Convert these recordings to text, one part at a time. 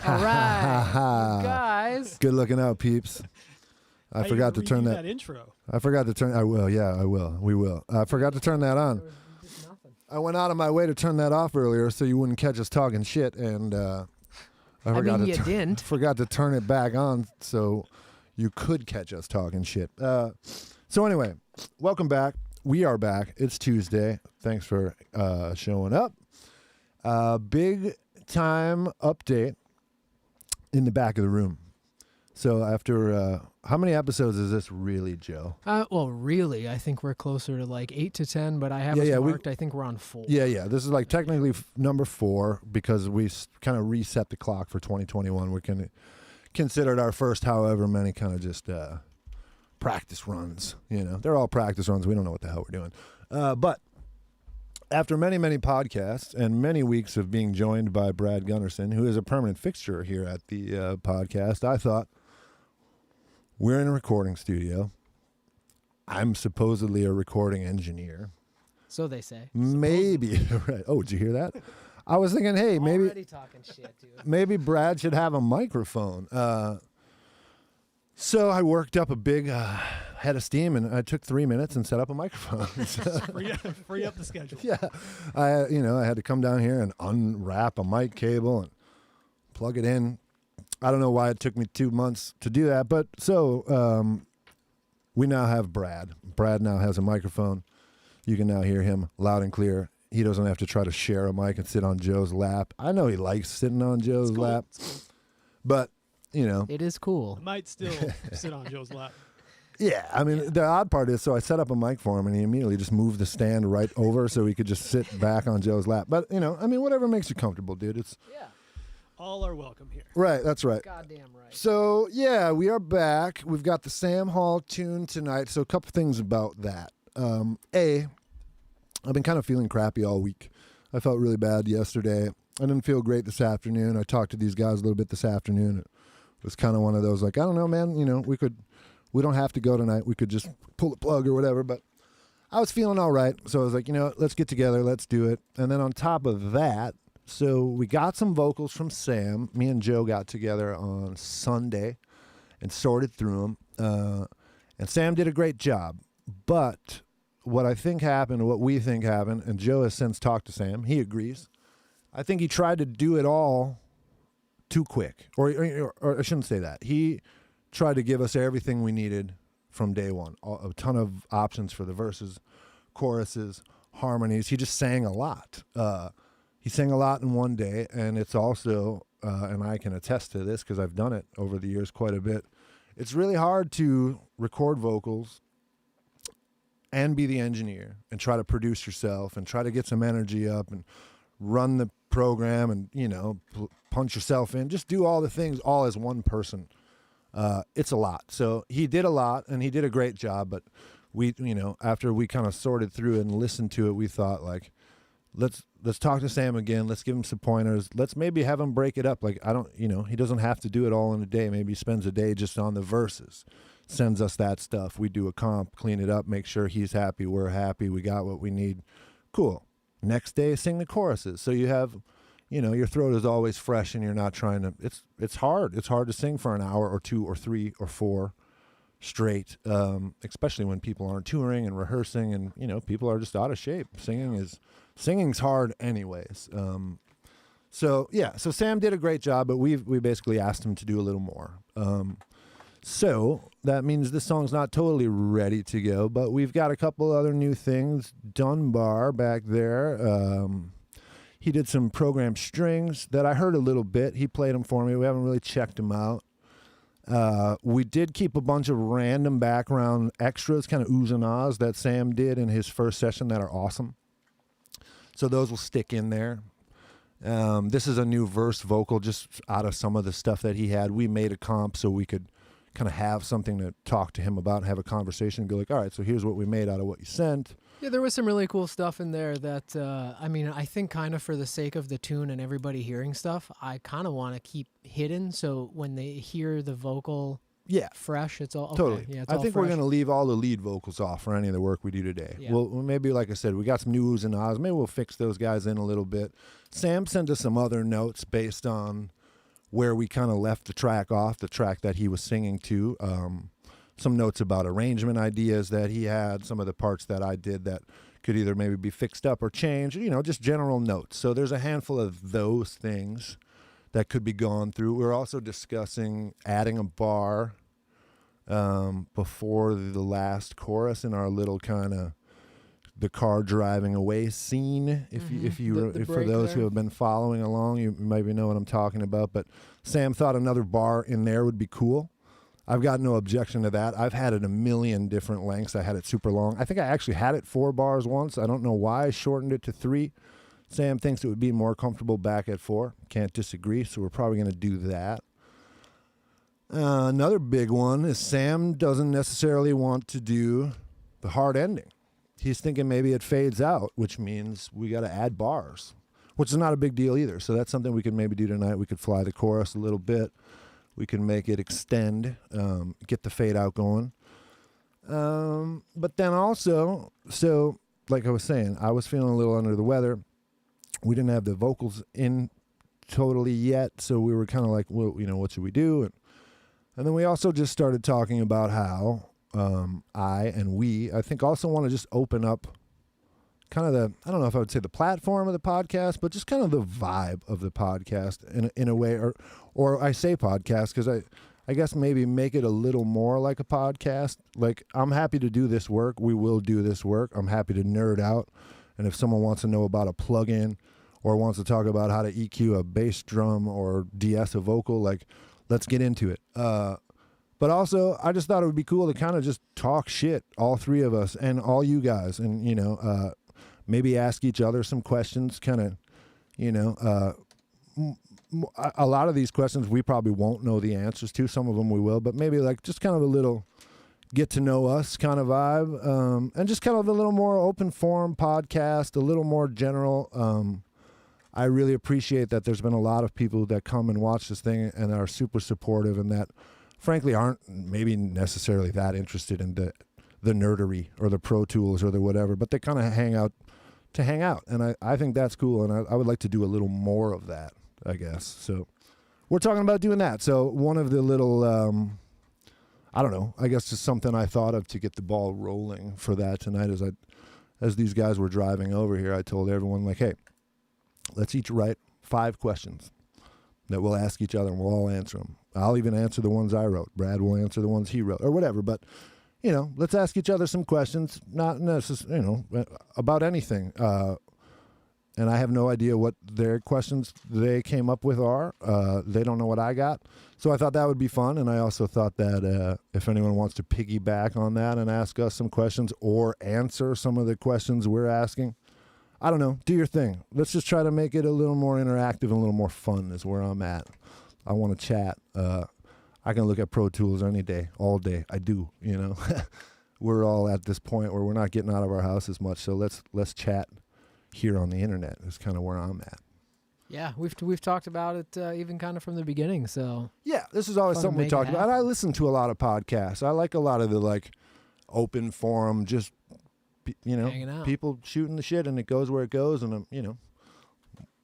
All right, you guys. Good looking out, peeps. I forgot to turn that intro. I forgot to turn. I will. Yeah, I will. We will. I forgot to turn that on. I went out of my way to turn that off earlier so you wouldn't catch us talking shit, and I forgot you didn't. Forgot to turn it back on so you could catch us talking shit. So anyway, welcome back. We are back. It's Tuesday. Thanks for showing up. Big time update in the back of the room. So after how many episodes is this really, Joe? Well, really, I think we're closer to like 8 to 10, but I have us marked. I think we're on 4. Yeah. This is like technically number 4 because we kind of reset the clock for 2021. We can considered our first however many kind of just practice runs. You know, they're all practice runs. We don't know what the hell we're doing. But after many, many podcasts and many weeks of being joined by Brad Gunnarsson, who is a permanent fixture here at the podcast, I thought, we're in a recording studio. I'm supposedly a recording engineer. So they say. Maybe. Right. Oh, did you hear that? I was thinking, hey, maybe. Already talking shit, dude. Maybe Brad should have a microphone. So I worked up a big head of steam, and I took 3 minutes and set up a microphone. free up the schedule. Yeah, I had to come down here and unwrap a mic cable and plug it in. I don't know why it took me 2 months to do that, but so we now have Brad. Brad now has a microphone. You can now hear him loud and clear. He doesn't have to try to share a mic and sit on Joe's lap. I know he likes sitting on Joe's lap, but it is cool. I might still sit on Joe's lap. Yeah, I mean, the odd part is, so I set up a mic for him, and he immediately just moved the stand right over so he could just sit back on Joe's lap. But, whatever makes you comfortable, dude. It's all are welcome here. Right, that's right. Goddamn right. So, yeah, we are back. We've got the Sam Hall tune tonight. So a couple things about that. I've been kind of feeling crappy all week. I felt really bad yesterday. I didn't feel great this afternoon. I talked to these guys a little bit this afternoon. It was kind of one of those, like, I don't know, man, we don't have to go tonight. We could just pull the plug or whatever. But I was feeling all right. So I was like, let's get together. Let's do it. And then on top of that, so we got some vocals from Sam. Me and Joe got together on Sunday and sorted through them. And Sam did a great job. But what I think happened, what we think happened, and Joe has since talked to Sam. He agrees. I think he tried to do it all too quick. Or I shouldn't say that. He tried to give us everything we needed from day one. A ton of options for the verses, choruses, harmonies. He just sang a lot. He sang a lot in one day, and it's also, and I can attest to this because I've done it over the years quite a bit, it's really hard to record vocals and be the engineer and try to produce yourself and try to get some energy up and run the program and, punch yourself in. Just do all the things all as one person. It's a lot. So he did a lot, and he did a great job, but we, after we kind of sorted through it and listened to it, we thought, like, let's talk to Sam again. Let's give him some pointers. Let's maybe have him break it up. Like, he doesn't have to do it all in a day. Maybe he spends a day just on the verses, sends us that stuff. We do a comp, clean it up, make sure he's happy, we're happy, we got what we need. Cool. Next day, sing the choruses. So you have, your throat is always fresh, and you're not trying to, it's hard. It's hard to sing for an hour or 2 or 3 or 4 straight, especially when people aren't touring and rehearsing and, people are just out of shape. Singing's hard anyways. So Sam did a great job, but we basically asked him to do a little more. So that means this song's not totally ready to go, but we've got a couple other new things. Dunbar back there, he did some programmed strings that I heard a little bit. He played them for me. We haven't really checked them out. We did keep a bunch of random background extras, kind of oohs and ahs that Sam did in his first session that are awesome. So those will stick in there. This is a new verse vocal just out of some of the stuff that he had. We made a comp so we could kind of have something to talk to him about and have a conversation and go like, all right, so here's what we made out of what you sent. Yeah, there was some really cool stuff in there that, I think kind of for the sake of the tune and everybody hearing stuff, I kind of want to keep hidden so when they hear the vocal fresh, it's all okay. Totally. Yeah, it's I all think fresh. we're going to leave all the lead vocals off for any of the work we do today. Yeah. Well, maybe, like I said, we got some new oohs and ahs. Maybe we'll fix those guys in a little bit. Sam sent us some other notes based on where we kind of left the track off, the track that he was singing to. Some notes about arrangement ideas that he had, some of the parts that I did that could either maybe be fixed up or changed, just general notes. So there's a handful of those things that could be gone through. We're also discussing adding a bar before the last chorus in our little kind of the car driving away scene. If you for those who have been following along, you maybe know what I'm talking about. But Sam thought another bar in there would be cool. I've got no objection to that. I've had it a million different lengths. I had it super long. I think I actually had it 4 bars once. I don't know why I shortened it to 3. Sam thinks it would be more comfortable back at 4. Can't disagree, so we're probably going to do that. Another big one is Sam doesn't necessarily want to do the hard ending. He's thinking maybe it fades out, which means we got to add bars, which is not a big deal either. So that's something we could maybe do tonight. We could fly the chorus a little bit. We can make it extend, get the fade out going. But then also, so like I was saying, I was feeling a little under the weather. We didn't have the vocals in totally yet, so we were kind of like, well, what should we do? And then we also just started talking about how I think also want to just open up kind of I don't know if I would say the platform of the podcast, but just kind of the vibe of the podcast in a way, or I say podcast because I guess maybe make it a little more like a podcast. Like, I'm happy to do this work. We will do this work. I'm happy to nerd out. And if someone wants to know about a plugin or wants to talk about how to EQ a bass drum or DS a vocal, like, let's get into it. But also, I just thought it would be cool to kind of just talk shit, all 3 of us and all you guys, and, maybe ask each other some questions, kind of, a lot of these questions we probably won't know the answers to. Some of them we will, but maybe like just kind of a little get to know us kind of vibe, and just kind of a little more open forum podcast, a little more general. I really appreciate that there's been a lot of people that come and watch this thing and are super supportive and that frankly aren't maybe necessarily that interested in the nerdery or the Pro Tools or the whatever, but they kind of hang out to hang out. And I think that's cool. And I would like to do a little more of that, I guess. So we're talking about doing that. So one of the little, I don't know, I guess just something I thought of to get the ball rolling for that tonight as these guys were driving over here, I told everyone like, hey, let's each write 5 questions that we'll ask each other and we'll all answer them. I'll even answer the ones I wrote. Brad will answer the ones he wrote or whatever. But let's ask each other some questions, not necessarily, about anything. And I have no idea what their questions they came up with are. They don't know what I got. So I thought that would be fun. And I also thought that if anyone wants to piggyback on that and ask us some questions or answer some of the questions we're asking, I don't know, do your thing. Let's just try to make it a little more interactive and a little more fun is where I'm at. I want to chat. I can look at Pro Tools any day, all day. I do, We're all at this point where we're not getting out of our house as much, so let's chat here on the internet. Is kind of where I'm at. Yeah, we've talked about it even kind of from the beginning. So yeah, this is always something we talked about. And I listen to a lot of podcasts. I like a lot of the like open forum, just people shooting the shit, and it goes where it goes, and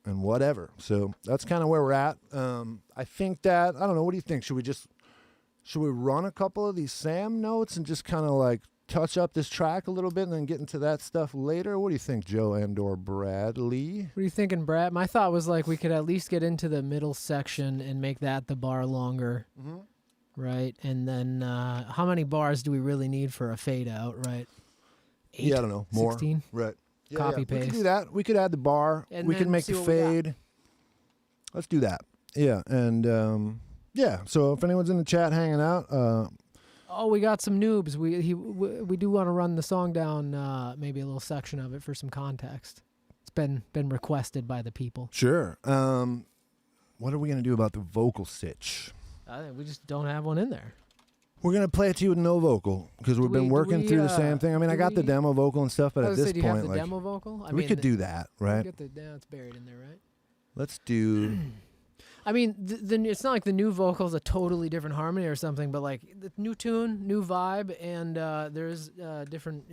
and whatever. So that's kind of where we're at. I think that, I don't know, what do you think? Should we run a couple of these Sam notes and just kind of like touch up this track a little bit and then get into that stuff later? What do you think, Joe and/or Bradley? What are you thinking, Brad? My thought was like we could at least get into the middle section and make that the bar longer, right? And then how many bars do we really need for a fade out, right? 8, yeah, I don't know. More. 16? Right. Yeah, Copy paste. We could do that. We could add the bar. And we can make the fade. Let's do that. Yeah, and so if anyone's in the chat hanging out, we got some noobs. We do want to run the song down, maybe a little section of it for some context. It's been requested by the people. Sure. What are we gonna do about the vocal sitch? We just don't have one in there. We're going to play it to you with no vocal because we've been working through the same thing. I mean, I got the demo vocal and stuff, but at this point, do you have the demo vocal? We could do that, right? It's buried in there, right? Let's do... I mean, it's not like the new vocal is a totally different harmony or something, but like the new tune, new vibe, and there's different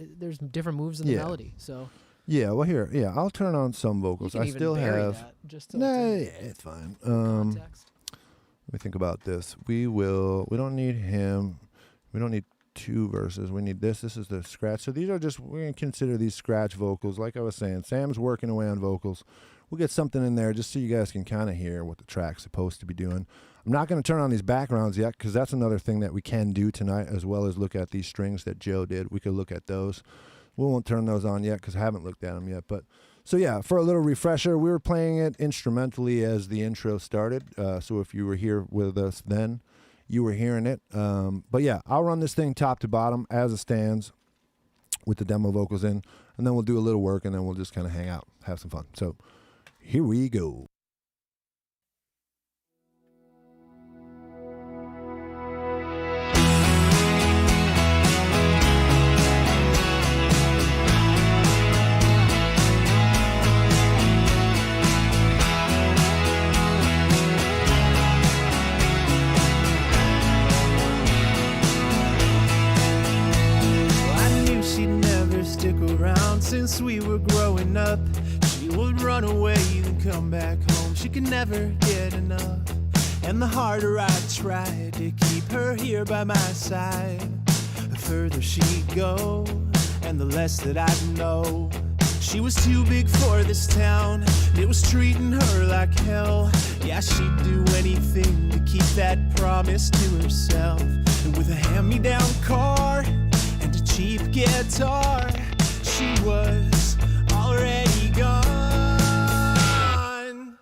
moves in the melody. So yeah, well here, I'll turn on some vocals. You can I even still bury have. That just it's fine. Context. Let me think about this. We don't need him. We don't need 2 verses. We need this. This is the scratch. So these are just, we're going to consider these scratch vocals. Like I was saying, Sam's working away on vocals. We'll get something in there just so you guys can kind of hear what the track's supposed to be doing. I'm not going to turn on these backgrounds yet because that's another thing that we can do tonight, as well as look at these strings that Joe did. We could look at those. We won't turn those on yet because I haven't looked at them yet. But so yeah, for a little refresher, we were playing it instrumentally as the intro started. So if you were here with us then, you were hearing it. But yeah, I'll run this thing top to bottom as it stands with the demo vocals in, and then we'll do a little work, and then we'll just kind of hang out, have some fun. So here we go. Stick around since we were growing up. She would run away and come back home. She could never get enough. And the harder I tried to keep her here by my side, the further she'd go and the less that I'd know. She was too big for this town, and it was treating her like hell. Yeah, she'd do anything to keep that promise to herself. And with a hand-me-down car and a cheap guitar, she was already gone.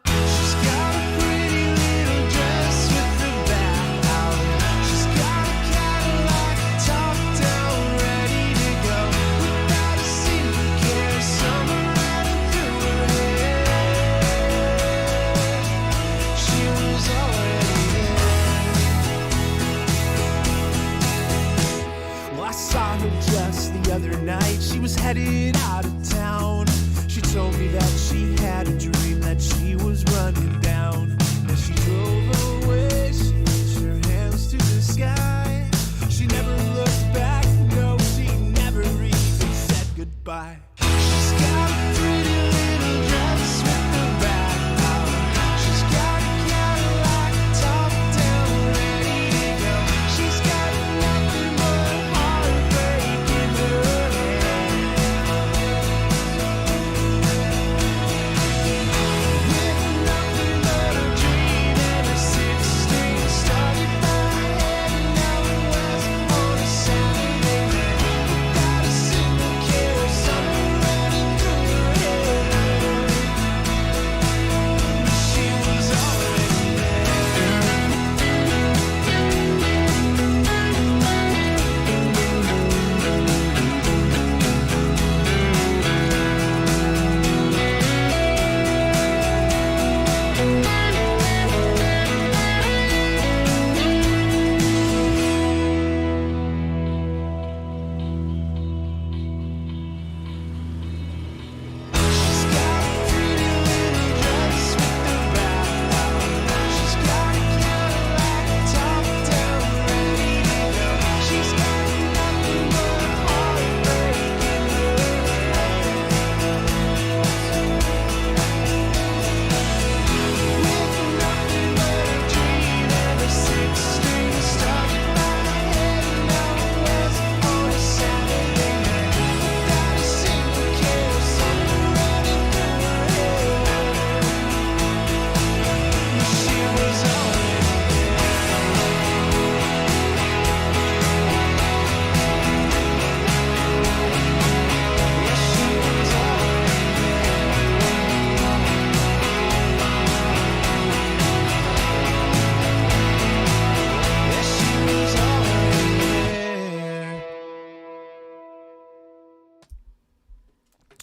She's got a pretty little dress with the back out. She's got a Cadillac top down, ready to go, without a single care, summer running through her head. She was already there. Well, I saw her just the other night. She was headed out of town. She told me that she had a dream that she was running down. As she drove away, she raised her hands to the sky. She never looked back, no, she never even said goodbye. She's got a pretty little dress with the back out. She's got a Cadillac top down, ready to go. She's got nothing but heartbreak in her head. With nothing but a dream and a six-string, started by head and now it was on a Saturday night, without a single care, summer running through her head. She was already She's got a pretty little dress with the back out. She's got a Cadillac top down, ready to go. She's got nothing but heartbreak in her head. With nothing but a dream and a six-string, started by head and now it was on a Saturday night, without a single care, summer running through her head. She was already Yeah, she was Yeah, she was already there.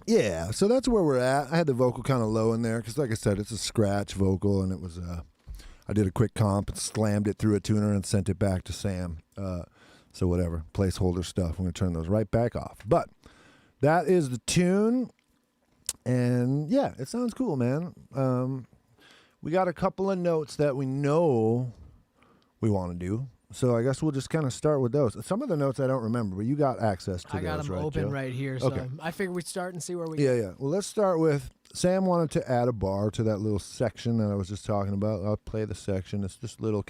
Yeah, so that's where we're at. I had the vocal kind of low in there because, like I said, it's a scratch vocal, and it was. I did a quick comp and slammed it through a tuner and sent it back to Sam. So whatever, placeholder stuff. I'm gonna turn those right back off. But that is the tune, and yeah, it sounds cool, man. We got a couple of notes that we know we want to do. So I guess we'll just kind of start with those. Some of the notes I don't remember, but you got access to I got those, them right, open Joe? right here, so Okay. I figure we'd start and see where we Yeah, yeah. Well, let's start with Sam wanted to add a bar to that little section that I was just talking about. I'll play the section. It's this little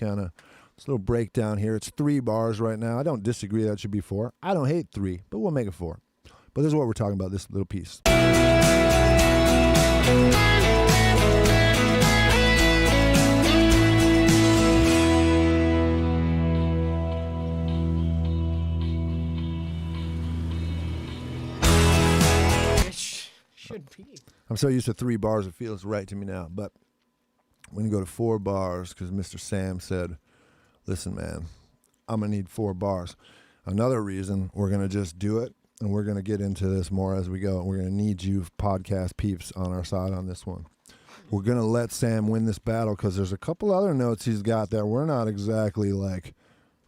breakdown here. It's 3 bars right now. I don't disagree that it should be 4. I don't hate 3, but we'll make it 4. But this is what we're talking about, this little piece. Should be. I'm so used to 3 bars, it feels right to me now. But we're going to go to 4 bars because Mr. Sam said, listen, man, I'm going to need 4 bars. Another reason we're going to just do it, and we're going to get into this more as we go. We're going to need you podcast peeps on our side on this one. We're going to let Sam win this battle because there's a couple other notes he's got that we're not exactly like,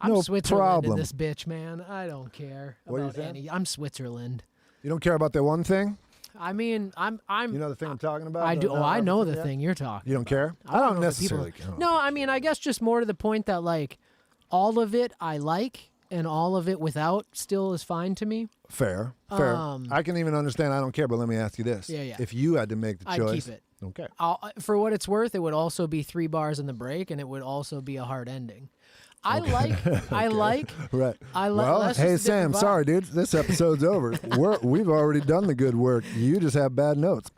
I'm no Switzerland problem. in this bitch, man. I don't care What about you any. I'm Switzerland. You don't care about that one thing? I mean, I'm. You know the thing I'm talking about? I do. Oh, I know the thing you're talking. You don't care? I know don't the necessarily people- care. No, I mean, I guess just more to the point that like, all of it I like, and all of it without still is fine to me. Fair. I can even understand I don't care, but let me ask you this. Yeah. If you had to make the I'd choice. keep it. Okay. For what it's worth, it would also be 3 bars in the break, and it would also be a hard ending. I like. Right. Well, hey, Sam, sorry, dude. This episode's over. We've already done the good work. You just have bad notes.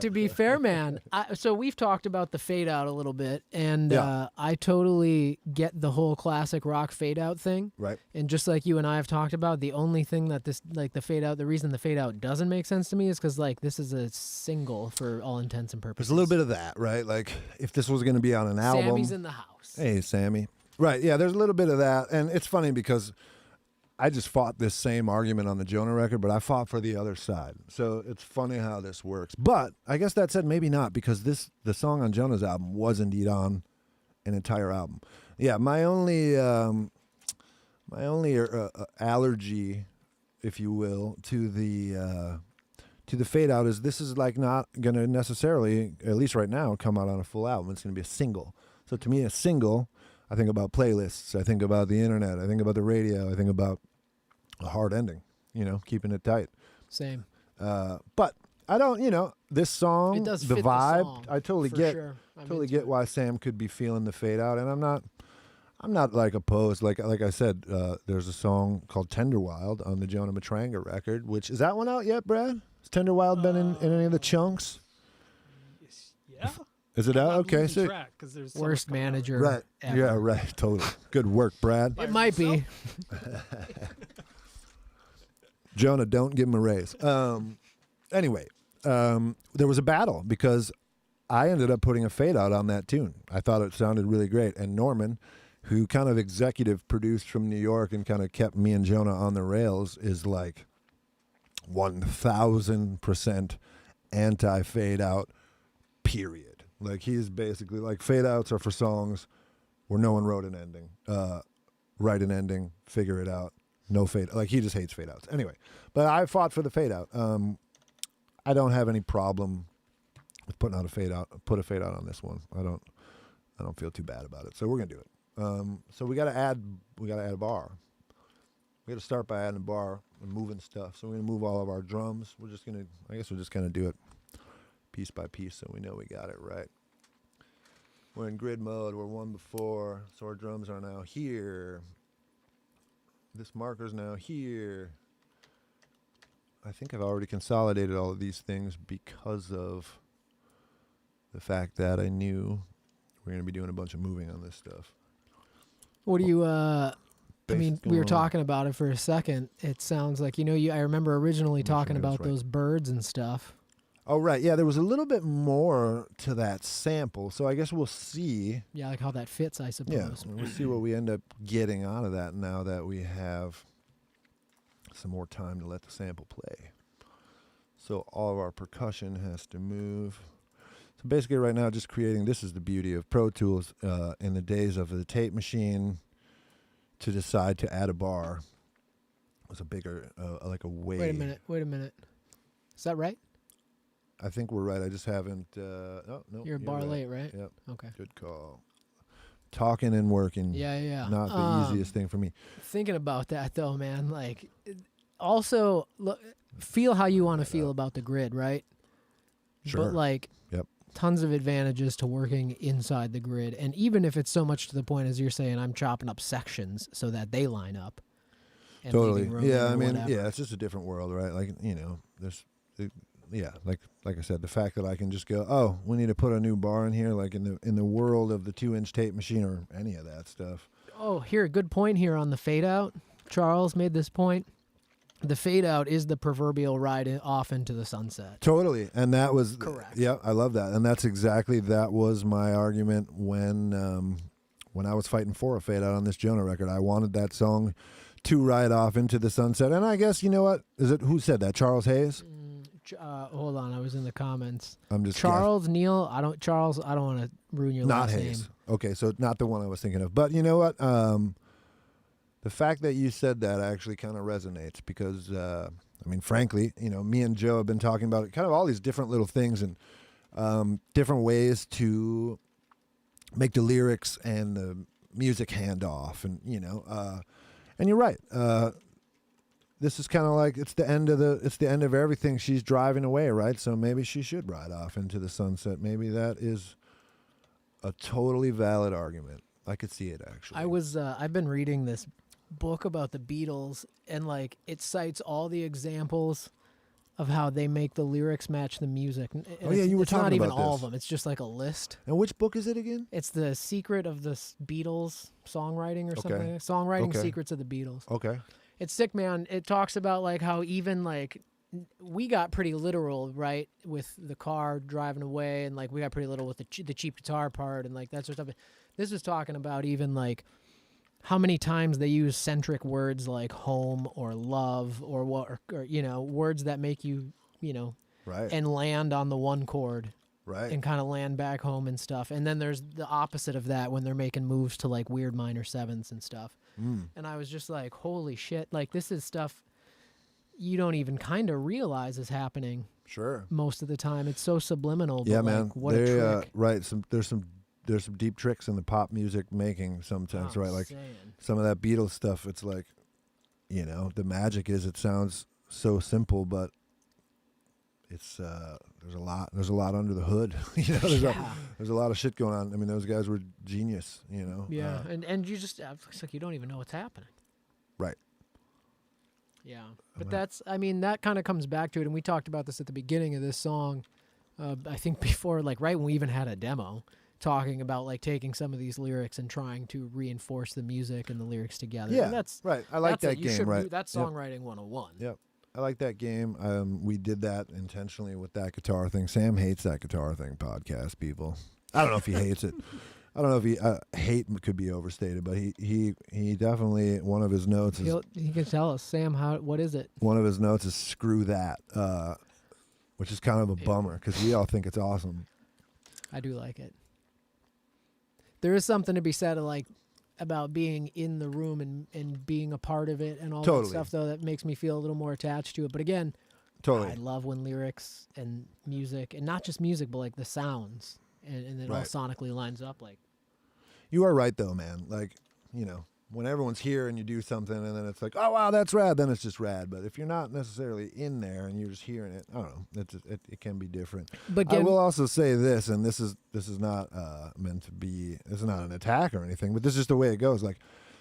To be fair, man, so we've talked about the fade out a little bit, and Yeah. I totally get the whole classic rock fade out thing. Right. And just like you and I have talked about, the only thing that this, like the fade out, the reason the fade out doesn't make sense to me is because like this is a single for all intents and purposes. There's a little bit of that, right? Like if this was going to be on an album. Sammy's in the house. Hey, Sammy. Right. Yeah, there's a little bit of that. And it's funny because I just fought this same argument on the Jonah record, but I fought for the other side. So it's funny how this works. But I guess that said, maybe not, because the song on Jonah's album was indeed on an entire album. Yeah, my only allergy, if you will, to the fade out is this is like not going to necessarily, at least right now, come out on a full album. It's going to be a single. So to me, a single, I think about playlists. I think about the internet. I think about the radio. I think about a hard ending, keeping it tight. Same. But I don't, this song, It does the fit vibe, the song, I totally for get. sure. I'm Totally into get it. why Sam could be feeling the fade out, and I'm not like opposed. Like I said, there's a song called Tender Wild on the Jonah Matranga record. Which is that one out yet, Brad? Has Tender Wild been in any of the chunks? Yeah. Is it out? I'm Okay, losing so track 'cause there's so Worst much coming out. manager. right, ever. yeah, right, totally. Good work, Brad. It might be. Jonah, don't give him a raise. Anyway, there was a battle because I ended up putting a fade out on that tune. I thought it sounded really great. And Norman, who kind of executive produced from New York and kind of kept me and Jonah on the rails, is like 1,000% anti-fade out, period. Like he's basically like fade outs are for songs where no one wrote an ending. Write an ending, figure it out. No fade. Like he just hates fade outs. Anyway, but I fought for the fade out. I don't have any problem with putting out a fade out. Put a fade out on this one. I don't feel too bad about it. So we're gonna do it. So we gotta add a bar. We gotta start by adding a bar and moving stuff. So we're gonna move all of our drums. I guess we're just gonna do it piece by piece so we know we got it right. We're in grid mode. We're 1 before, so our drums are now here. This marker's now here. I think I've already consolidated all of these things because of the fact that I knew we're going to be doing a bunch of moving on this stuff. What do you, I mean, Bass we were going on. talking about it for a second. It sounds like, I remember originally Make sure talking I got this about right. those birds and stuff. Oh, right. Yeah, there was a little bit more to that sample, so I guess we'll see. Yeah, like how that fits, I Yeah, suppose. we'll see what we end up getting out of that now that we have some more time to let the sample play. So all of our percussion has to move. So basically right now just creating, this is the beauty of Pro Tools in the days of the tape machine, to decide to add a bar was a bigger, like a way. Wait a minute. Is that right? I think we're right. I just haven't, no. You're a bar right. late, right? Yep. Okay. Good call. Talking and working. Yeah. Not the easiest thing for me. Thinking about that though, man, like also feel how you want to feel about the grid, right? Sure. But like, Yep. tons of advantages to working inside the grid. And even if it's so much to the point, as you're saying, I'm chopping up sections so that they line up. And Totally. leaving room Yeah, or I mean, whatever. yeah, it's just a different world, right? Like, you know, like I said, the fact that I can just go, oh, we need to put a new bar in here, like in the world of the 2-inch tape machine or any of that stuff. Oh, here, good point here on the fade out. Charles made this point. The fade out is the proverbial ride off into the sunset. Totally. And that was Correct. Yeah, I love that. And that was my argument when I was fighting for a fade out on this Jonah record. I wanted that song to ride off into the sunset. And I guess, you know what? Who said that? Charles Hayes? Hold on, I was in the comments. I'm just Charles Neal. I don't want to ruin your not last Hayes. name. Okay, so not the one I was thinking of. But you know what? The fact that you said that actually kind of resonates because, I mean, frankly, you know, me and Joe have been talking about kind of all these different little things and different ways to make the lyrics and the music hand off. And, you know, and you're right. This is kind of like it's the end of everything. She's driving away, right? So maybe she should ride off into the sunset. Maybe that is a totally valid argument. I could see it actually. I've been reading this book about the Beatles, and like it cites all the examples of how they make the lyrics match the music. And Oh, yeah, you were it's not talking even about all this. of them. It's just like a list. And which book is it again? It's the secret of the Beatles songwriting or Okay. something. Like that. Songwriting Okay. secrets of the Beatles. Okay. It's sick, man. It talks about like how even like we got pretty literal, right, with the car driving away, and like we got pretty literal with the cheap guitar part and like that sort of stuff. This was talking about even like how many times they use centric words like home or love or what or you know, words that make you, you know, Right. and land on the one chord Right. and kind of land back home and stuff. And then there's the opposite of that when they're making moves to like weird minor sevenths and stuff. And I was just like, holy shit, like this is stuff you don't even kind of realize is happening Sure. most of the time. It's so subliminal, but Yeah, like, man. what a trick. Right. There's some deep tricks in the pop music making sometimes, right? Like some of that Beatles stuff, it's like, you know, the magic is it sounds so simple, but it's there's a lot under the hood. You know, there's a lot of shit going on. I mean, those guys were genius, you know. Yeah, and you just it's like you don't even know what's happening. Right. Yeah, but that's I mean that kind of comes back to it, and we talked about this at the beginning of this song. I think before, like right when we even had a demo, talking about like taking some of these lyrics and trying to reinforce the music and the lyrics together. Yeah, and that's right. I like that's that it. You game, should right? do- That's Yep. songwriting 101. Yep. I like that game. We did that intentionally with that guitar thing. Sam hates that guitar thing podcast, people. I don't know if he hates it. I don't know if he hate could be overstated, but he definitely one of his notes is He can tell us, Sam. What is it? one of his notes is screw that, which is kind of a bummer because we all think it's awesome. I do like it. There is something to be said about being in the room and being a part of it and all that Totally. stuff, though, that makes me feel a little more attached to it. But again, Totally. I love when lyrics and music, and not just music, but like the sounds, and it all Right. sonically lines up. Like, You are right though, man. Like, you know, when everyone's here and you do something and then it's like, oh wow, that's rad, then it's just rad. But if you're not necessarily in there and you're just hearing it, I don't know, it can be different. but I again, will also say this, and this is not meant to be. This is not an attack or anything, but this is just the way it goes. Like,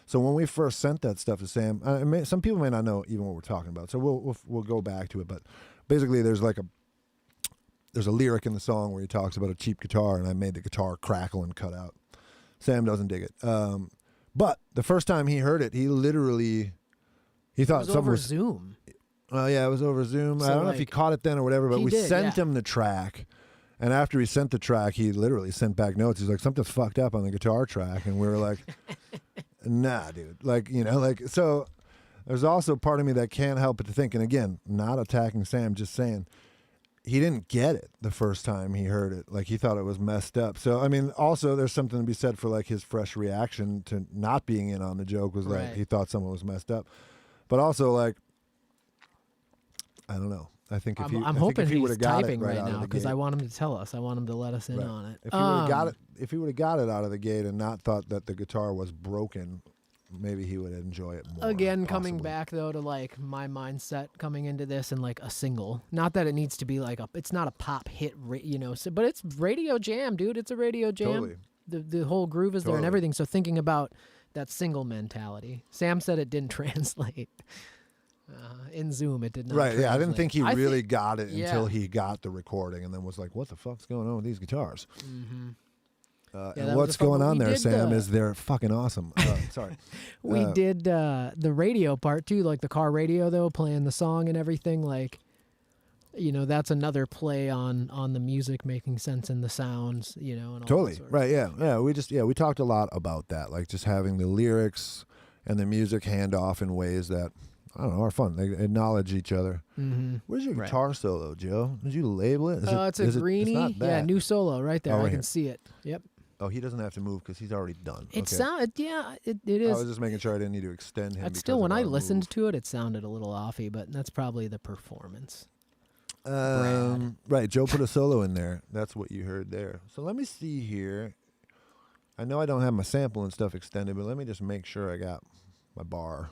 so when we first sent that stuff to Sam, some people may not know even what we're talking about. So we'll go back to it. But basically, there's a lyric in the song where he talks about a cheap guitar, and I made the guitar crackle and cut out. Sam doesn't dig it. But the first time he heard it, he it thought was something over was. Know. Oh yeah, it was over Zoom. So, I don't know if he like, caught it then or whatever, but he we did, sent yeah. him the track. And after he sent the track, he literally sent back notes. He's like, something's fucked up on the guitar track. And we were like, nah, dude. Like, you know, like, so there's also part of me that can't help but to think, and again, not attacking Sam, just saying, he didn't get it the first time he heard it. Like, he thought it was messed up. So, I mean, also there's something to be said for like his fresh reaction to not being in on the joke was like, Right. he thought someone was messed up. But also, like, I don't know. I think if I'm he, I think hoping if he he's would have got typing it right out of now the because gate, I want him to tell us. I want him to let us in Right. on it. If he would have got it, if he would have got it out of the gate and not thought that the guitar was broken, maybe he would enjoy it more. Again, coming possibly. back though to like my mindset coming into this and like a single. Not that it needs to be like it's not a pop hit, but it's radio jam, dude. It's a radio jam. Totally. The whole groove is there and Totally. everything. So thinking about that single mentality. Sam said it didn't translate. In Zoom, it did not. Right, yeah. I didn't think he I really got it yeah. until he got the recording and then was like, what the fuck's going on with these guitars? Mm-hmm. And that was what's a fun going one. on We there, did, Sam, is they're fucking awesome. Sorry. We Uh, did the radio part too, like the car radio though, playing the song and everything. Like, that's another play on the music making sense in the sounds, and all that Totally. sort of Right, stuff. yeah. We talked a lot about that, like just having the lyrics and the music hand off in ways that, I don't know, are fun. They acknowledge each other. Mm-hmm. Where's your Right. guitar solo, Joe? Did you label it? It's a greenie. It's not Yeah, bad. new solo right there. Oh, I right can here. see it. Yep. Oh, he doesn't have to move because he's already done. It Okay. sounded. Yeah, it I is. was just making sure I didn't need to extend him. That's because still of when I our listened move. to it, it sounded a little offy, but that's probably the performance. Right, Joe put a solo in there. That's what you heard there. So let me see here. I know I don't have my sample and stuff extended, but let me just make sure I got my bar.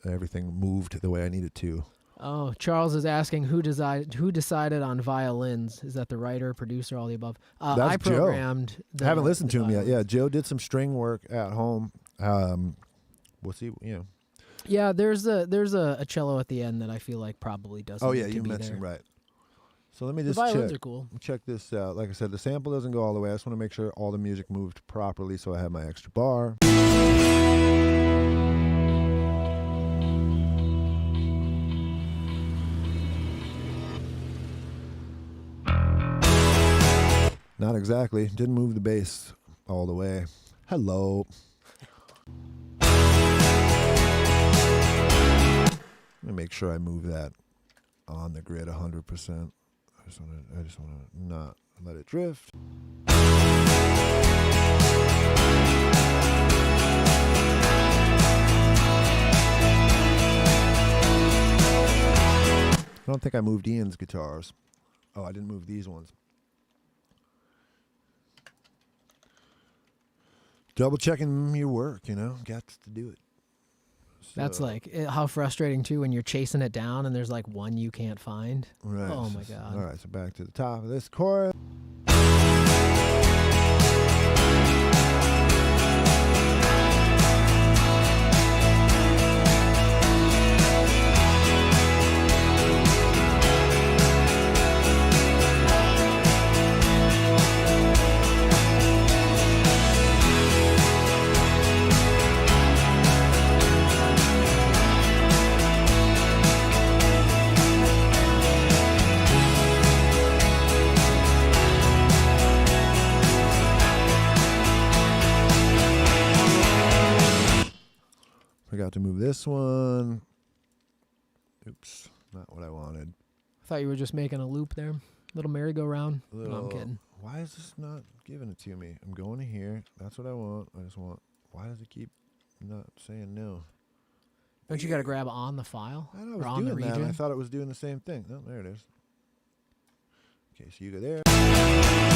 Everything moved the way I need it to. Oh, Charles is asking who decided on violins. Is that the writer, producer, all the above? That's I Joe. programmed. I haven't listened the to him yet. violins. Yeah, Joe did some string work at home. We'll see. Yeah, there's a cello at the end that I feel like probably doesn't. Oh need yeah, to you be mentioned there. right. So let me The just violins check. are cool. Check this out. Like I said, the sample doesn't go all the way. I just want to make sure all the music moved properly, so I have my extra bar. Not exactly. Didn't move the bass all the way. Hello. Let me make sure I move that on the grid 100%. I just want to not let it drift. I don't think I moved Ian's guitars. Oh, I didn't move these ones. Double checking your work, got to do it. That's So, like how frustrating too when you're chasing it down and there's like one you can't find. right. Oh my God. All right, so back to the top of this chorus. Forgot to move this one. Oops, not what I wanted. I thought you were just making a loop there, little merry-go-round. No, I'm Little- kidding. Why is this not giving it to me? I'm going to here. That's what I want. I just want. Why does it keep not saying no? Don't you got to grab on the file I know I or was on the doing that. And I region? thought it was doing the same thing. Oh, there it is. Okay, so you go there.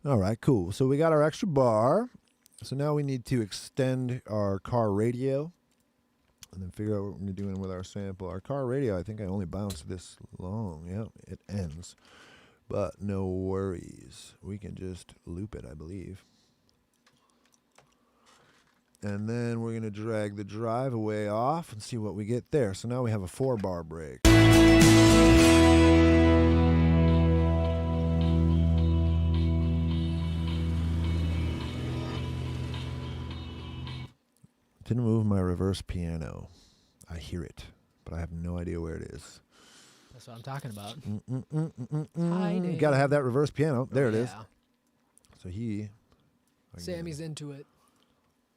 All right, cool. So we got our extra bar. So now we need to extend our car radio and then figure out what we're doing with our sample. Our car radio, I think I only bounced this long. Yeah, it ends. But no worries. We can just loop it, I believe. And then we're going to drag the drive away off and see what we get there. So now we have a 4-bar break. Didn't move my reverse piano. I hear it, but I have no idea where it is. That's what I'm talking about. You got to have that reverse piano. There it is. Yeah. So he again, Sammy's into it.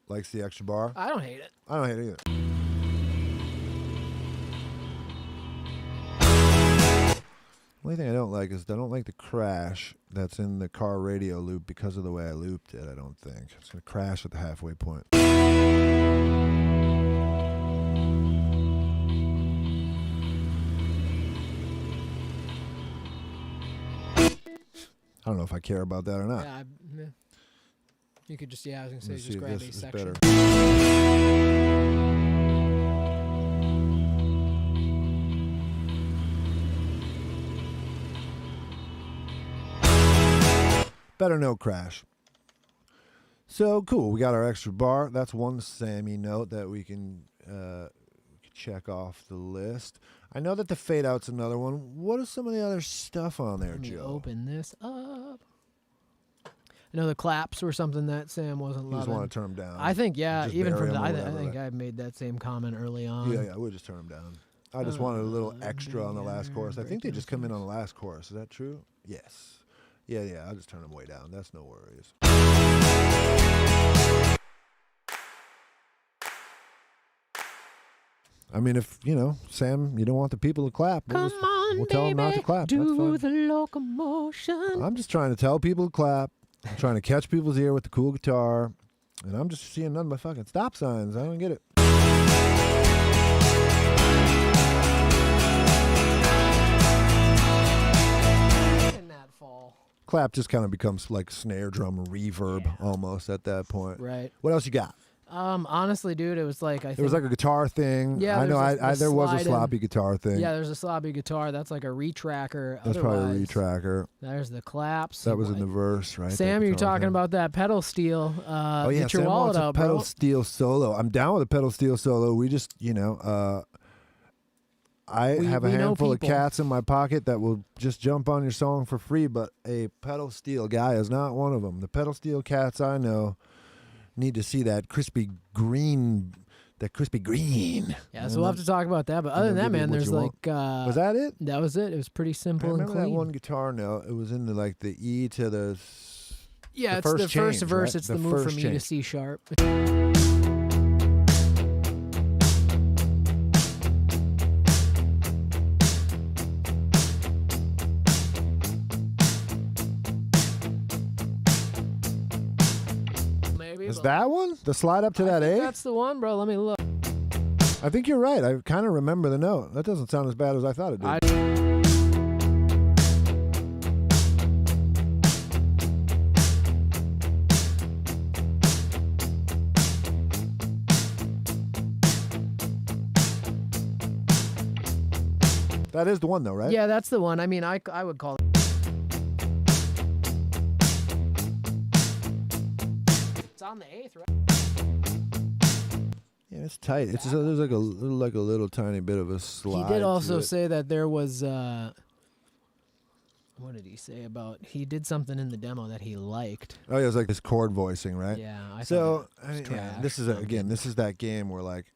likes the extra bar. I don't hate it. I don't hate it either. Only thing I don't like is I don't like the crash that's in the car radio loop because of the way I looped it. I don't think it's gonna crash at the halfway point. I don't know if I care about that or not. Yeah, you could just, I was gonna say, Let's see just if grab this a is section. better. Better no crash. So cool. We got our extra bar. That's one Sammy note that we can check off the list. I know that the fade out's another one. What is some of the other stuff on there, Let me Joe? open this up. I know the claps were something that Sam wasn't You loving. just want to turn them down. I think, Just even bury from 'em or I whatever, think right? I made that same comment early on. Yeah, we'll just turn them down. I just wanted a little extra on the last chorus. I think they just come in on the last chorus. Is that true? Yes. Yeah, I'll just turn them way down. That's no worries. I mean, if, Sam, you don't want the people to clap, we'll tell them not to clap. Do That's fine. the locomotion. I'm just trying to tell people to clap. I'm trying to catch people's ear with the cool guitar. And I'm just seeing nothing but fucking stop signs. I don't get it. In that fall. Clap just kind of becomes like snare drum reverb almost at that point. Right. What else you got? Honestly, dude, it was like There was like a guitar thing. Yeah, I know. there's There was a slide-in. sloppy guitar thing. Yeah, there's a sloppy guitar. That's like a retracker. That's probably a Otherwise, retracker. There's the claps. That was in the verse, right? Sam, That you're guitar talking thing. about that pedal steel. Oh yeah, Get your Sam wallet wants a out, pedal bro. steel solo. I'm down with a pedal steel solo. We just, I have a we know handful of people. cats in my pocket that will just jump on your song for free, but a pedal steel guy is not one of them. The pedal steel cats I know need to see that crispy green. Yeah, so we'll have to talk about that. But other than they'll that, give you man, what there's you like want. Was that it? that was it. It was pretty I simple and remember that clean. one guitar note. It was in the E to the. Yeah, the it's first the first change, verse. right? It's The the move first from E to change. C sharp. Maybe. Is but that one? The slide up to I that think A? That's the one, bro. Let me look. I think you're right. I kind of remember the note. That doesn't sound as bad as I thought it did. That is the one, though, right? Yeah, that's the one. I mean, I would call it. It's on the eighth, right? Yeah, it's tight. It's there's like a little tiny bit of a slide. He did to also it. say that there was. What did he say about? He did something in the demo that he liked. Oh, yeah, it was like this chord voicing, right? Yeah. So thought it was trash. this is this is that game where like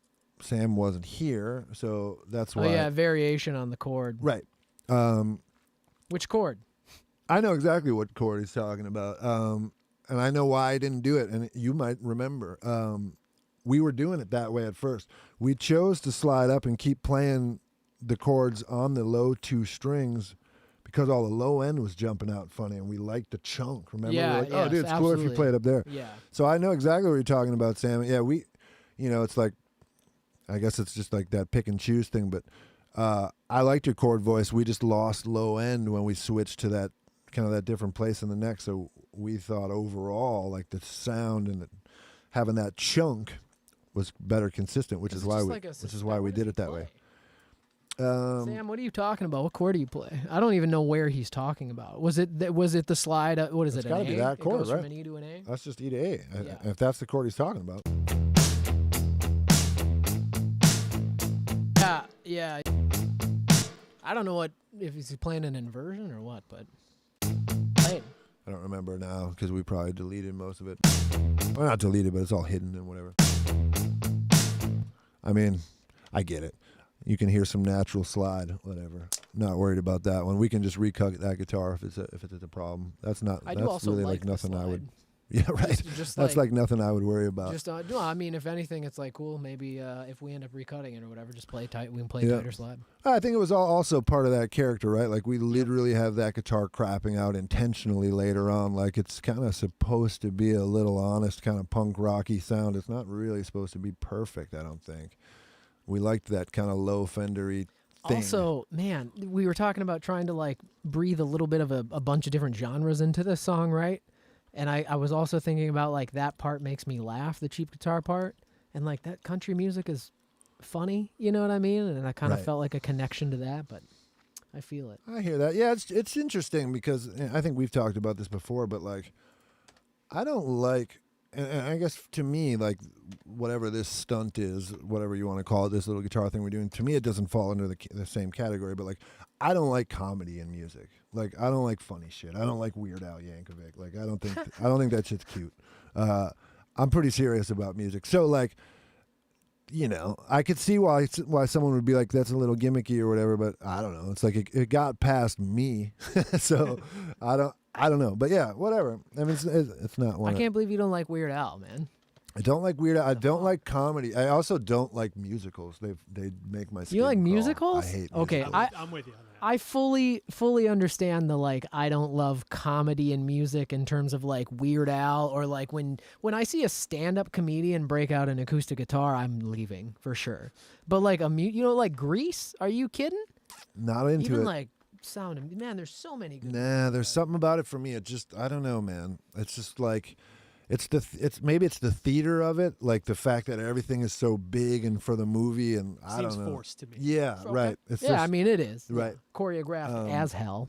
Sam wasn't here, so that's Oh why. yeah, variation on the chord. Right. Which chord? I know exactly what chord he's talking about, and I know why I didn't do it, and you might remember. We were doing it that way at first. We chose to slide up and keep playing the chords on the low two strings because all the low end was jumping out funny, and we liked the chunk. Remember? Yeah, We're like, yes, oh, dude, it's cool if you absolutely. play it up there. Yeah. So I know exactly what you're talking about, Sam. Yeah, it's like, I guess it's just like that pick and choose thing, but I liked your chord voice. We just lost low end when we switched to that kind of that different place in the neck. So we thought overall, like the sound and having that chunk was better consistent, which is why we did it that way. Sam, what are you talking about? What chord do you play? I don't even know where he's talking about. Was it the slide? What is It's it? gotta An be A? that It chord, goes right? From an E to an A. That's just E to A. Yeah. If that's the chord he's talking about. Yeah. I don't know if he's playing an inversion or what, but play it. I don't remember now because we probably deleted most of it. Well, not deleted, but it's all hidden and whatever. I mean, I get it. You can hear some natural slide, whatever. Not worried about that one. We can just recut that guitar if it's a problem. That's not. I That's do also really like like nothing the I slide. would. Yeah, right. Just That's like nothing I would worry about. Just no, I mean, if anything, it's like cool. Maybe if we end up recutting it or whatever, just play tight. We can play tighter slide. I think it was also part of that character, right? Like we literally have that guitar crapping out intentionally later on. Like it's kind of supposed to be a little honest, kind of punk rocky sound. It's not really supposed to be perfect, I don't think. We liked that kind of low Fender-y thing. Also, man, we were talking about trying to like breathe a little bit of a bunch of different genres into this song, right? And I was also thinking about like that part makes me laugh, the cheap guitar part, and like that country music is funny, you know what I mean? And I kind of felt like a connection to that, but I feel it. I hear that. Yeah, it's interesting because I think we've talked about this before, but like I don't like, and I guess to me, like whatever this stunt is, whatever you want to call it, this little guitar thing we're doing, to me it doesn't fall under the same category. But like I don't like comedy in music. Like I don't like funny shit. I don't like Weird Al Yankovic. Like I don't think that shit's cute. I'm pretty serious about music. So like, you know, I could see why someone would be like that's a little gimmicky or whatever. But I don't know. It's like it got past me. So I don't know. But yeah, whatever. I mean, it's not one. I can't believe you don't like Weird Al, man. I don't like Weird Al. I don't like comedy. I also don't like musicals. They make my skin You like crawl. musicals? I hate okay, musicals. I'm with you on that. I fully understand the like I don't love comedy and music in terms of like Weird Al or like when I see a stand-up comedian break out an acoustic guitar, I'm leaving for sure. But like you know, like Grease, are you kidding? Not into Even it. like Sound of Man, there's so many good Nah, there's something about it for me. It just I don't know, man. It's just like maybe it's the theater of it, like the fact that everything is so big and for the movie, and I Seems don't know. forced to me. Yeah, Okay. right. It's yeah, just, I mean it is. right. Choreographed as hell.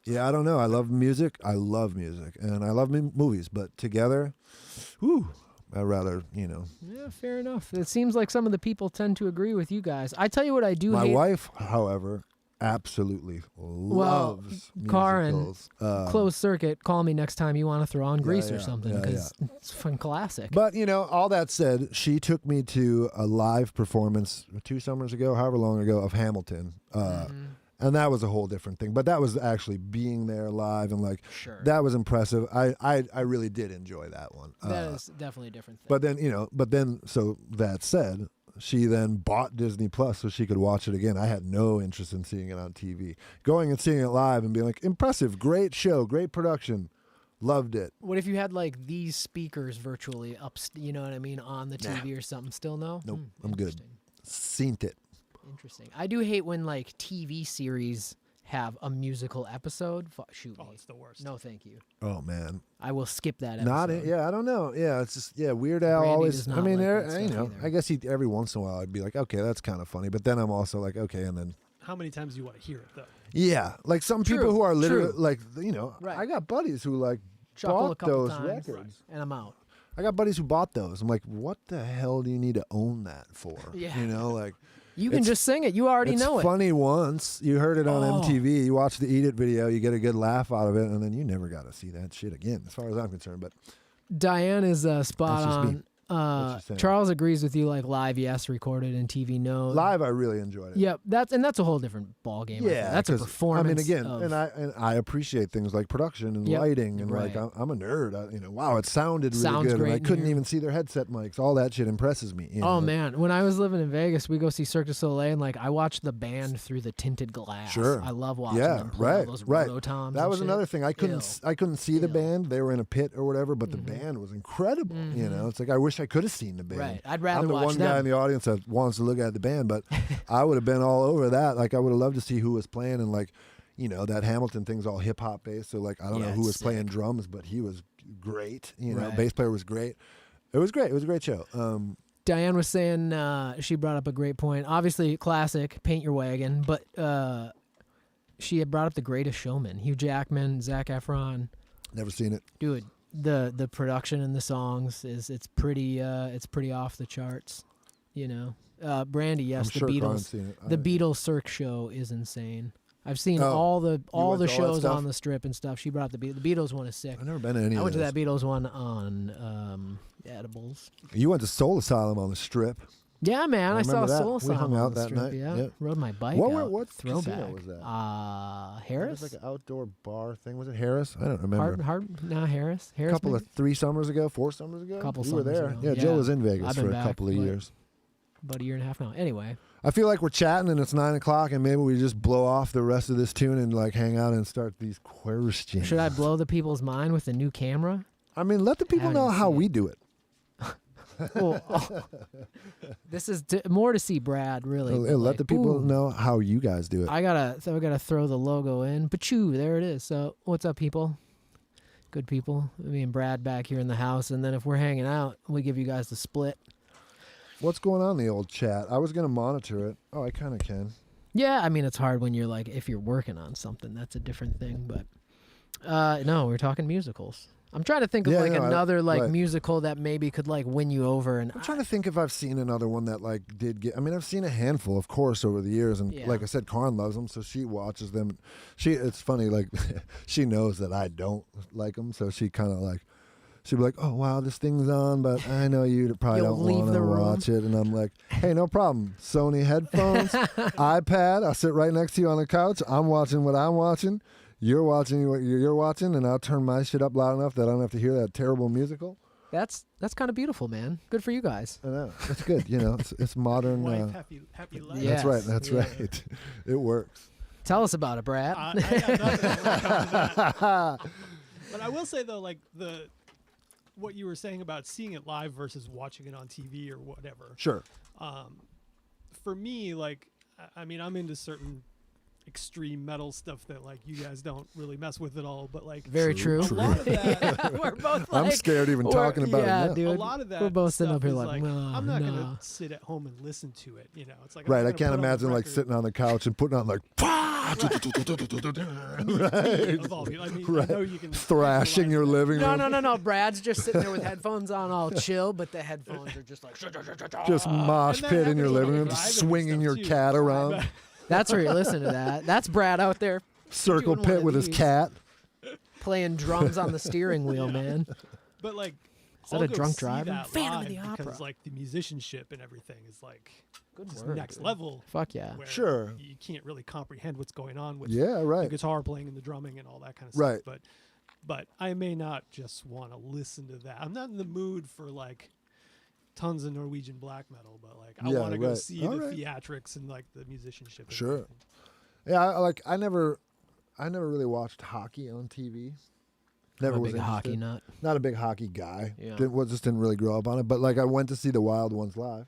Yeah, I don't know. I love music. And I love movies, but together, whew, I'd rather, you know. Yeah, fair enough. It seems like some of the people tend to agree with you guys. I tell you what I do My hate. wife, however, absolutely loves Karin, musicals. Closed circuit, call me next time you want to throw on Grease or yeah, something yeah, because it's a fun classic. But, you know, all that said, she took me to a live performance 2 summers ago, however long ago, of Hamilton. And that was a whole different thing. But that was actually being there live and like that was impressive. I really did enjoy that one. That is definitely a different thing. But then, so that said, she then bought Disney Plus so she could watch it again. I had no interest in seeing it on TV. Going and seeing it live and being like, impressive, great show, great production. Loved it. What if you had like these speakers virtually up, you know what I mean, on the TV or something? Still no? Nope, I'm good. Seen it. Interesting. I do hate when like TV series have a musical episode. Shoot me. Oh, it's the worst. No, thank you. Oh, man. I will skip that episode. Not it. Yeah, I don't know. Yeah, it's just Weird Al Brandy always. does not I mean, like there, that you stuff know, either. I guess every once in a while I'd be like, okay, that's kind of funny. But then I'm also like, okay, and then How many times do you want to hear it, though? yeah, like some people True, who are literally true. like, you know, Right. I got buddies who like Chuckle a bought couple those times, records. and I'm out. I got buddies who bought those. I'm like, what the hell do you need to own that for? Yeah. You know, like You can It's- just sing it. You already know it's it. funny once you heard it on Oh. MTV. You watch the Eat It video, you get a good laugh out of it, and then you never got to see that shit again, as far as I'm concerned. But Diane is spot That's just me. on. What's she saying? Charles agrees with you. Like live, yes. Recorded and TV, no. live, I really enjoyed it. Yep. That's a whole different ball game. Yeah, that's a 'cause, performance. I mean, again, of- and I appreciate things like production and Yep, lighting, and like right. I'm a nerd. Wow, it sounded really Sounds good. great And I in couldn't here. even see their headset mics. All that shit impresses me. You Oh know? man, when I was living in Vegas, we go see Cirque du Soleil, and like I watched the band through the tinted glass. Sure. I love watching Yeah, them play all right, those right. rototoms. That and was shit. another thing. I couldn't see the Ew. band. They were in a pit or whatever, but the band was incredible. You know, it's like I wish I could have seen the band. Right. I'd rather I'm the watch one them. guy in the audience that wants to look at the band, but I would have been all over that. Like I would have loved to see who was playing, and like, you know, that Hamilton thing's all hip hop based. So like I don't Yeah, know who it's was playing sick. drums, but he was great. You know, Right. bass player was great. It was great. It was a great show. Diane was saying she brought up a great point. Obviously, classic, paint your wagon, but she had brought up The Greatest Showman, Hugh Jackman, Zac Efron. Never seen it. Dude, the production in the songs it's pretty off the charts. You know, Brandy, yes, I'm sure the Karin's Beatles. seen it. The Beatles Cirque show is insane. I've seen Oh, all the went to all that shows stuff? on the Strip and stuff. She brought up the Beatles one is sick. I've never been to any I of went to those. that Beatles one on edibles. You went to Soul Asylum on the Strip. Yeah, man. I saw remember that. Soul We Asylum hung on out the that strip. night. Yeah. Yep. Rode my bike What out. casino Throwback. was that? Harris? It was like an outdoor bar thing. Was it Harris? I don't remember. No, Harris. A Harris. couple maybe? of 3 summers ago, 4 summers ago. Couple you were summers there. ago. Yeah, Joe Yeah. was in Vegas I've for been a back, couple of like, years. About a year and a half now. Anyway. I feel like we're chatting and it's 9 o'clock and maybe we just blow off the rest of this tune and like hang out and start these questions. Should I blow the people's mind with the new camera? I mean, let the people Haven't know how seen we it. do it. This is more to see Brad, really. but Let like, the people ooh, know how you guys do it. I gotta throw the logo in. Pachoo, there it is. So what's up, people? Good people. Me and Brad back here in the house, and then if we're hanging out, we give you guys the split. What's going on in the old chat? I was going to monitor it. Oh, I kind of can. Yeah, I mean it's hard when you're like if you're working on something, that's a different thing. But no, we're talking musicals. I'm trying to think of Yeah, like no, another like right. musical that maybe could like win you over. And I'm trying to think if I've seen another one that like did get. I mean, I've seen a handful, of course, over the years, and Yeah. like I said, Karin loves them, so she watches them. It's funny, like she knows that I don't like them, so she kind of like she'd be like, "Oh wow, this thing's on, but I know you probably You'll don't leave want the to room. watch it," and I'm like, "Hey, no problem. Sony headphones, iPad. I'll sit right next to you on the couch. I'm watching what I'm watching." You're watching what you're watching, and I'll turn my shit up loud enough that I don't have to hear that terrible musical. that's kind of beautiful, man. Good for you guys. I know. It's good. You know, it's modern. Wife, happy life. Yeah. That's right. Yes. That's Yeah. right. It works. Tell us about it, Brad. I got nothing when it comes to that. But I will say though, like what you were saying about seeing it live versus watching it on TV or whatever. Sure. For me, like, I mean, I'm into certain extreme metal stuff that like you guys don't really mess with at all. But like, Very true. a lot of that. We're both like, I'm scared even talking about yeah, it now. dude. A lot of that We're both sitting stuff up here is like, "No, I'm not no." gonna sit at home and listen to it. You know, it's like I'm Right. not I gonna can't put on the imagine like record. sitting on the couch and putting on like Of all people. I mean, I know you can thrashing your living room. No. Brad's just sitting there with headphones on, all chill, but the headphones are just like. Just mosh And that pit in your happens living when room, I'm just driving and swinging stuff, your too. cat around. That's where you're listening to that. That's Brad out there Circle doing one pit of with his these. cat. playing drums on the steering wheel, man. But like, Is that I'll a go drunk see driver? that Phantom of live the Opera. because like the musicianship and everything is like Good just word, next dude. level. Fuck yeah. Where Sure. you can't really comprehend what's going on with Yeah, the right. guitar playing and the drumming and all that kind of Right. stuff. But I may not just want to listen to that. I'm not in the mood for like tons of Norwegian black metal, but like I Yeah, want to go right. see All the right. theatrics and like the musicianship. and Sure. everything. Yeah, I never really watched hockey on TV. Never I'm a was big hockey interested. nut. Not a big hockey guy. Yeah. Just didn't really grow up on it. But like I went to see the Wild Ones live.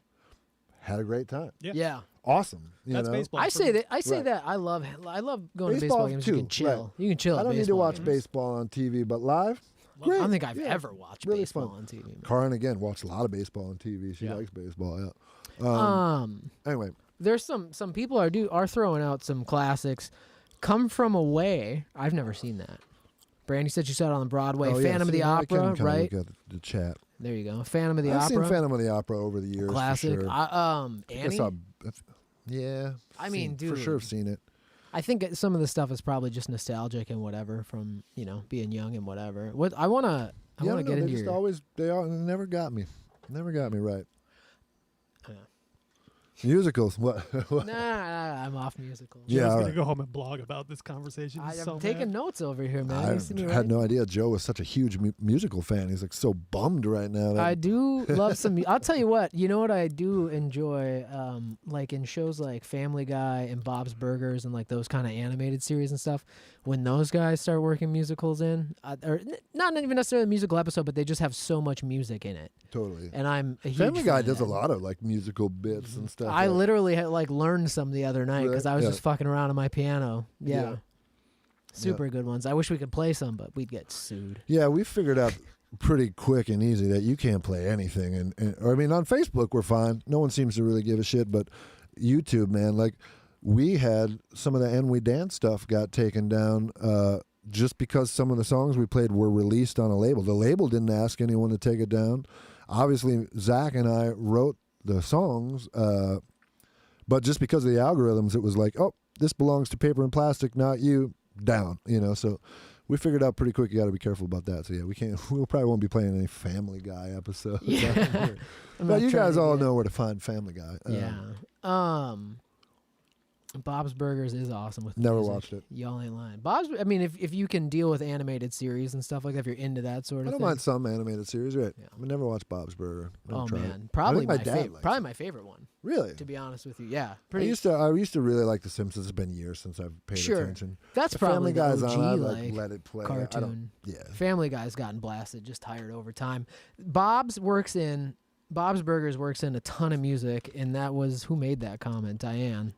Had a great time. Yeah. Yeah. Awesome. You That's know? baseball. I for say me. that. I say Right. that. I love going to Baseball baseball games. too, You can chill. right. You can chill. I at don't need to baseball watch games. baseball on TV, but live. I Great. don't think I've Yeah. ever watched Really baseball fun. on TV. man. Karin again watched a lot of baseball on TV. She Yeah. likes baseball. Yeah. Anyway, There's some people are throwing out some classics. Come From Away. I've never seen that. Brandy said you saw it on Broadway. oh, yeah, Phantom of see, the now I can Opera, kinda right? Look at the chat. There you go. Phantom of the I've Opera. seen Phantom of the Opera over the years. Classic. For sure. I guess Annie. yeah. I mean, for dude. sure, I've seen it. I think some of the stuff is probably just nostalgic and whatever from being young and whatever. What I wanna Yeah, get they into just your always they never got me. Never got me right. Yeah. Musicals. What? nah, I'm off musicals. Yeah, Joe's all gonna right. go home and blog about this conversation. I'm He's so taking mad. notes over here, man. I You see me had writing? no idea Joe was such a huge musical fan. He's like so bummed right now. I do love some. I'll tell you what. You know what I do enjoy, like in shows like Family Guy and Bob's Burgers and like those kind of animated series and stuff. When those guys start working musicals in, or not even necessarily a musical episode, but they just have so much music in it, totally. and I'm a huge Family Guy fan does of a that. lot of like musical bits and stuff. I like- literally had like learned some the other night because Right, I was yeah. just fucking around on my piano. Yeah. Yeah. Super good ones. I wish we could play some, but we'd get sued. Yeah, we figured out pretty quick and easy that you can't play anything. Or I mean, on Facebook we're fine. No one seems to really give a shit. But YouTube, man, like we had some of the "And We Dance" stuff got taken down just because some of the songs we played were released on a label. The label didn't ask anyone to take it down. Obviously, Zach and I wrote the songs, but just because of the algorithms, it was like, oh, this belongs to Paper and Plastic, not you. Down, so we figured out pretty quick you got to be careful about that. So yeah, we probably won't be playing any Family Guy episodes. Yeah. But you guys all know where to find Family Guy. Yeah. Bob's Burgers is awesome with Never music. watched it. Y'all ain't lying. Bob's. I mean, if you can deal with animated series and stuff like that, if you're into that sort of I don't thing. mind some animated series, right? Yeah. I never watched Bob's Burger. Never Oh tried man, it. probably my my dad favorite. likes Probably it. my favorite one. Really? To be honest with you, yeah. I Pretty. used to really like The Simpsons. It's been years since I've paid Sure. attention. That's The probably Family the Guy's OG on. I like let it play. I cartoon. don't. Yeah. Family Guy's gotten blasted, just tired over time. Bob's Burgers works in a ton of music, and that was who made that comment, Diane.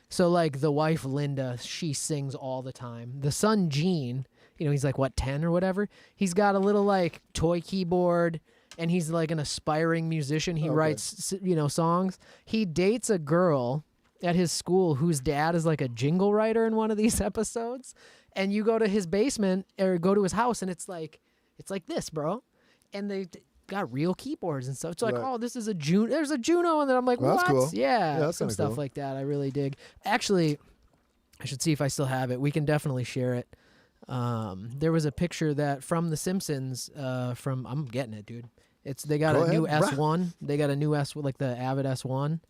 So like the wife Linda, she sings all the time. The son Gene, he's like 10 or whatever. He's got a little like toy keyboard, and he's like an aspiring musician. He writes songs. He dates a girl at his school whose dad is like a jingle writer in one of these episodes. And you go to his basement or go to his house, and it's like this, bro. And they got real keyboards and stuff. It's like, Right. oh, this is a Juno. There's a Juno, and then I'm like, Well, what? that's cool. Yeah, that's some kinda stuff cool. like that. I really dig. Actually, I should see if I still have it. We can definitely share it. There was a picture that from The Simpsons. I'm getting it, dude. They got Go a new ahead. S1. They got a new S like the Avid S1.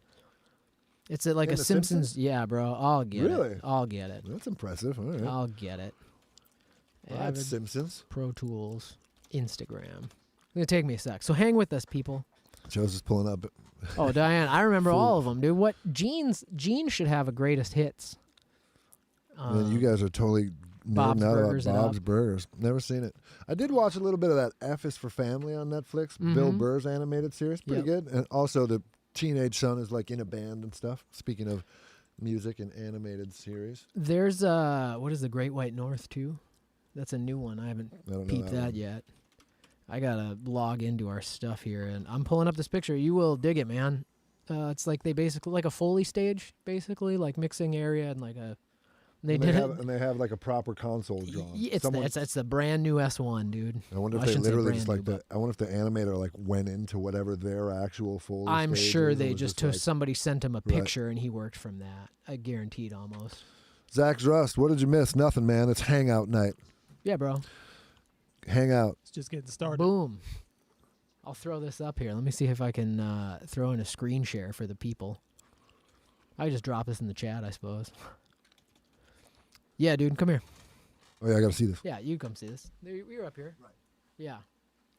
It's like In a The Simpsons. Simpsons? Yeah, bro. I'll get Really? it. I'll get it. That's impressive. All right. I'll get it. All right, Avid Simpsons. Pro Tools Instagram. It's gonna take me a sec. So hang with us, people. Joseph's pulling up. Oh, Diane, I remember Food. all of them, dude. What Gene should have a greatest hits. Man, you guys are totally Bob's nerding out Burgers about it Bob's up. Burgers. Never seen it. I did watch a little bit of that F is for Family on Netflix. Bill Mhm. Burr's animated series. Pretty Yep. good. And also the teenage son is like in a band and stuff. Speaking of music and animated series. There's what is the Great White North too? That's a new one. I haven't I don't know peeped that one. yet. I gotta log into our stuff here, and I'm pulling up this picture. You will dig it, man. It's like they basically like a Foley stage, basically like mixing area and like a. They did it. And they have like a proper console drawn. It's the brand new S1, dude. I wonder if I they shouldn't say literally brand just new, like the. I wonder if the animator like went into whatever their actual Foley. I'm stage sure is, or they was just like, somebody sent him a Right. picture and he worked from that. I guaranteed almost. Zach's Rust. What did you miss? Nothing, man. It's hangout night. Yeah, bro. Hang out. It's just getting started. Boom. I'll throw this up here. Let me see if I can throw in a screen share for the people. I just drop this in the chat, I suppose. Yeah, dude, come here. Oh yeah, I gotta see this. Yeah, you come see this. You're up here. Right. Yeah.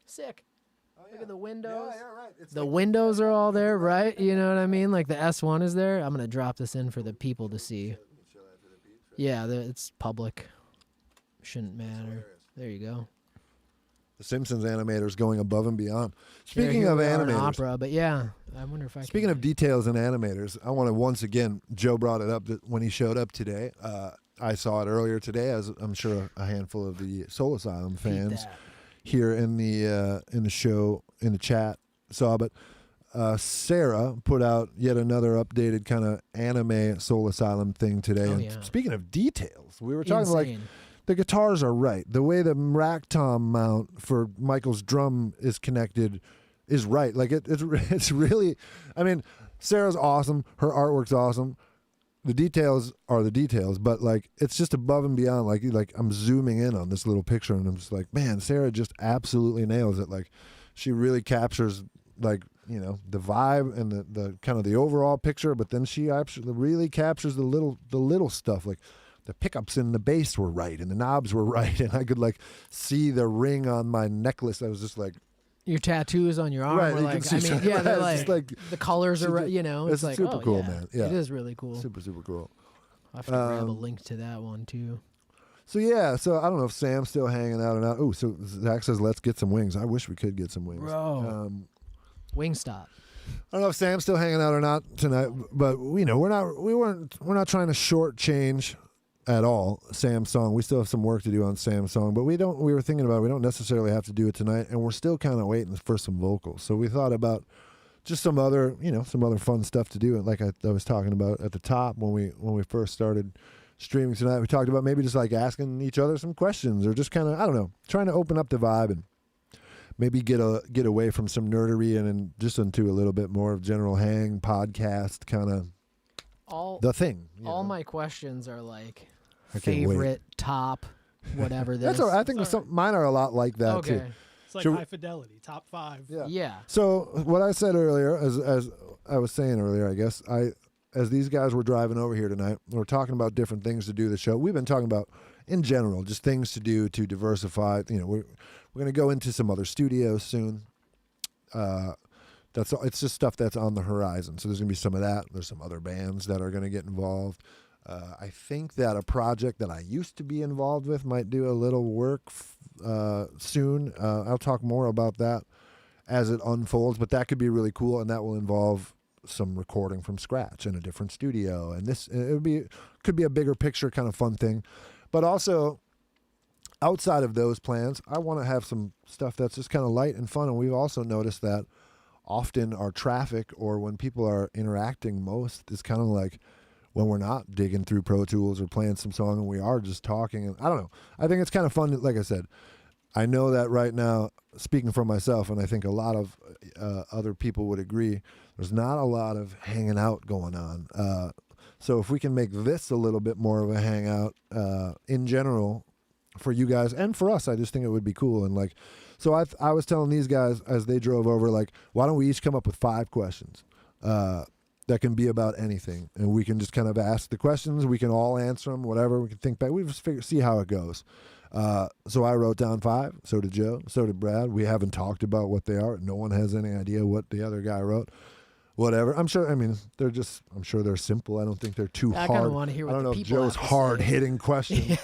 Sick. Oh, Look at the windows. Yeah, right. It's The windows are all there, right? You know what I mean? Like the S1 is there. I'm going to drop this in for the people to see. Yeah, it's public. Shouldn't matter. There you go. The Simpsons animators going above and beyond. Here Speaking of we are in animators, opera, but yeah, I wonder if I speaking can. of details and animators, I want to once again. Joe brought it up that when he showed up today. I saw it earlier today, as I'm sure a handful of the Soul Asylum Beat fans that. here in the show in the chat saw. But Sarah put out yet another updated kind of anime Soul Asylum thing today. Oh, and yeah. speaking of details, we were talking like. Insane. The guitars are right. The way the rack tom mount for Michael's drum is connected is right. Like it's really. I mean, Sarah's awesome. Her artwork's awesome. The details are the details, but like it's just above and beyond. Like I'm zooming in on this little picture, and I'm just like, man, Sarah just absolutely nails it. Like she really captures like the vibe and the kind of the overall picture, but then she actually really captures the little stuff like. The pickups in the bass were right, and the knobs were right, and I could like see the ring on my necklace. I was just like, Your tattoos on your arm Right, were you can like, see I mean, some- yeah, they're it's just like the colors are super- right, it's it's like, super oh, cool, yeah. man. Yeah. It is really cool. super cool. I'll have to grab a link to that one too. So I don't know if Sam's still hanging out or not. Oh, so Zach says let's get some wings. I wish we could get some wings, Bro. Wingstop. I don't know if Sam's still hanging out or not tonight, but we're not trying to shortchange at all Sam's song. We still have some work to do on Sam's song, but we were thinking about we don't necessarily have to do it tonight, and we're still kind of waiting for some vocals. So we thought about just some other fun stuff to do. And like I was talking about at the top when we first started streaming tonight, we talked about maybe just like asking each other some questions or just kind of, I don't know, trying to open up the vibe and maybe get away from some nerdery and just into a little bit more of general hang podcast kind of All the thing. all my questions are like I can't wait. favorite top whatever this. That's all right. I think mine are a lot like that too. Okay. It's like Should we- high fidelity, top 5. Yeah. So what I said earlier, as I was saying earlier, I guess as these guys were driving over here tonight, we're talking about different things to do the show. We've been talking about in general, just things to do to diversify. You know, we're going to go into some other studios soon. It's just stuff that's on the horizon. So there's going to be some of that. There's some other bands that are going to get involved. I think that a project that I used to be involved with might do a little work soon. I'll talk more about that as it unfolds, but that could be really cool, and that will involve some recording from scratch in a different studio. And this could be a bigger picture kind of fun thing. But also, outside of those plans, I want to have some stuff that's just kind of light and fun. And we've also noticed that often our traffic, or when people are interacting most, is kind of like when we're not digging through Pro Tools or playing some song and we are just talking. And I don't know. I think it's kind of fun. Like I said, I know that right now, speaking for myself, and I think a lot of other people would agree, there's not a lot of hanging out going on. So if we can make this a little bit more of a hangout in general for you guys and for us, I just think it would be cool. And like, so I was telling these guys as they drove over, like, why don't we each come up with 5 questions that can be about anything, and we can just kind of ask the questions. We can all answer them, whatever. We can think back. We just see how it goes. So I wrote down 5. So did Joe. So did Brad. We haven't talked about what they are. No one has any idea what the other guy wrote. Whatever. I'm sure. I mean, I'm sure they're simple. I don't think they're too hard. I kind of want to hear what I don't know the if people Joe's have to hard say. hitting questions.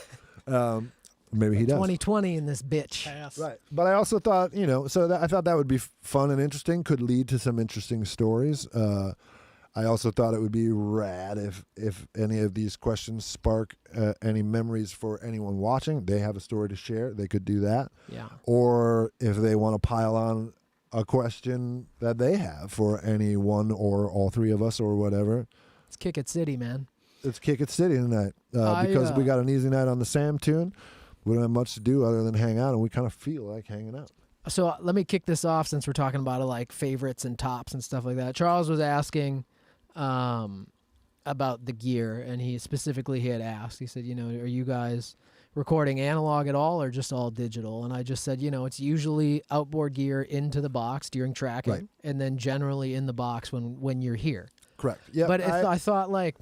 Maybe he does. 2020 in this bitch. Pass. Right. But I also thought, I thought that would be fun and interesting, could lead to some interesting stories. I also thought it would be rad if any of these questions spark any memories for anyone watching. They have a story to share. They could do that. Yeah. Or if they want to pile on a question that they have for any one or all 3 of us or whatever. It's Kick It City, man. It's Kick It City tonight because we got an easy night on the Sam tune. We don't have much to do other than hang out, and we kind of feel like hanging out. So let me kick this off since we're talking about like favorites and tops and stuff like that. Charles was asking about the gear, and he had asked, he said, are you guys recording analog at all or just all digital? And I just said, it's usually outboard gear into the box during tracking, Right. and then generally in the box when you're here. Correct. Yeah. But I thought, like,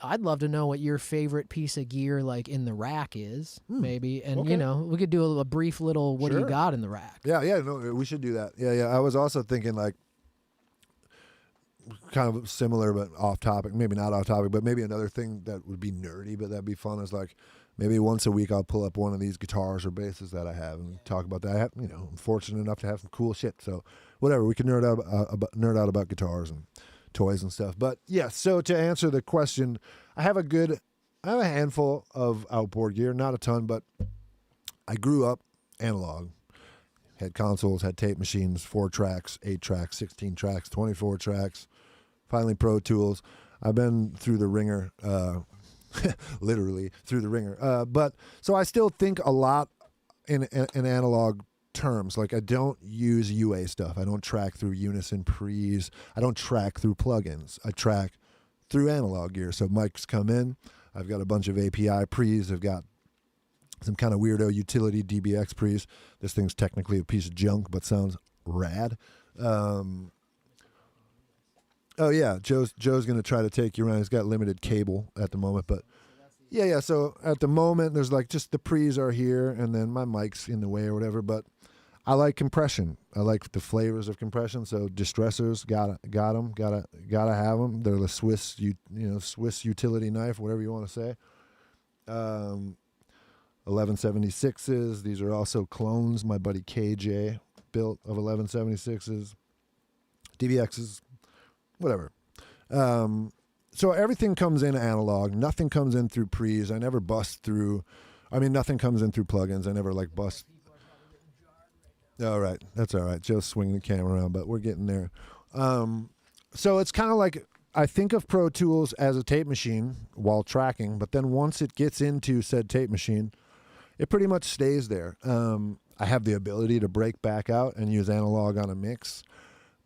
I'd love to know what your favorite piece of gear, like, in the rack is, maybe. And, Okay. we could do a brief little, what do you Sure. got in the rack? Yeah, no, we should do that. Yeah. I was also thinking, like, kind of similar but off topic, maybe not off topic, but maybe another thing that would be nerdy, but that'd be fun is, like, maybe once a week I'll pull up one of these guitars or basses that I have and talk about that. I'm fortunate enough to have some cool shit. So whatever, we can nerd out about guitars and toys and stuff. But yeah, so to answer the question, I have a handful of outboard gear, not a ton, but I grew up analog. Had consoles, had tape machines, 4 tracks, 8 tracks, 16 tracks, 24 tracks, finally Pro Tools. I've been through the ringer, literally through the ringer. But so I still think a lot in analog terms. Like, I don't use UA stuff. I don't track through Unison pre's. I don't track through plugins. I track through analog gear. So mics come in. I've got a bunch of API pre's. I've got some kind of weirdo utility DBX pre's. This thing's technically a piece of junk, but sounds rad. Oh yeah, Joe's going to try to take you around. He's got limited cable at the moment, but yeah. So at the moment, there's like just the pre's are here, and then my mic's in the way or whatever. But I like compression. I like the flavors of compression. So distressors, gotta have them. They're the Swiss utility knife, whatever you want to say. 1176s. These are also clones my buddy KJ built of 1176s. DVXs, whatever. So everything comes in analog. Nothing comes in through pre's. I never bust through. Nothing comes in through plugins. I never bust. All right, that's all right. Joe's swinging the camera around, but we're getting there. So it's kind of like, I think of Pro Tools as a tape machine while tracking, but then once it gets into said tape machine, it pretty much stays there. I have the ability to break back out and use analog on a mix,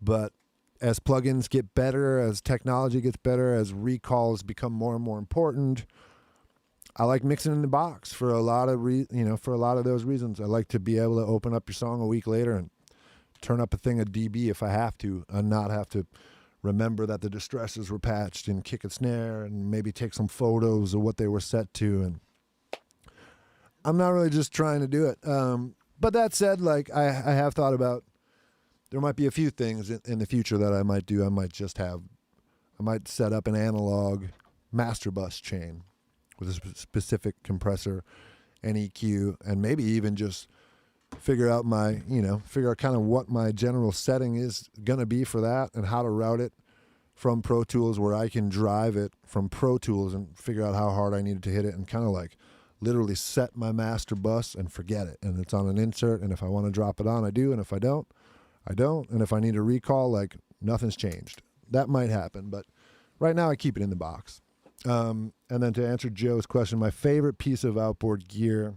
but as plugins get better, as technology gets better, as recalls become more and more important, I like mixing in the box for a lot of for a lot of those reasons. I like to be able to open up your song a week later and turn up a thing of DB if I have to, and not have to remember that the distresses were patched and kick a snare and maybe take some photos of what they were set to. And I'm not really just trying to do it. But that said, like I have thought about, there might be a few things in the future that I might do. I might set up an analog master bus chain with a specific compressor and EQ, and maybe even just figure out kind of what my general setting is going to be for that and how to route it from Pro Tools, where I can drive it from Pro Tools and figure out how hard I needed to hit it and kind of like literally set my master bus and forget it. And it's on an insert, and if I want to drop it on, I do, and if I don't, I don't. And if I need a recall, like nothing's changed. That might happen, but right now I keep it in the box. And then to answer Joe's question, my favorite piece of outboard gear,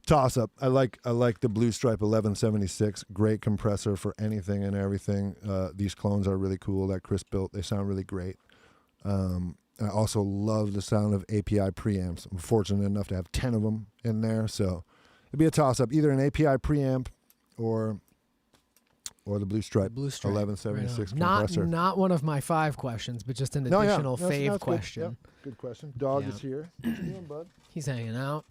toss up. I like the Blue Stripe 1176. Great compressor for anything and everything. These clones are really cool that Chris built. They sound really great. I also love the sound of API preamps. I'm fortunate enough to have 10 of them in there, so it'd be a toss up, either an API preamp or the Blue Stripe 1176 compressor. Not one of my 5 questions, but just an additional fave question. Good. Yep. Good question. Dog is here. What you doing, bud? He's hanging out.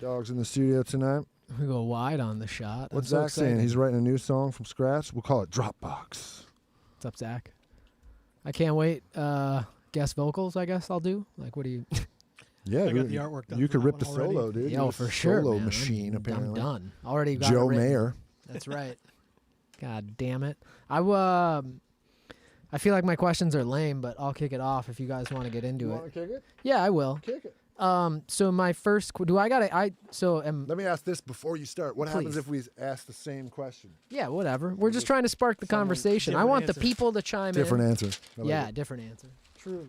Dog's in the studio tonight. We go wide on the shot. What's I'm Zach saying? He's writing a new song from scratch. We'll call it Dropbox. What's up, Zach? I can't wait. Guest vocals, I guess I'll do. Like, what do you... Yeah, I got the artwork done. You for could that rip the one already. solo, dude. Yeah, for sure, Solo man. machine, I'm apparently. done. Already got Joe it written. Mayer. That's right. God damn it. I feel like my questions are lame, but I'll kick it off if you guys want to get into You it. want to kick it? Yeah, I will. Kick it. So my first, Let me ask this before you start. What happens Please. if we ask the same question? yeah, whatever. We're just trying to spark the conversation. I different want answer. the people to chime Different in. answer. I like Yeah, it. different answer. True.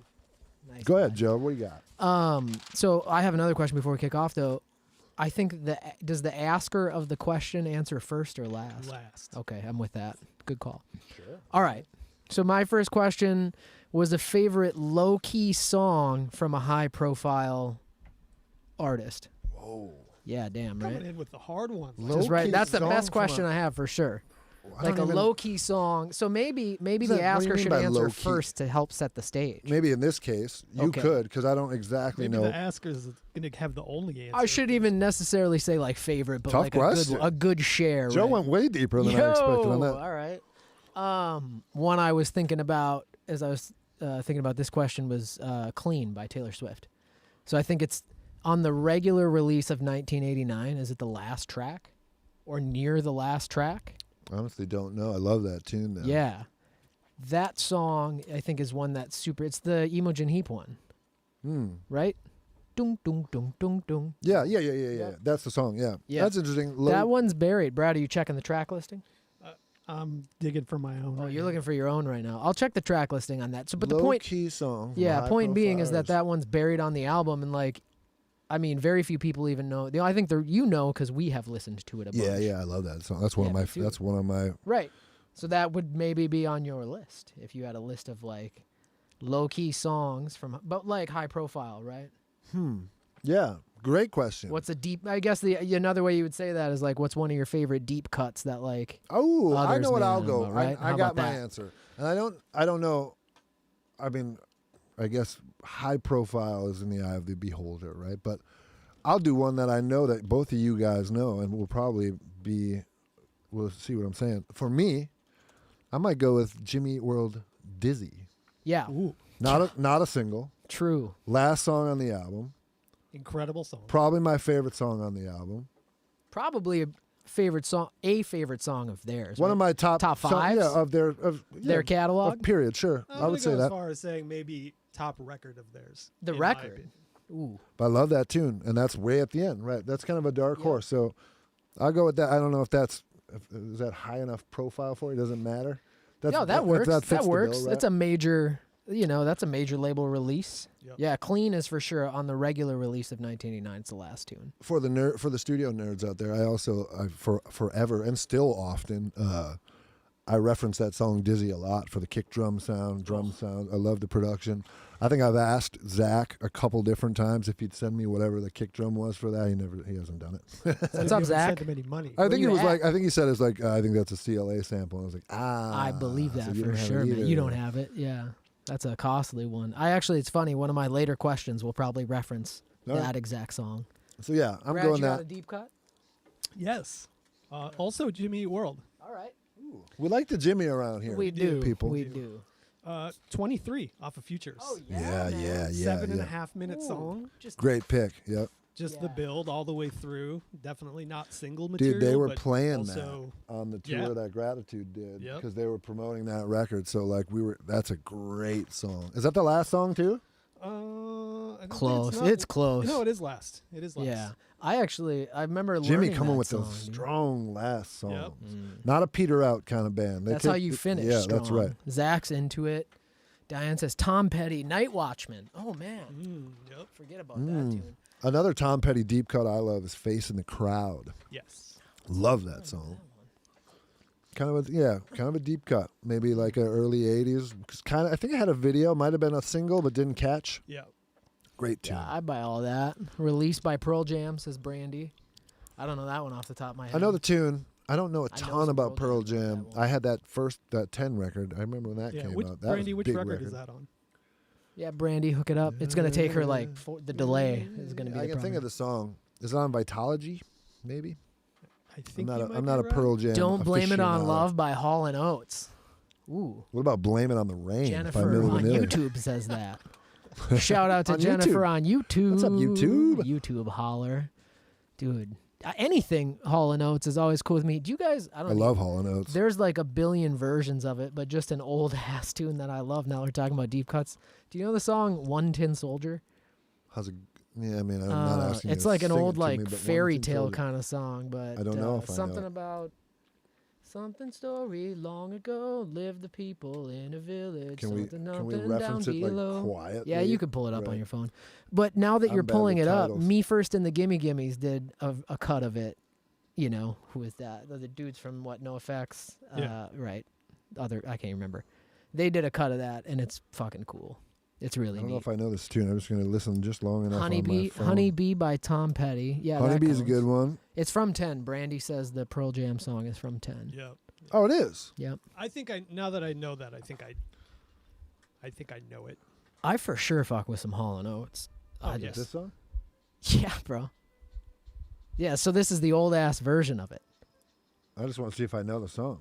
Nice. Go ahead, guy. Joe. What do you got? So I have another question before we kick off, though. I think does the asker of the question answer first or last? Last. Okay, I'm with that. Good call. Sure. All right. So my first question was a favorite low-key song from a high-profile artist. Whoa. Yeah, damn, Coming right? in with the hard ones. Low- Just right. Low-key That's the song best from question a- I have for sure. I Like a don't even- low-key song. So maybe What do the you asker mean should by answer low-key? first to help set the stage. Maybe in this case, you Okay. could, because I don't exactly Maybe know. the asker's going to have the only answer. I shouldn't even necessarily say like favorite, but Tough like question. a good share. Joe right? went way deeper than I expected on that. All right. One I was thinking about as I was thinking about this question was "Clean" by Taylor Swift. So I think it's on the regular release of 1989. Is it the last track, or near the last track? Honestly, don't know. I love that tune, though. Yeah, that song I think is one that's super. It's the Imogen Heap one, right? Dung dung dung dung dung. Yeah. Yep. That's the song. Yeah. Yeah. That's interesting. That one's buried. Brad, are you checking the track listing? I'm digging for my own. Oh, right you're now. looking for your own right now. I'll check the track listing on that. So, but the point, Low-key song. from yeah, a point being is high-profile that one's buried on the album, and like, I mean, very few people even know. I think because we have listened to it a bunch. Yeah, I love that song. That's one Yeah, of me my. too. That's one of my. Right. So that would maybe be on your list if you had a list of like low key songs but like high profile, right? Yeah, great question. What's a deep? I guess another way you would say that is like, what's one of your favorite deep cuts that like? Oh, I others know what may I'll not go. know, right? I How got about my that? answer, and I don't know. I mean, I guess high profile is in the eye of the beholder, right? But I'll do one that I know that both of you guys know, and will probably be. We'll see what I'm saying. For me, I might go with Jimmy Eat World "Dizzy." Yeah, Ooh, Not a single. true. Last song on the album. incredible song. Probably my favorite song on the album. Probably a favorite song of theirs. One right? of my top fives? yeah, of their Their catalog? Period. Sure, I'm I gonna would say go that. as far as saying maybe top record of theirs. The in my record. opinion. Ooh, But I love that tune, and that's way at the end, right? That's kind of a dark horse. So I'll go with that. I don't know if is that high enough profile for you. Doesn't matter. no, that works. That, fits That the works. bill, right? That's a major. That's a major label release. Yep. Yeah, "Clean" is for sure on the regular release of 1989. It's the last tune. for the studio nerds out there. I also forever and still often I reference that song Dizzy a lot for the kick drum sound. I love the production. I think I've asked Zach a couple different times if he'd send me whatever the kick drum was for that. He hasn't done it. What's up, Zach? Sent him any money. I think you at? I think he said it's like, I think that's a CLA sample. I was like, I believe that so you for don't have sure, it man. either. You don't have it. Yeah. That's a costly one. It's funny. One of my later questions will probably reference All right. that exact song. So yeah, I'm Brad, going you that. got a deep cut? Yes. Also, Jimmy Eat World. All right. We like the Jimmy around here. We do. people. We do. 23 off of Futures. Oh, Yeah, man. yeah. 7.5 minute Ooh. song. Just Great pick. Yep. Just the Yeah. build all the way through. Definitely not single material. Dude, they were but playing also, that on the tour Yeah. that Gratitude did Yep. because they were promoting that record. So like that's a great song. Is that the last song too? I don't think close. not- It's close. No, it is last. It is last. Yeah. I remember Jimmy learning coming that with song, a dude. strong last song. Yep. Not a peter out kind of band. That's how you finish. Yeah, strong. that's right. Zach's into it. Diane says Tom Petty, Night Watchman. Oh man, Yep. forget about that tune. Another Tom Petty deep cut I love is Face in the Crowd. Yes. Love that song. Kind of a deep cut. Maybe like a early 80s. I think it had a video. Might have been a single, but didn't catch. Yeah. Great tune. Yeah, I buy all that. Released by Pearl Jam, says Brandy. I don't know that one off the top of my head. I know the tune. I don't know a I know ton some about Pearl Pearl Jam, but Jam. that one. I had that 10 record. I remember when that Yeah. came Which, out. That Brandy, was a which big record is that on? Yeah, Brandy, hook it up. It's gonna take her like the delay is gonna be. I the can think problem. of the song. Is it on Vitology? Maybe. I think I'm you might not a be right. Pearl Jam. Don't Blame It on aficionado. Love by Hall and Oates. Ooh, What about Blame It on the Rain? by Jennifer Milli on Vanilli? YouTube says that. Shout out to On Jennifer YouTube. on YouTube. What's up, YouTube? YouTube holler, dude. Anything Hall and Oates is always cool with me. Do you guys? I I don't. love Hall & Oates. There's like a billion versions of it, but just an old ass tune that I love. Now we're talking about deep cuts. Do you know the song "One Tin Soldier"? How's it? Yeah, I mean, I'm not asking you It's to like an sing old it to like me, but One fairy Tin tale Soldier. kind of song, but I don't know if I know something it. about something story long ago lived the people in a village. Can we something reference down it like below. quietly? Yeah, you could pull it up on Right. your phone. But now that I'm you're bad pulling with it up, titles. Me First and the Gimme Gimmes did a cut of it. You know, who is that? The dudes from what? No Effects. Yeah. Right. I can't remember. They did a cut of that, and it's fucking cool. It's really I don't know neat. if I know this tune. I'm just going to listen just long enough on my phone. Honeybee by Tom Petty. Yeah, that Honeybee's a counts. good one. It's from 10. Brandy says the Pearl Jam song is from 10. Yeah. Oh, it is. Yep. I think now that I know that, I think I know it. I for sure fuck with some Hall & Oates. I yes. This song? Yeah, bro. Yeah, so this is the old ass version of it. I just want to see if I know the song.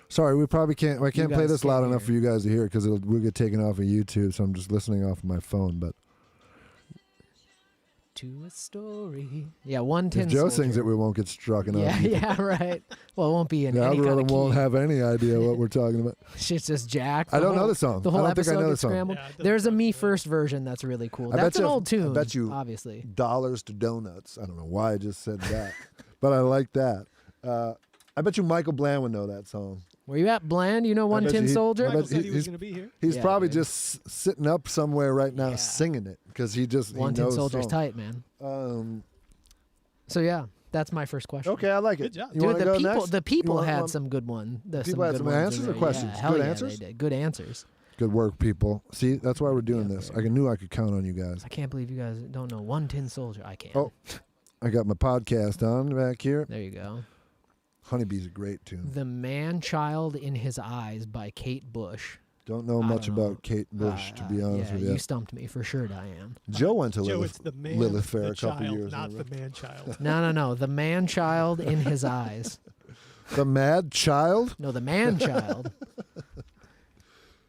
Sorry, we probably can't. I can't play guys this loud can't enough hear. for you guys to hear because we'll get taken off of YouTube. So I'm just listening off of my phone. But To a story. Yeah, One Tin if Joe Soldier. sings it, we won't get struck enough. Yeah, yeah, right. Well, it won't be in The any kind algorithm of key. won't have any idea what we're talking about. Shit's just jacked. I don't know whole- the song. The whole I don't think I episode know the gets song. scrambled. Yeah, it doesn't There's a sound Me good. First version that's really cool. I That's bet an you- old tune. I bet you obviously. Dollars to Donuts. I don't know why I just said that, but I like that. I bet you Michael Bland would know that song. Where you at, Bland? You know One bet Tin you he- Soldier? I Michael bet said he was he's- going to be here. He's Yeah, probably dude. just sitting up somewhere right now Yeah. singing it because he One Tin knows Soldier's songs. tight, man. So yeah, that's my first question. Okay, I like it. Good job. You Dude, want to the go people next? the people You want- had want- some good one. People had some ones in answers or there. questions? Yeah, hell Good yeah, answers? They did. Good answers. Good work, people. See, that's why we're doing Yeah, this. very I knew I could count on you guys. I can't believe you guys don't know One Tin Soldier. I can't. Oh. I got my podcast on back here. There you go. Honeybee's a great tune. The Man Child in His Eyes by Kate Bush. Don't know I much don't know. about Kate Bush, to be honest yeah, with you. you stumped me for sure, Diane. Joe went to Joe, Lilith, it's the man, Lilith Fair the a couple child, years not ago. the man child. No. The Man Child in His Eyes. The Mad Child? No, the Man Child.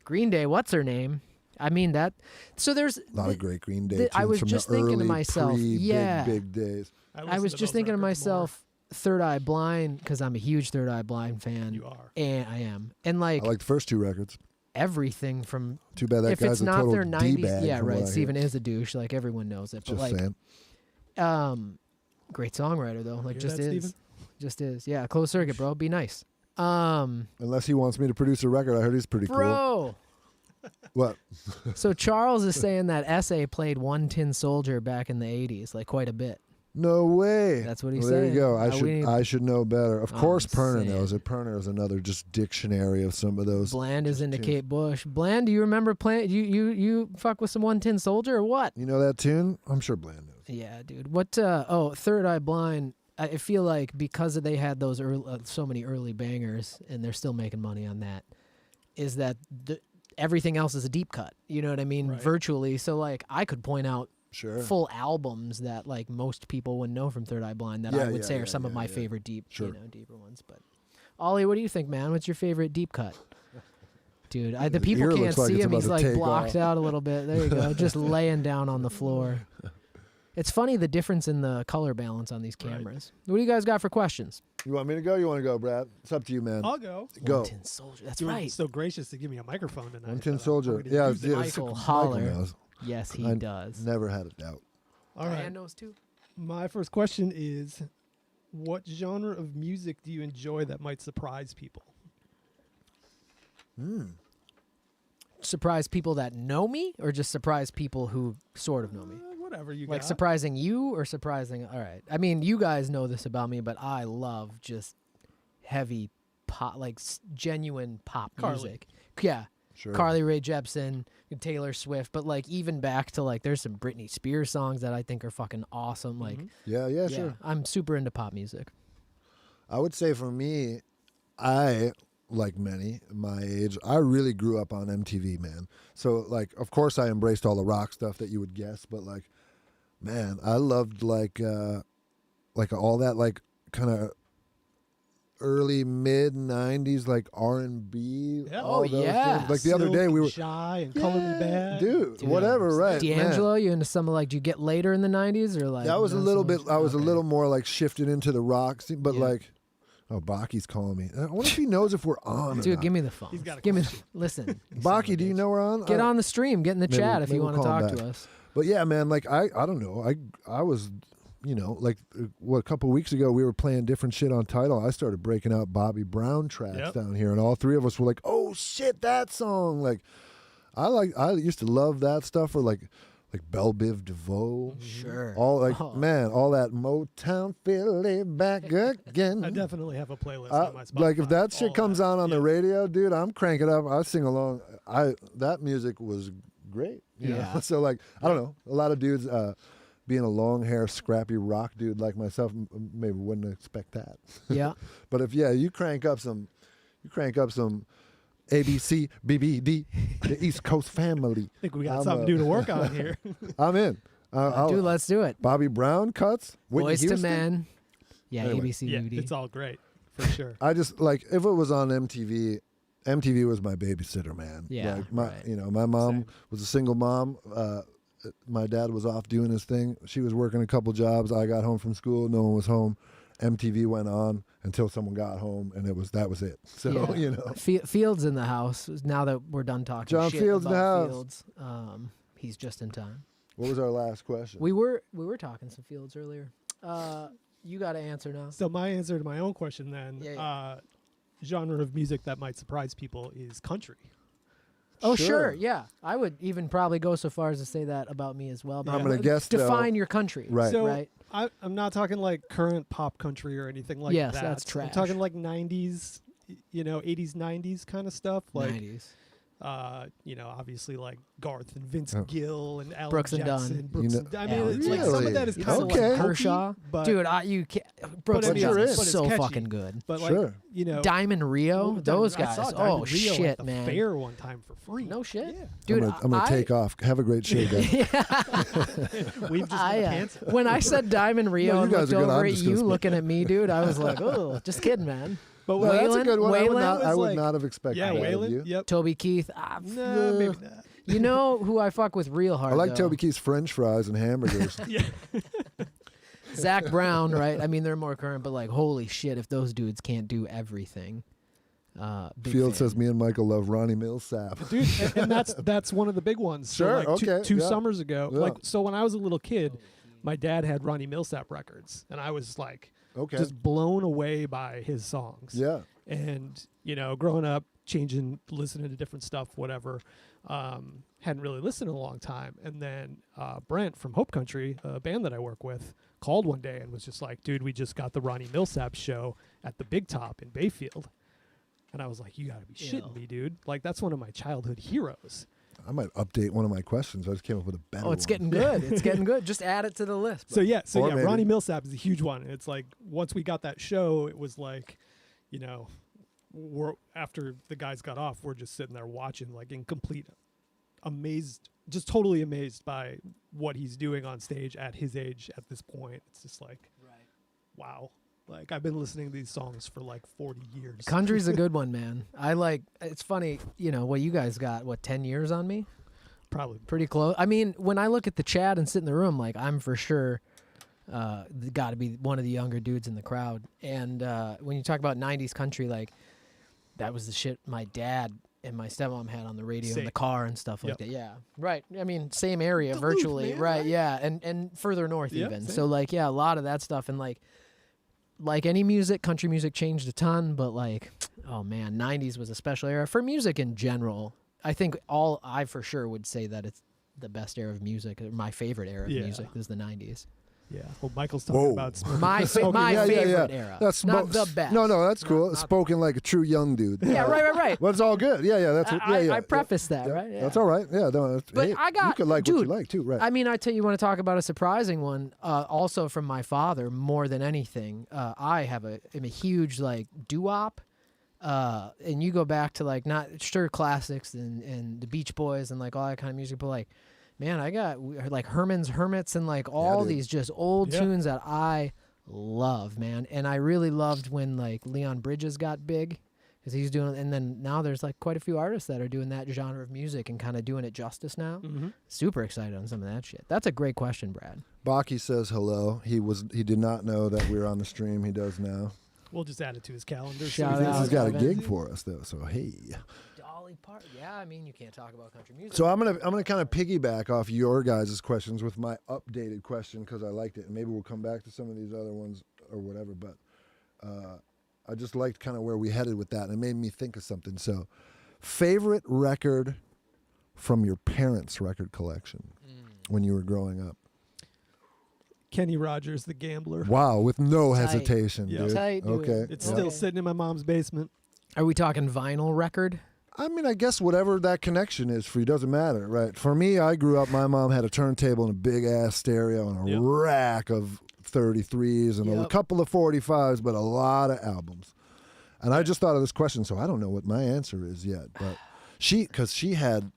Green Day, what's her name? I mean that. So there's. A lot of great Green Day the- tunes I was from just the thinking to early myself, yeah. big days. I listen was to just those thinking to records more. myself, Third Eye Blind, because I'm a huge Third Eye Blind fan. You are. And I am. And like, I like the first two records. everything from. Too bad that if guy's it's a not total their 90s. D-bag Yeah, from what I right. hear. Steven is a douche. Like, everyone knows it. Just but like, saying. great songwriter, though. Like, Hear just that, is. Steven? Just is. Yeah, closed circuit, bro. Be nice. Unless he wants me to produce a record. I heard he's pretty cool. Bro. What? So Charles is saying that SA played One Tin Soldier back in the 80s, like quite a bit. No way. That's what he's well, there saying. you go. We I should know better. Of course, Perner saying. knows it. Perner is another just dictionary of some of those. Bland is into tunes. Kate Bush. Bland, do you remember playing? You fuck with some 110 Soldier or what? You know that tune? I'm sure Bland knows. Yeah, dude. What? Third Eye Blind. I feel like because they had those so many early bangers, and they're still making money on that. Is that everything else is a deep cut? You know what I mean? Right. Virtually. So like, I could point out Sure. full albums that like most people wouldn't know from Third Eye Blind that I would say are some of my favorite deeper ones. But Ollie, what do you think, man? What's your favorite deep cut? Dude, the people ear can't looks like see it's him. about He's to like take blocked off. out a little bit. There you go, just laying down on the floor. It's funny the difference in the color balance on these cameras. What do you guys got for questions? You want me to go? You want to go, Brad? It's up to you, man. I'll go. Go. 110 Soldier. That's You were right. so gracious to give me a microphone tonight. 110 so Soldier. I'm gonna Yeah, use it. yeah, Michael Holler. knows. Yes, he I does. Never had a doubt. All right. Ryan knows too. My first question is, what genre of music do you enjoy that might surprise people? Surprise people that know me, or just surprise people who sort of know me? Whatever you Like got. surprising you or surprising? All right. I mean, you guys know this about me, but I love just heavy pop, like genuine pop Carly. music. Yeah. Sure. Carly Rae Jepsen, Taylor Swift, but like even back to like there's some Britney Spears songs that I think are fucking awesome. Like, Yeah, sure. I'm super into pop music. I would say for me, I, like many my age, I really grew up on MTV, man. So, like, of course I embraced all the rock stuff that you would guess, but, like, man, I loved, like all that, like, kind of early, mid-90s, like, R&B. Yeah. all Oh, those yeah. things. Like, the other day we were... Shy and Color Me Bad. Dude, Dude, whatever, right. D'Angelo, man. you into some like? Do you get later in the '90s or like? That was a not so little much? bit. I was a Okay. little more like shifted into the rock scene, but Yeah. like, oh, Baki's calling me. I wonder if he knows if we're on. or Dude, not. give me the phone. He's got a give me. question. Listen, you son of Baki, a do you bitch. know we're on? Get on the stream. Get in the maybe- chat if maybe you we'll want to call him talk to back. us. But yeah, man, like I don't know. I was, you know, like a couple weeks ago we were playing different shit on Tidal. I started breaking out Bobby Brown tracks Yep. down here, and all three of us were like, "Oh shit, that song!" Like, I used to love that stuff, or like Belle Biv DeVoe. Sure. All like Oh. man, all that Motown Philly back again. I definitely have a playlist on my Spotify. Like if that all shit comes that. on the Yeah. radio, dude, I'm cranking up. I sing along. That music was great. You know? Yeah. So like I don't know, a lot of dudes being a long hair, scrappy rock dude like myself maybe wouldn't expect that. Yeah. But if you crank up some ABC, BBD, the East Coast family. I think we got I'm, something new to work on here. I'm in. Dude, let's do it. Bobby Brown cuts. Whitney Boys to Houston? Men. Yeah, Anyway. ABC yeah, UD. it's all great for sure. I just like if it was on MTV. MTV was my babysitter, man. Yeah, like my, right. you know, my mom Same. was a single mom. My dad was off doing his thing. She was working a couple jobs. I got home from school. No one was home. MTV went on until someone got home, and that was it. So Yeah. you know, Fields in the house. Now that we're done talking John shit Fields in the about house. Fields, he's just in time. what was our last question? We were talking some Fields earlier. You got to answer now. So my answer to my own question then, Yeah, genre of music that might surprise people is country. Oh, Sure. sure. Yeah. I would even probably go so far as to say that about me as well. I'm but gonna guess, though- define your country. Right. So Right. I'm not talking like current pop country or anything like Yes, that. that's I'm trash. talking like 90s, 80s, 90s kind of stuff. Like, 90s. Obviously like Garth and Vince Oh. Gill and Alan Brooks and Dunn. Jackson. Brooks You and know- I mean, Alan it's like some of that is Jackson. kind of Okay. like hokey, Kershaw. but Dude, you can't. Brooks I and mean, Dunn it's- is but it's so catchy. fucking good. but like Sure. Diamond Rio, well, those I saw guys. Diamond Oh Rio shit, at the man. fair one time for free. No shit, Yeah. dude. I'm gonna take off. Have a great show, guys. We've just I, got pants. when I said Diamond Rio you and guys looked are good. over I'm at just you gonna speak. looking at me, dude, I was like, oh, just kidding, man. But No, that's a Waylon- good one. Waylon I would was not have expected Yeah, that of Waylon. you. Yep. Toby Keith. No, maybe not. You know who I fuck with real hard? I like though? Toby Keith's French fries and hamburgers. Yeah. Zach Brown, right? I mean, they're more current, but like, holy shit, if those dudes can't do everything. Big Field fan. says me and Michael love Ronnie Millsap. Dude, and that's one of the big ones. So, Sure, like okay, two yeah. summers ago. Yeah. Like, so when I was a little kid, my dad had Ronnie Millsap records, and I was like Okay. just blown away by his songs. Yeah. And growing up, listening to different stuff, whatever, hadn't really listened in a long time. And then Brent from Hope Country, a band that I work with, called one day and was just like, dude, we just got the Ronnie Millsap show at the Big Top in Bayfield. And I was like, you got to be shitting me, dude. Like, that's one of my childhood heroes. I might update one of my questions. I just came up with a better Oh, it's one. getting good. It's getting good. Just add it to the list. So yeah, Or maybe. Ronnie Millsap is a huge one. It's like once we got that show, it was like, you know, after the guys got off, we're just sitting there watching, like in complete amazed, just totally amazed by what he's doing on stage at his age at this point. It's just like, wow. Like, I've been listening to these songs for like 40 years. Country's a good one, man. It's funny, you know, what you guys got, 10 years on me? Probably. Pretty close. I mean, when I look at the chat and sit in the room, like, I'm for sure got to be one of the younger dudes in the crowd. And when you talk about 90s country, like, that was the shit my dad and my stepmom had on the radio in the car and stuff like that. Yeah. Right. I mean, same area Duluth, virtually. man, right. Yeah. And further north even. Same. So, like, yeah, a lot of that stuff. And, like any music, country music changed a ton, but like, oh man, 90s was a special era for music in general. I think I for sure would say that it's the best era of music. My favorite era of music is the 90s. Yeah. Well, Michael's talking about smoking. My favorite era. That's not the best. No, that's cool. Not Spoken like a true young dude. Yeah, right. Well, it's all good. Yeah. That's I prefaced that, right? Yeah. That's all right. Yeah, no. But hey, I got, you could like dude, what you like too, right? I mean, I tell you, want to talk about a surprising one, also from my father more than anything. I am a huge like doo-wop, and you go back to like not sure classics and the Beach Boys and like all that kind of music, but like, man, I got like Herman's Hermits and like all these just old tunes that I love, man. And I really loved when like Leon Bridges got big. Because he's doing, and then now there's like quite a few artists that are doing that genre of music and kind of doing it justice now. Mm-hmm. Super excited on some of that shit. That's a great question, Brad. Baki says hello. He did not know that we were on the stream. He does now. We'll just add it to his calendar. Shout out. He's got a gig for us though, so hey. Dolly Parton. Yeah, I mean you can't talk about country music. So I'm gonna kind of piggyback off your guys' questions with my updated question because I liked it, and maybe we'll come back to some of these other ones or whatever. But I just liked kind of where we headed with that, and it made me think of something. So, favorite record from your parents' record collection when you were growing up? Kenny Rogers, The Gambler. Wow, with no Tight. hesitation, Yeah. dude. Tight, dude. Okay. It's still sitting in my mom's basement. Are we talking vinyl record? I mean, I guess whatever that connection is for you doesn't matter, right? For me, I grew up, my mom had a turntable and a big-ass stereo and a rack of 33s and a couple of 45s, but a lot of albums. And I just thought of this question, so I don't know what my answer is yet. But because she had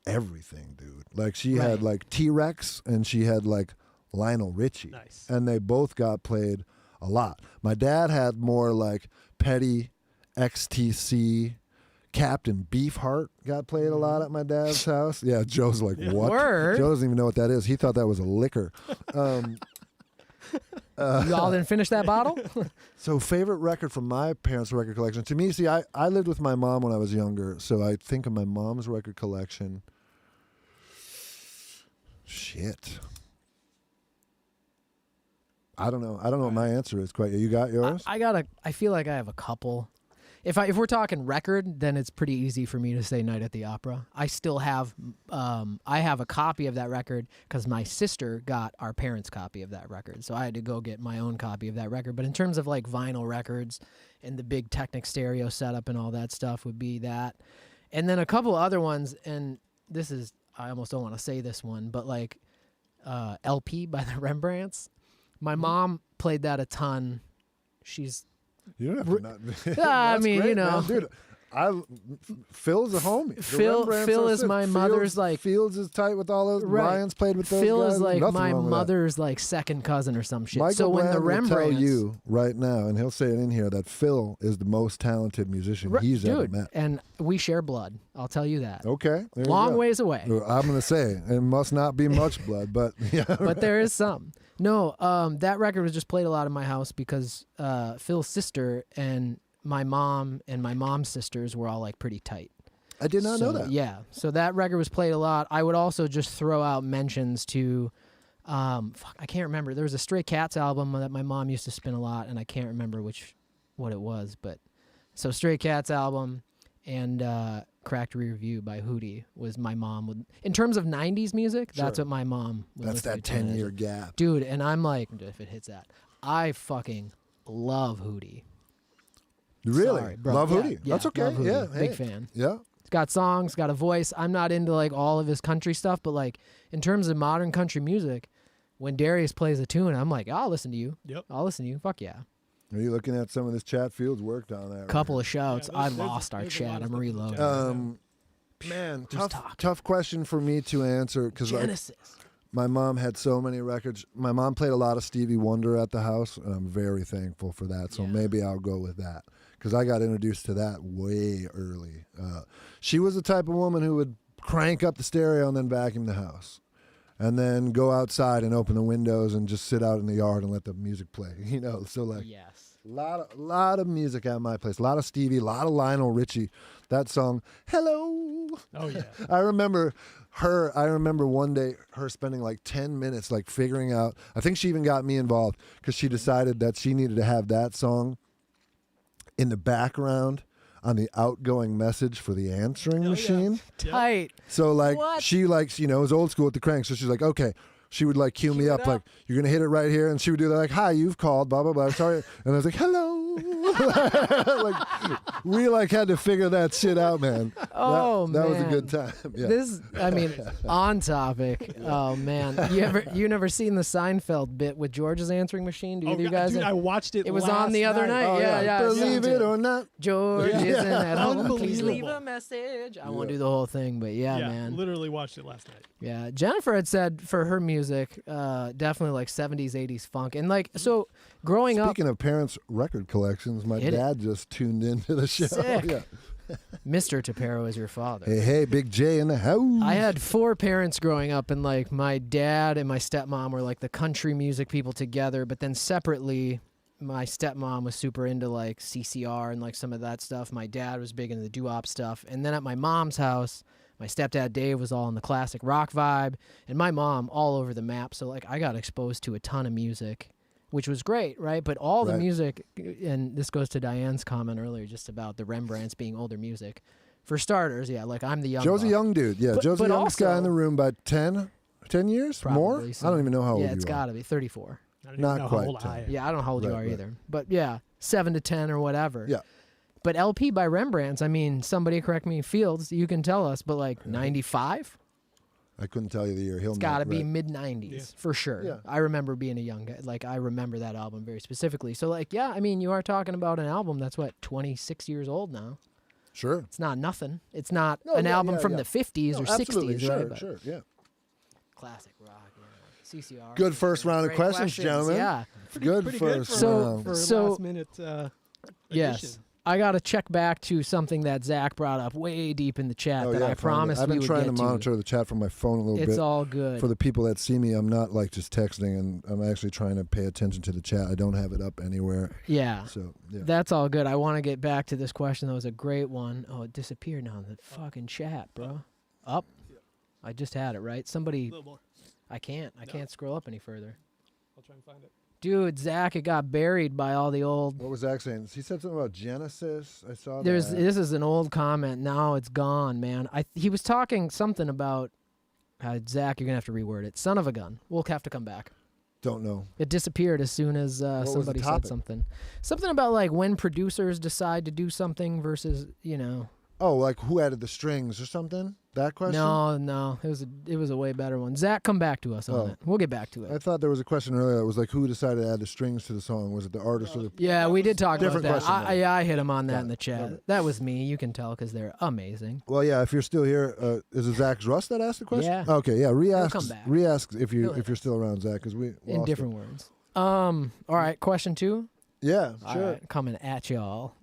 everything, dude. Like, she had, like, T-Rex and she had, like, Lionel Richie. Nice. And they both got played a lot. My dad had more, like, Petty, XTC, Captain Beefheart got played a lot at my dad's house. Yeah, Joe's like, what? Word. Joe doesn't even know what that is. He thought that was a liquor. You all didn't finish that bottle? So favorite record from my parents' record collection. To me, see, I lived with my mom when I was younger, so I think of my mom's record collection. Shit. I don't know. I don't know what my answer is quite yet. You got yours? I feel like I have a couple. If we're talking record, then it's pretty easy for me to say Night at the Opera. I still have I have a copy of that record because my sister got our parents' copy of that record, so I had to go get my own copy of that record. But in terms of like vinyl records and the big Technic stereo setup and all that stuff would be that, and then a couple other ones. And this is, I almost don't want to say this one, but like LP by the Rembrandts. My mom played that a ton. She's You don't have to not. I mean, great, you know, man. Dude. Phil's a homie. The Phil Rembrandts are is sick. my mother's like Fields is tight with all those. Right. Ryan's played with those Phil guys. is like Nothing my wrong with that. mother's like second cousin or some shit. Michael so when the Bland will tell Rembrandts, you right now, and he'll say it in here, that Phil is the most talented musician he's dude, ever met. and we share blood. I'll tell you that. Okay, there you Long go. ways away, I'm gonna say it must not be much blood, but yeah. but there is some. No, that record was just played a lot in my house because Phil's sister and my mom and my mom's sisters were all like pretty tight. I did not know that. Yeah, so that record was played a lot. I would also just throw out mentions to, I can't remember. There was a Stray Cats album that my mom used to spin a lot, and I can't remember what it was. But so Stray Cats album and Cracked Rear View by Hootie was my mom would. In terms of 90s music, that's Sure. what my mom would That's listen that to when I was 10-year gap. Dude, and I'm like, if it hits that, I fucking love Hootie. Really? Sorry, bro. Love Yeah, Hootie? yeah, That's okay. love Hootie. Yeah. Big hey. fan. Yeah. He's got songs, got a voice. I'm not into like all of his country stuff, but like in terms of modern country music, when Darius plays a tune, I'm like, I'll listen to you. Yep. I'll listen to you. Fuck yeah. Are you looking at some of this chat Fields work down there? Couple of shouts. Yeah, I there's- lost our there's a lot chat. of I'm stuff in the reloading. chat. Man, Who's talking? tough question for me to answer because like, Genesis. my mom had so many records. My mom played a lot of Stevie Wonder at the house, and I'm very thankful for that. So Yeah. maybe I'll go with that because I got introduced to that way early. She was the type of woman who would crank up the stereo and then vacuum the house, and then go outside and open the windows and just sit out in the yard and let the music play. You know, so like. Yes. Lot of music at my place. A lot of Stevie, a lot of Lionel Richie. That song, Hello. Oh yeah. I remember one day her spending like 10 minutes like figuring out. I think she even got me involved because she decided that she needed to have that song in the background on the outgoing message for the answering yeah. machine. Tight. So like What? she likes, you know, it was old school with the crank. So she's like, okay. She would like cue me Cue it up, up. like, you're gonna hit it right here, and she would do that like, hi, you've called, blah blah blah. Sorry. And I was like, hello. Like we like had to figure that shit out, man. Oh, that was a man. good time. Yeah. This, I mean, on topic. Oh man, you never seen the Seinfeld bit with George's answering machine? Do either you guys? Dude, I watched it. It was last on the other night. Oh, yeah. Believe yeah. it or not. George Yeah. isn't at home. Please leave Unbelievable. a message. I won't do the whole thing, but yeah, man. Literally watched it last night. Yeah, Jennifer had said for her music, definitely like 70s, 80s funk, and like so growing up. Speaking of parents' record collections, my Hit it. dad just tuned into the show. Sick. Yeah. Mr. Tapero is your father. Hey, Big J in the house. I had 4 parents growing up, and like my dad and my stepmom were like the country music people together, but then separately, my stepmom was super into like CCR and like some of that stuff. My dad was big into the doo-wop stuff, and then at my mom's house, my stepdad Dave was all in the classic rock vibe, and my mom all over the map. So like I got exposed to a ton of music, which was great, right? But all the Right. music, and this goes to Diane's comment earlier just about the Rembrandts being older music. For starters, yeah, like I'm the young Joe's a buck. young dude. Yeah, But- Joe's the but youngest guy in the also- room by 10 years? More? Probably so. I don't even know how old Yeah, you it's are. got to be 34. I don't Not even know quite how old 10. I am. Yeah, I don't know how old you Right, are right. either. But yeah, 7 to 10 or whatever. Yeah. But LP by Rembrandts, I mean, somebody correct me, Fields, you can tell us, but like 95? I couldn't tell you the year. He'll It's got to be right. mid 90s Yeah. for sure. Yeah. I remember being a young guy. Like, I remember that album very specifically. So, like, yeah, I mean, you are talking about an album that's, what, 26 years old now? Sure. It's not nothing. It's not No, an yeah, album yeah, from yeah. the 50s No, or absolutely. 60s, Sure, right? But sure, yeah. classic rock, yeah. CCR. Good first round of Great questions, gentlemen. Yeah. Good Pretty first good So- round. for So- last minute. Yes. addition. I got to check back to something that Zach brought up way deep in the chat that I promised I've we been would trying get to monitor the chat from my phone a little It's bit. all good. For the people that see me, I'm not like just texting, and I'm actually trying to pay attention to the chat. I don't have it up anywhere. yeah. So, yeah. That's all good. I want to get back to this question. That was a great one. Oh, it disappeared now in the fucking chat, bro. Up. I just had it, right? A Somebody, little more. I can't scroll up any further. I'll try and find it. Dude, Zach, it got buried by all the old. What was Zach saying? He said something about Genesis. I saw There's that. this is an old comment. Now it's gone, man. He was talking something about Zach. You're gonna have to reword it. Son of a gun. We'll have to come back. Don't know. It disappeared as soon as was the somebody said topic? something about like when producers decide to do something versus Oh, like who added the strings or something? That question? No, it was a way better one. Zach, come back to us on Oh. it. We'll get back to it. I thought there was a question earlier that was like who decided to add the strings to the song? Was it the artist or the... Yeah, we did talk about Different that. question, though. I hit him on that Got in the it. chat. Love it. That was me. You can tell because they're amazing. Well, yeah, if you're still here, is it Zach Russ that asked the question? Yeah. Okay, yeah, come back. re-ask if He'll you're still around, Zach, because we In lost different words. All right, question 2. it. Yeah, All sure. right, coming at y'all.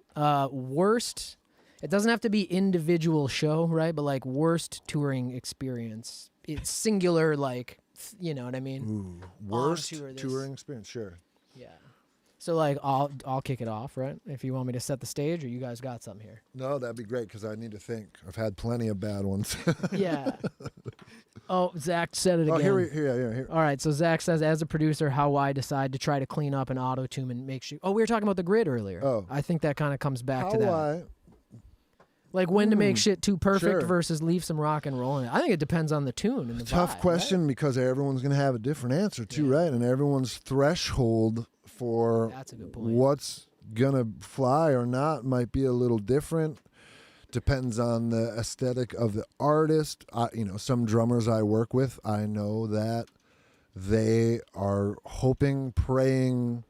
Worst. It doesn't have to be individual show, right? But like worst touring experience. It's singular, like you know what I mean? Ooh, worst tour this- touring experience, sure. Yeah. So like I'll kick it off, right? If you want me to set the stage, or you guys got something here. No, that'd be great because I need to think. I've had plenty of bad ones. Yeah. Oh, Zach said it again. Oh, here. All right, so Zach says, as a producer, how I decide to try to clean up an auto-tune and make sure... Oh, we were talking about the grid earlier. Oh. I think that kind of comes back to How that. I Like when to make shit too perfect sure. versus leave some rock and roll in it. I think it depends on the tune and the Tough vibe, question right? because everyone's going to have a different answer too, right? And everyone's threshold for That's a good point. what's going to fly or not might be a little different. Depends on the aesthetic of the artist. Some drummers I work with, I know that they are hoping, praying,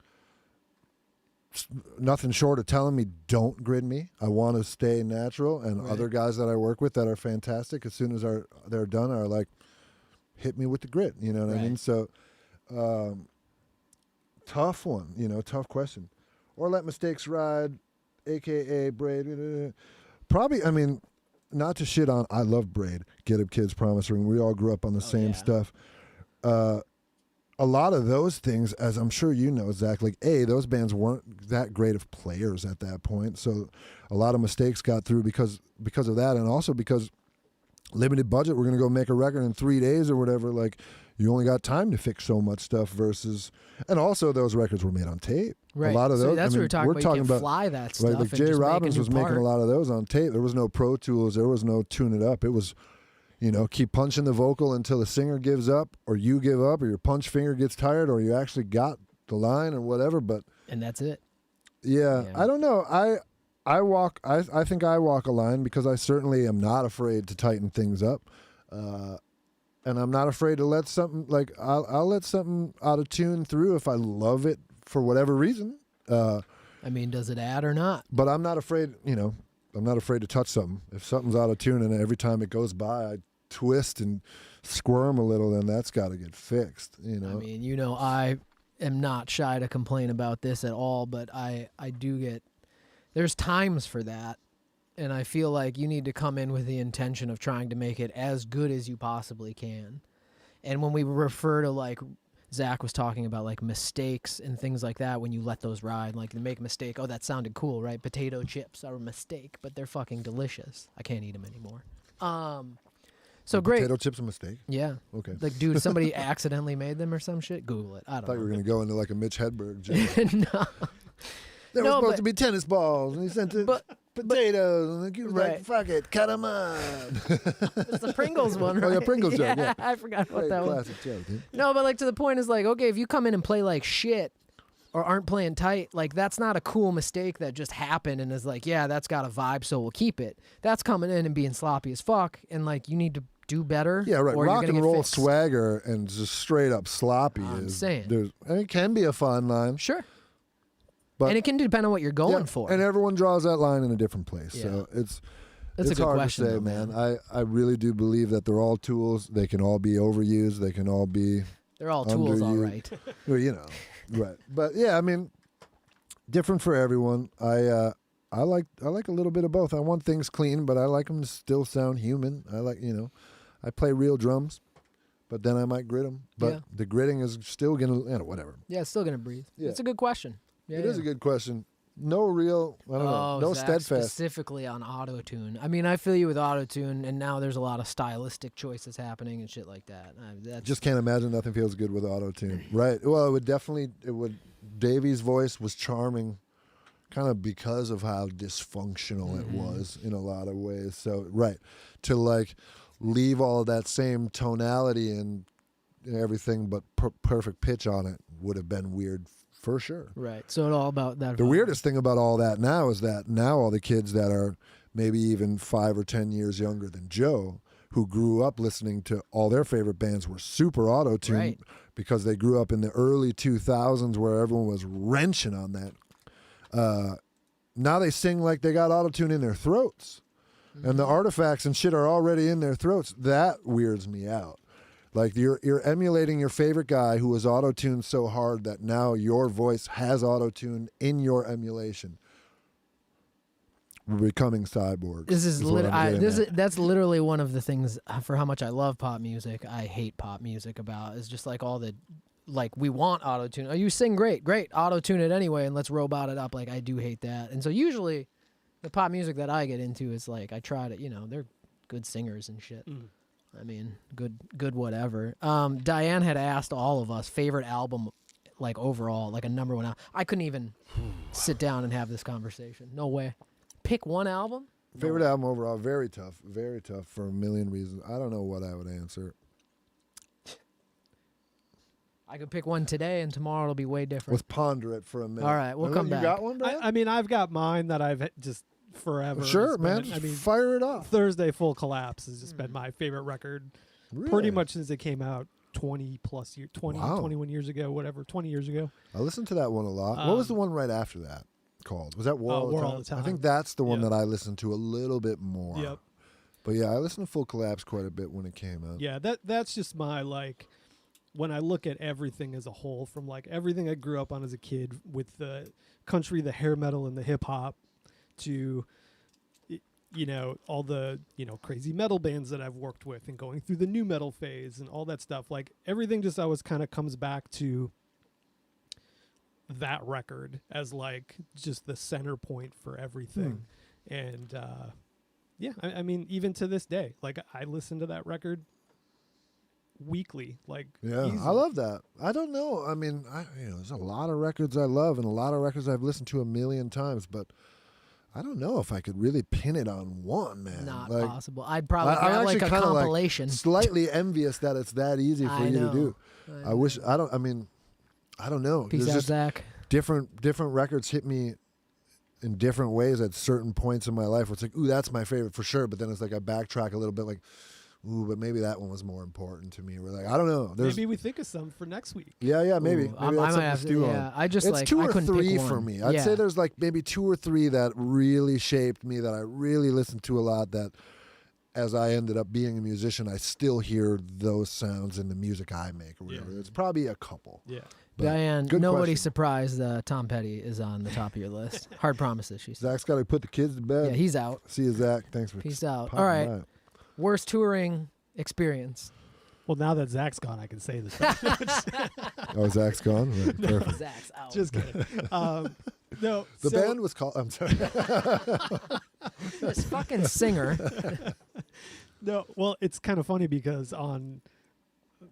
nothing short of telling me, don't grid me. I want to stay natural. And Right. other guys that I work with that are fantastic, as soon as they're done, are like, hit me with the grit. You know what I mean? Right. So, tough one, tough question. Or let mistakes ride, a.k.a. Braid. Probably, I mean, not to shit on, I love Braid, Get Up Kids, Promise Ring. We all grew up on the same yeah. stuff. A lot of those things, as I'm sure you know, Zach, like, those bands weren't that great of players at that point. So a lot of mistakes got through because of that. And also because limited budget, we're going to go make a record in 3 days or whatever. Like, you only got time to fix so much stuff versus, and also those records were made on tape. Right. A lot of So those, that's what we're talking about. You can about fly that stuff. right, like and Jay just make a Robbins new was making part. a lot of those on tape. There was no Pro Tools. There was no tune it up. It was, keep punching the vocal until the singer gives up, or you give up, or your punch finger gets tired, or you actually got the line or whatever. But And that's it. yeah. I don't know. I think I walk a line because I certainly am not afraid to tighten things up. And I'm not afraid to let something, like, I'll let something out of tune through if I love it for whatever reason. I mean, does it add or not? But I'm not afraid, I'm not afraid to touch something. If something's out of tune and every time it goes by, I twist and squirm a little, then that's got to get fixed, I mean, I am not shy to complain about this at all, but I do get, there's times for that. And I feel like you need to come in with the intention of trying to make it as good as you possibly can. And when we refer to, like, Zach was talking about, like, mistakes and things like that, when you let those ride, like, you make a mistake. Oh, that sounded cool, right? Potato chips are a mistake, but they're fucking delicious. I can't eat them anymore. So great. Potato chips a mistake? Yeah. Okay. Like, dude, somebody accidentally made them or some shit? Google it. I I don't thought you were know. going to go into like a Mitch Hedberg joke. No. There were No, supposed but- to be tennis balls, and he sent it potatoes, and he was Right. like, fuck it, cut them up. It's the Pringles one, right? Oh, yeah, Pringles joke, yeah. I forgot what that was. Classic joke, dude. No, but, like, to the point is, like, okay, if you come in and play like shit or aren't playing tight, like, that's not a cool mistake that just happened and is like, yeah, that's got a vibe, so we'll keep it. That's coming in and being sloppy as fuck, and, like, you need to do better. Yeah, right. Or you're Rock gonna and get roll fixed. swagger and just straight up sloppy I'm is. saying. It can be a fine line. Sure. But And it can depend on what you're going yeah, for. and everyone draws that line in a different place. So Yeah. it's That's a good hard question, to say, though, man. I really do believe that they're all tools. They can all be overused. They can all be, They're all tools, all underused. right. well, right. But yeah, I mean, different for everyone. I like a little bit of both. I want things clean, but I like them to still sound human. I like, I play real drums, but then I might grit them. But Yeah. the gritting is still gonna, whatever. Yeah, it's still going to breathe. Yeah. It's a good question. Yeah, It is a good question. No real, I don't know, no Zach, steadfast. specifically on auto-tune. I mean, I feel you with auto-tune, and now there's a lot of stylistic choices happening and shit like that. That's Just can't imagine nothing feels good with auto-tune. Right. Well, Davey's voice was charming kind of because of how dysfunctional it was in a lot of ways. So, right. To, like, leave all of that same tonality and everything but perfect pitch on it would have been weird for sure. right. So it's all about that. The vibe. weirdest thing about all that now is that now all the kids that are maybe even 5 or 10 years younger than Joe, who grew up listening to all their favorite bands, were super auto-tuned Right. because they grew up in the early 2000s where everyone was wrenching on that. Now they sing like they got auto-tune in their throats. And the artifacts and shit are already in their throats. That weirds me out. Like you're emulating your favorite guy who was auto-tuned so hard that now your voice has auto-tune in your emulation. We're becoming cyborgs. This is, what I'm getting at. that's literally one of the things for how much I love pop music. I hate pop music about is just like all the, like, we want auto tune. Oh, you sing great, auto tune it anyway, and let's robot it up. Like, I do hate that. And so usually, the pop music that I get into is like I try to, they're good singers and shit. I mean, good whatever. Diane had asked all of us favorite album, like overall, like a number one album. I couldn't even sit down and have this conversation. No way. Pick one album? Favorite album overall, very tough for a million reasons. I don't know what I would answer. I could pick one today, and tomorrow it'll be way different. Let's ponder it for a minute. All right, we'll come back. You got one, Brad? I mean, I've got mine that I've just forever. Sure, man. I mean, fire it off. Thursday Full Collapse has just been my favorite record Really? pretty much since it came out 20 plus years, 20, Wow. 21 years ago, whatever, 20 years ago. I listened to that one a lot. What was the one right after that called? Was that War, All, War All the the Time? I Time. think that's the one Yep. that I listened to a little bit more. Yep. But yeah, I listened to Full Collapse quite a bit when it came out. Yeah, that's just my, like, when I look at everything as a whole, from like everything I grew up on as a kid with the country, the hair metal, and the hip hop, to, you know, all the, you know, crazy metal bands that I've worked with, and going through the new metal phase and all that stuff. Like, everything just always kind of comes back to that record as like just the center point for everything. And yeah, I mean, even to this day, like, I listen to that record weekly, like, Yeah, easily. I love that. I don't know. I mean, there's a lot of records I love and a lot of records I've listened to a million times, but I don't know if I could really pin it on one, man. Not Like, possible. I'd probably I'm grab like actually a kinda, like, compilation. slightly envious that it's that easy for I you know. to do. I don't know. Peace There's out, just Zach. different records hit me in different ways at certain points in my life where it's like, ooh, that's my favorite for sure. But then it's like I backtrack a little bit, like, ooh, but maybe that one was more important to me. We're like, I don't know. Maybe we think of some for next week. Yeah, maybe. Ooh, I Maybe that's might something have to to. stew Yeah, on. I just It's like two I or couldn't three pick one. for me. I'd Yeah. say there's like maybe 2 or 3 that really shaped me, that I really listened to a lot, that as I ended up being a musician, I still hear those sounds in the music I make or whatever. Yeah. It's probably a couple. Yeah. But Diane, good nobody's question. surprised Tom Petty is on the top of your list. Hard promises, she said. Zach's got to put the kids to bed. Yeah, he's out. See you, Zach. Thanks for Peace out. popping All right. by. Worst touring experience. Well, now that Zach's gone, I can say this. Oh, Zach's gone? Right, perfect. Zach's out. Just kidding. No, The so- band was called... I'm sorry. This fucking singer. No, well, it's kind of funny because on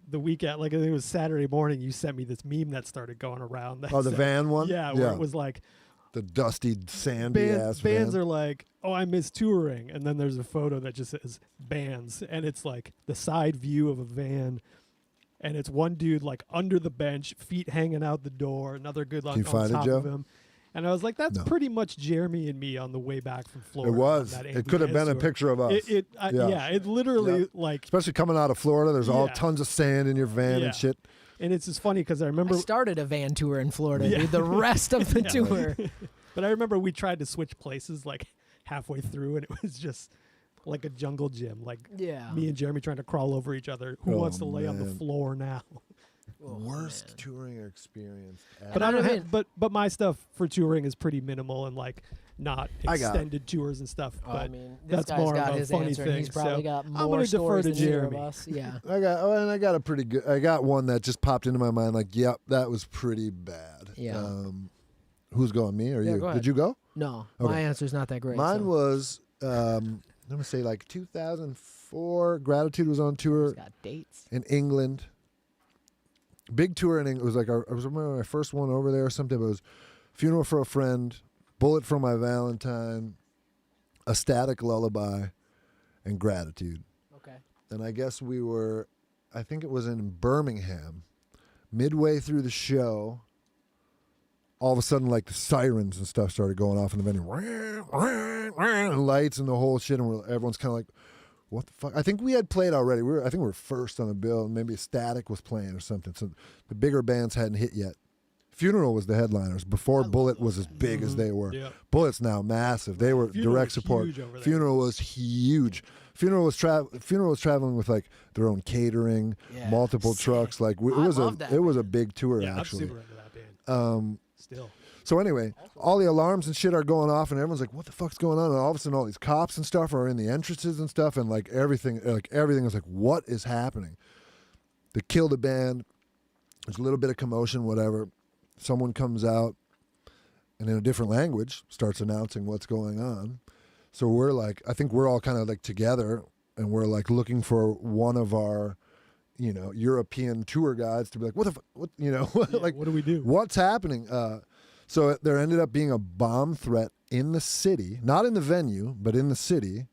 the weekend, like, I think it was Saturday morning, you sent me this meme that started going around. That Oh, the said- van one? Yeah, where it was like, The dusty, sandy-ass bands van. are like, oh, I miss touring. And then there's a photo that just says bands. And it's like the side view of a van. And it's one dude like under the bench, feet hanging out the door, another good luck Can you on find it, top Joe? of him. And I was like, that's No. pretty much Jeremy and me on the way back from Florida. It was. on that It could have been a tour. picture of us. Yeah, Yeah. it literally Yeah. like, Especially coming out of Florida, there's all Yeah. tons of sand in your van Yeah. and shit. and it's just funny because I I remember, started a van tour in Florida, Yeah. dude. The rest of the Yeah. tour. but I remember we tried to switch places like halfway through, and it was just like a jungle gym. Like Yeah. me and Jeremy trying to crawl over each other. Who Oh, wants to lay on the man. floor now? Oh, Worst man. touring experience ever. But I I don't don't have, but my stuff for touring is pretty minimal and like not I got it. extended tours and stuff. Oh, But I mean, this that's guy's more got of a his funny answer. And he's thing, probably so got I'm more gonna defer stories to than either of Jeremy. us. Yeah. I got a pretty good. I got one that just popped into my mind. Like, yep, that was pretty bad. Yeah. Who's going? Me or Yeah, you? go ahead. Did you go? No, Okay. my answer's not that great. Mine so. was. I'm gonna say like 2004. Gratitude was on tour He's got dates. in England. Big tour in England. It was like it was my first one over there or something. But it was Funeral for a Friend, Bullet for My Valentine, A Static Lullaby, and Gratitude. Okay. And I guess I think it was in Birmingham. Midway through the show, all of a sudden, like the sirens and stuff started going off in the venue. And lights and the whole shit. And everyone's kind of like, what the fuck? I think we had played already. I think we were first on the bill. And maybe Static was playing or something. So the bigger bands hadn't hit yet. Funeral was the headliners before Bullet was as big as they were. yeah. Bullet's now massive. They were Funeral direct was support. huge over there. Funeral was huge. Funeral was traveling with like their own catering, Yeah. multiple Sick. trucks. Like it I was love that it was a band. big tour Yeah, actually. I'm super into that band. Still. So anyway, all the alarms and shit are going off, and everyone's like, "What the fuck's going on?" And all of a sudden, all these cops and stuff are in the entrances and stuff, and like everything is like, "What is happening?" They kill the band. There's a little bit of commotion, whatever. Someone comes out, and in a different language starts announcing what's going on. So we're like, I think we're all kind of like together, and we're like looking for one of our, European tour guides to be like, what, Yeah, like, what do we do? what's happening? So there ended up being a bomb threat in the city, not in the venue, but in the city.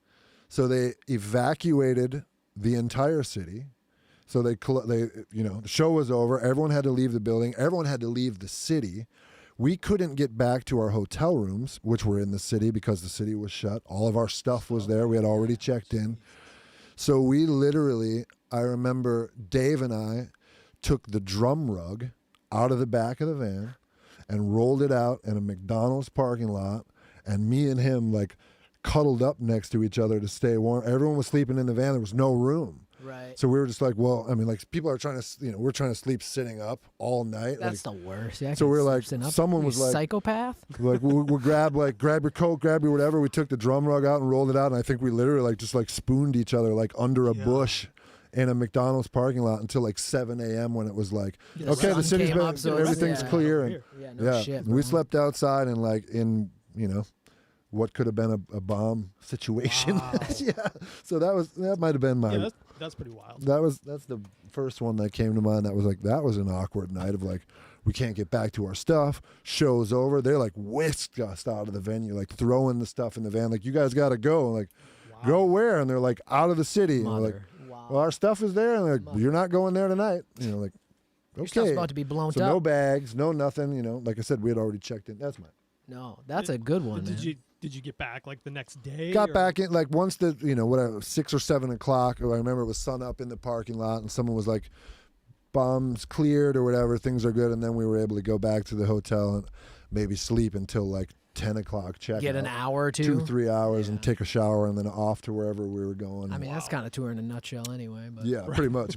So they evacuated the entire city. So they, the show was over. Everyone had to leave the building. Everyone had to leave the city. We couldn't get back to our hotel rooms, which were in the city because the city was shut. All of our stuff was there. We had already checked in. So we literally, I remember Dave and I took the drum rug out of the back of the van and rolled it out in a McDonald's parking lot. And me and him like cuddled up next to each other to stay warm. Everyone was sleeping in the van. There was no room. Right. So we were just like, well, I mean, like people are trying to, we're trying to sleep sitting up all night. That's the worst. Yeah, so we were like, someone was like, psychopath. Like we'll grab your coat, grab your whatever. We took the drum rug out and rolled it out, and I think we literally just spooned each other under a bush in a McDonald's parking lot until 7 a.m. when it was like, okay, the city's been, everything's clear, and shit, we slept outside and in what could have been a bomb situation. Wow. So that might have been my. That's pretty wild. That's the first one that came to mind. That was an awkward night of we can't get back to our stuff. Show's over. They're whisked us out of the venue, throwing the stuff in the van. You guys got to go. Go where? And they're out of the city. And we're well, our stuff is there. And they're you're not going there tonight. Okay. Your stuff's about to be blown up. No bags, no nothing. Like I said, we had already checked in. That's mine. No, that's a good one. Did you get back the next day? Got back in once the 6 or 7 o'clock. Or I remember it was sun up in the parking lot, and someone was like, "Bombs cleared" or whatever. Things are good, and then we were able to go back to the hotel and maybe sleep until 10 o'clock. Get an hour or two, 2-3 hours, and take a shower, and then off to wherever we were going. I mean, that's kind of tour in a nutshell, anyway. But yeah, pretty much.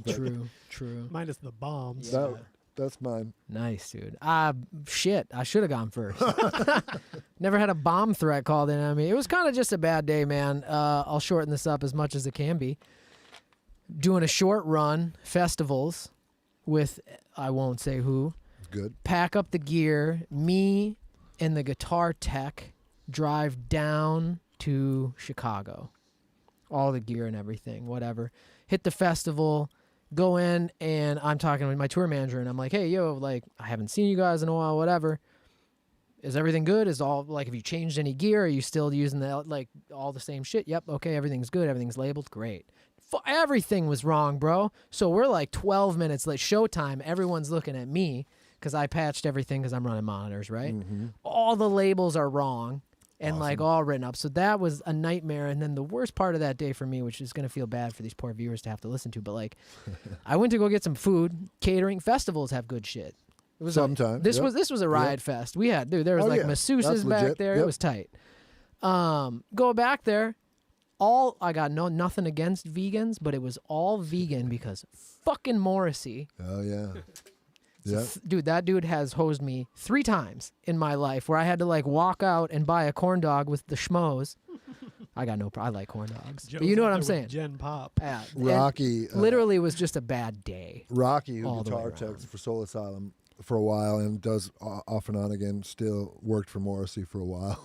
True. Minus the bombs. Yeah. That's mine. Nice, dude. Shit, I should have gone first. Never had a bomb threat called in on me. It was kind of just a bad day, man. I'll shorten this up as much as it can be. Doing a short run, festivals with, I won't say who. Good. Pack up the gear. Me and the guitar tech drive down to Chicago. All the gear and everything, whatever. Hit the festival. Go in, and I'm talking with my tour manager, and I'm like, hey, yo, I haven't seen you guys in a while, whatever. Is everything good? Is all, have you changed any gear? Are you still using all the same shit? Yep, okay, everything's good. Everything's labeled. Great. Everything was wrong, bro. So we're 12 minutes late. Showtime. Everyone's looking at me because I patched everything because I'm running monitors, right? Mm-hmm. All the labels are wrong. And awesome. All written up. So that was a nightmare. And then the worst part of that day for me, which is going to feel bad for these poor viewers to have to listen to, but I went to go get some food. Catering festivals have good shit. It was sometimes. This was a riot fest. We had there was masseuses back there. Yep. It was tight. Go back there. I got nothing against vegans, but it was all vegan because fucking Morrissey. Oh yeah. So, dude, that dude has hosed me 3 times in my life where I had to walk out and buy a corn dog with the schmoes. I got I like corn dogs. But you know what I'm saying? Gen Pop. Yeah. Rocky. Literally was just a bad day. Rocky, who guitar techs for Soul Asylum for a while and does off and on again, still worked for Morrissey for a while.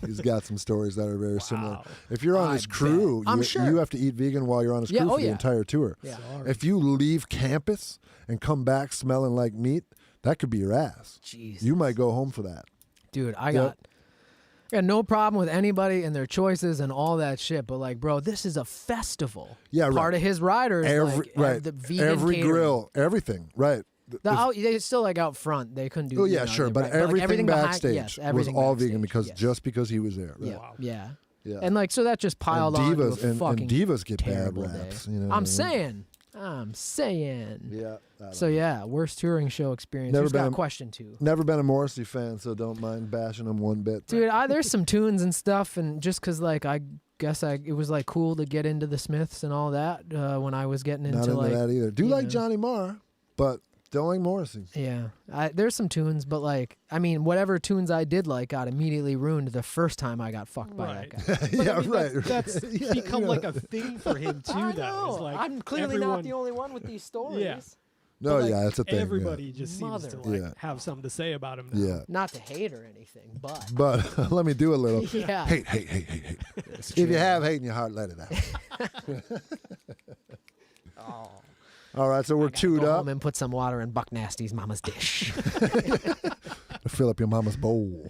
He's got some stories that are very similar. If you're on his crew, you have to eat vegan while you're on his crew for the entire tour. Yeah. If you leave campus and come back smelling like meat, that could be your ass. Jesus. You might go home for that. Dude, I got no problem with anybody and their choices and all that shit, but bro, this is a festival. Yeah, right. Part of his riders, the vegan every catering. grill, everything, right. They still out front. They couldn't do. Oh yeah, sure, but everything backstage was all vegan because just because he was there. Right? Yeah, wow. yeah. And so that just piled on to a fucking and divas get bad terrible raps. day. You know I'm saying. Yeah. So yeah, worst touring show experience. Who's got question 2? Never been a Morrissey fan, so don't mind bashing him one bit. Dude, there's some tunes and stuff, and just because I guess it was cool to get into the Smiths and all that when I was getting into not into that either. Do like Johnny Marr, but don't like Morrissey. Yeah, there's some tunes, but whatever tunes I did got immediately ruined the first time I got fucked by that guy. Yeah, right. That's become a thing for him too. I know. It's I'm clearly not the only one with these stories. Yeah. No, it's a thing. Everybody just seems to have something to say about him now. Yeah. Not to hate or anything, but let me do a little. Yeah. Hate. If you have hate in your heart, let it out. Oh. All right, so we're tuned go up. Home and put some water in Buck Nasty's mama's dish. Fill up your mama's bowl.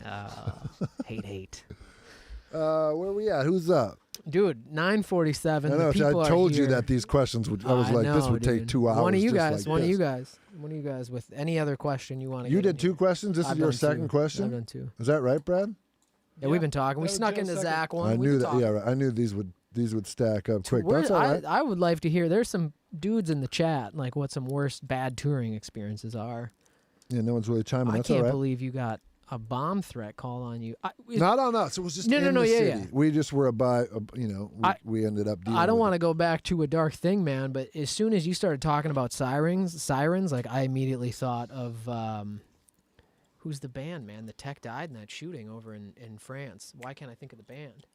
Hate. Where we at? Who's up? Dude, 9:47. I know. The people I are told you here. that these questions would. I was like, this know, would take dude. 2 hours. One of you just guys. like One of this. you guys. One of you guys with any other question you want to. You did 2 questions. This is your second question. I've done 2. Is that right, Brad? Yeah, we've been talking. We that was snuck Joe's into second. Zach one. I We've knew been that. talking. Yeah, right. I knew these would stack up quick. Where- That's all right. I would like to hear. There's some dudes in the chat like what some worst bad touring experiences are. Yeah, no one's really chiming. I That's all can't right. believe you got a bomb threat call on you. Not on us. It was just No, in no, no, the yeah, city. yeah. We just were we ended up dealing I don't with want it. to go back to a dark thing, man, but as soon as you started talking about sirens, like I immediately thought of who's the band, man? The tech died in that shooting over in France. Why can't I think of the band?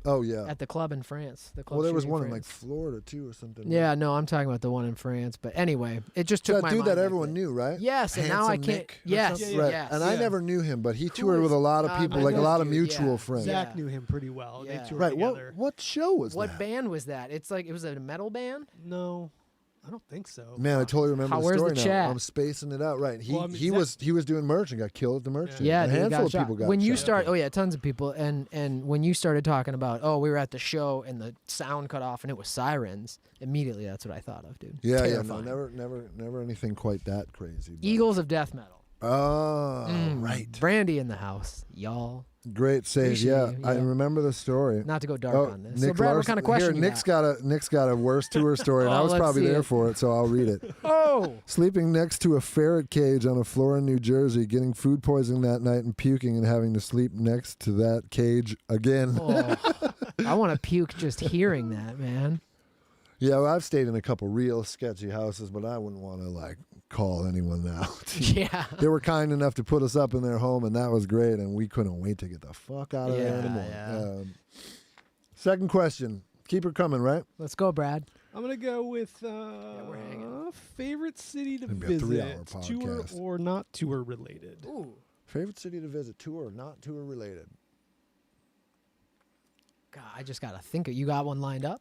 Oh yeah. At the club in France. The club Well, there was shooting one in like France. Florida too, or something. Yeah, no, I'm talking about the one in France. But anyway, it just So took that my dude mind that back everyone there. knew, right? Yes, and now I Handsome can't. Nick or Yes, something? Yeah, Right. yes. And I Yeah. never knew him, but he Who toured with a is- lot of people, I like a know lot this of dude, mutual yeah. friends. Zach Yeah. knew him pretty well. Yeah. They toured Right. together. What show was What that? band was that? It's like it was a metal band. No, I don't think so. Man, I totally remember the Where's story the now. chat? I'm spacing it out. Right. Well, I mean, he was doing merch and got killed at the merch. Yeah. stand. Yeah, a dude, handful got of shot. people got when you shot. start, oh yeah, tons of people, and when you started talking about, oh, we were at the show and the sound cut off and it was sirens. Immediately, that's what I thought of, dude. Yeah, Terrifying. no, never anything quite that crazy. but- Eagles of death metal. Oh, Mm, right. Brandy in the house, y'all. Great save. Appreciate Yeah, you, I yeah. remember the story. Not to go dark Oh, on this. Nick So, Brad, what Larson- kind of question? Here, you Nick's got a worse tour story, and I Oh, was let's probably see there it. for it, so I'll read it. Oh, Sleeping next to a ferret cage on a floor in New Jersey, getting food poisoning that night and puking and having to sleep next to that cage again. oh. I want to puke just hearing that, man. Yeah, well, I've stayed in a couple real sketchy houses, but I wouldn't want to like call anyone out. Yeah. They were kind enough to put us up in their home, and that was great, and we couldn't wait to get the fuck out of there Yeah, anymore. yeah. Second question. Keep her coming, right? Let's go, Brad. I'm gonna go with we're hanging. favorite city to It'd be a visit, 3-hour tour podcast. or not tour related. Ooh. Favorite city to visit, tour or not tour related? God, I just got to think. You got one lined up?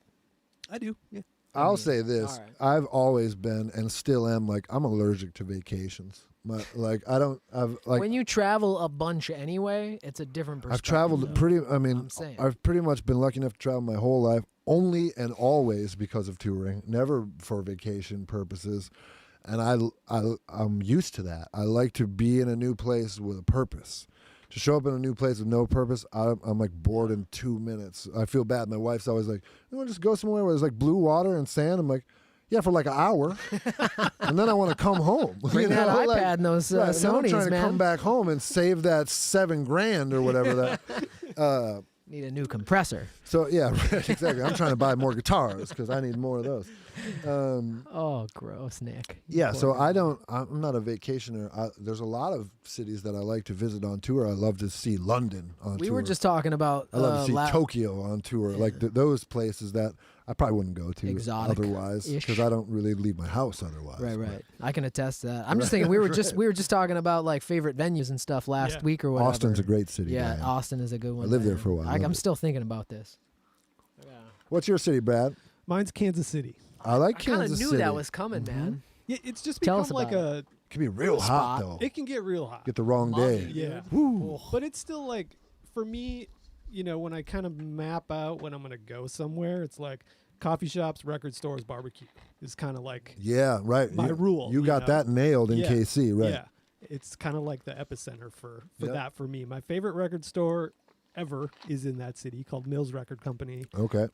I do. Yeah. I'll mean, say this: all right. I've always been and still am like I'm allergic to vacations. When you travel a bunch anyway, it's a different perspective. I've traveled though. pretty. I mean, I'm saying. I've pretty much been lucky enough to travel my whole life, only and always because of touring, never for vacation purposes. And I'm used to that. I like to be in a new place with a purpose. To show up in a new place with no purpose, I'm like bored in 2 minutes. I feel bad. My wife's always like, "You want to just go somewhere where there's like blue water and sand?" I'm like, "Yeah, for like an hour," and then I want to come home. Bring that know, iPad like, and those right, and then I'm Sonys, trying to man. come back home and save that $7,000 or whatever that. Need a new compressor. So yeah, right, exactly. I'm trying to buy more guitars because I need more of those. Oh, gross, Nick. Yeah, Poor so guy. I'm not a vacationer. There's a lot of cities that I like to visit on tour. I love to see London on tour. We were just talking about. I love to see la- Tokyo on tour, like those places that I probably wouldn't go to Exotic-ish. otherwise because I don't really leave my house otherwise. Right, but right. I can attest to that. I'm just thinking we were just talking about like favorite venues and stuff last Yeah. week or whatever. Austin's a great city. Yeah, man. Austin is a good one. I lived there man. for a while. I I'm loved it. still thinking about this. What's your city, Brad? Mine's Kansas City. I like I kind of Kansas knew City. that was coming, man. Yeah, it's just Tell become us like about a. It can be real hot Spot. though. It can get real hot. Get the wrong day. Yeah. Woo. But it's still like, for me, when I kind of map out when I'm going to go somewhere, it's like coffee shops, record stores, barbecue is kind of like, Yeah, right. My rule, You you got know? that nailed in Yeah. KC, right? yeah, it's kind of like the epicenter for Yep. that for me. My favorite record store ever is in that city called Mills Record Company. Okay.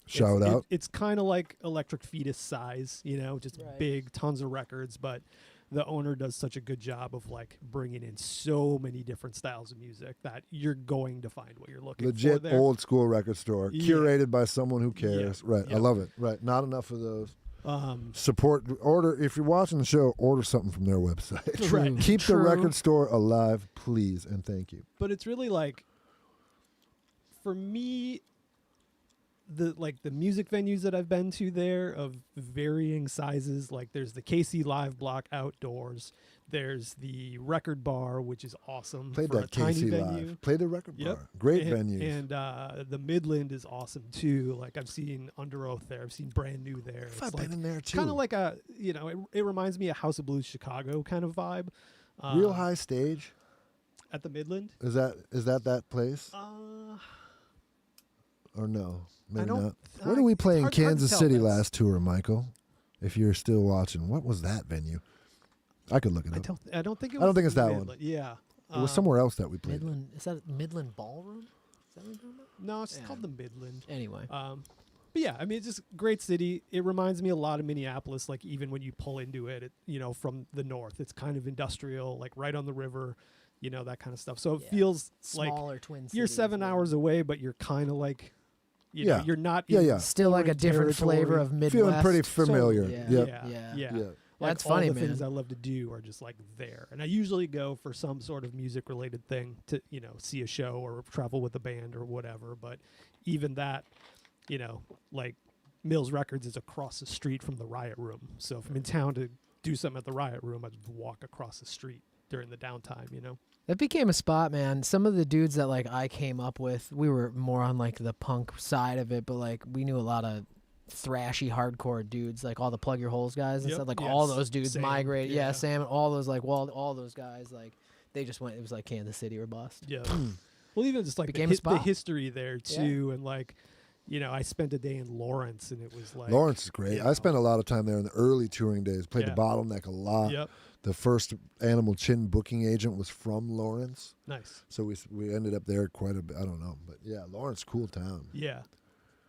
Shout out. It's kind of like Electric Fetus size, just Right. big, tons of records, but the owner does such a good job of like bringing in so many different styles of music that you're going to find what you're looking for Legit there. old school record store, Yeah. curated by someone who cares. Right. I Yeah. love it. Right. Not enough of those. Um, Support. Order if you're watching the show. Order something from their website. Right. Keep True. the record store alive, please, and thank you. but it's really like, for me, the music venues that I've been to there of varying sizes, like there's the KC Live Block outdoors, there's the Record Bar, which is awesome Played for that a tiny KC venue. live. Played the record Yep. bar. Great and, venues. And the Midland is awesome too. Like I've seen Under Oath there. I've seen Brand New there. I've been in there too. kind of like a, it reminds me of House of Blues Chicago kind of vibe. Real High Stage. At the Midland. Is that place? Or no, maybe don't- not. Where did we play in hard to Kansas tell. City That's- last tour, Michael? If you're still watching, what was that venue? I could look it up. I don't think it was. I don't think it's that one. Midland. Yeah. It was somewhere else that we played. Midland, is that Midland Ballroom? Is that what you're talking about? No, it's just Yeah. called the Midland. Anyway, But yeah, I mean, it's just a great city. It reminds me a lot of Minneapolis. Like even when you pull into it, from the north, it's kind of industrial, like right on the river, that kind of stuff. So it Yeah. feels like smaller twin cities. you're 7 yeah. hours away, but you're kind of like, Yeah. you're not. Yeah, in yeah. Still like a foreign different flavor territory. of Midwest. Feeling pretty So- familiar. Yeah. Yep. Yeah. Yeah. Yeah. Like That's funny, all the things man. I love to do are just like there. And I usually go for some sort of music related thing to, see a show or travel with a band or whatever. But even that, like Mills Records is across the street from the Riot Room. So if I'm in town to do something at the Riot Room, I'd walk across the street during the downtime, That became a spot, man. Some of the dudes that like I came up with, we were more on like the punk side of it, but like we knew a lot of thrashy hardcore dudes, like all the Plug Your Holes guys and Yep. stuff. Like Yes. all those dudes Sam, migrated. yeah. Yeah, Sam, all those like all those guys, like they just went. It was like Kansas City or bust. Yeah. Well, even just like Became a the spot. history there too. And like, I spent a day in Lawrence and it was like. Lawrence is great. I spent a lot of time there in the early touring days. Played Yeah. the Bottleneck a lot. Yep. The first Animal Chin booking agent was from Lawrence, Nice. so we ended up there quite a bit. I don't know, but yeah, Lawrence, cool town. Yeah.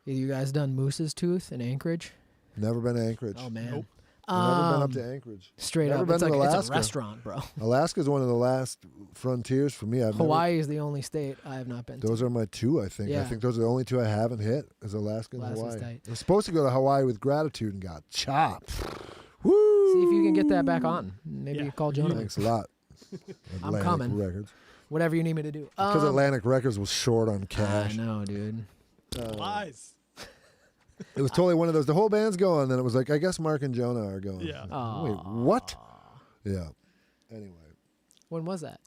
You guys done Moose's Tooth in Anchorage? Never been to Anchorage. Oh man, Nope. Never been up to Anchorage. straight Never up, been it's to like it's Alaska. a restaurant, bro. Alaska's one of the last frontiers for me. Hawaii is the only state I have not been Those to. are my two, I think. I Yeah. think those are the only two I haven't hit, is Alaska and Alaska's Hawaii. tight. I was supposed to go to Hawaii with Gratitude and got chopped. Woo! See if you can get that back on. Maybe Yeah. call Jonah. Thanks a lot. I'm Atlantic coming. Records. Whatever you need me to do. Because Atlantic Records was short on I cash. know, dude. Lies. It was totally one of those. The whole band's going, then it was like, I guess Mark and Jonah are going. Yeah. Wait, what? Yeah. Anyway. When was that?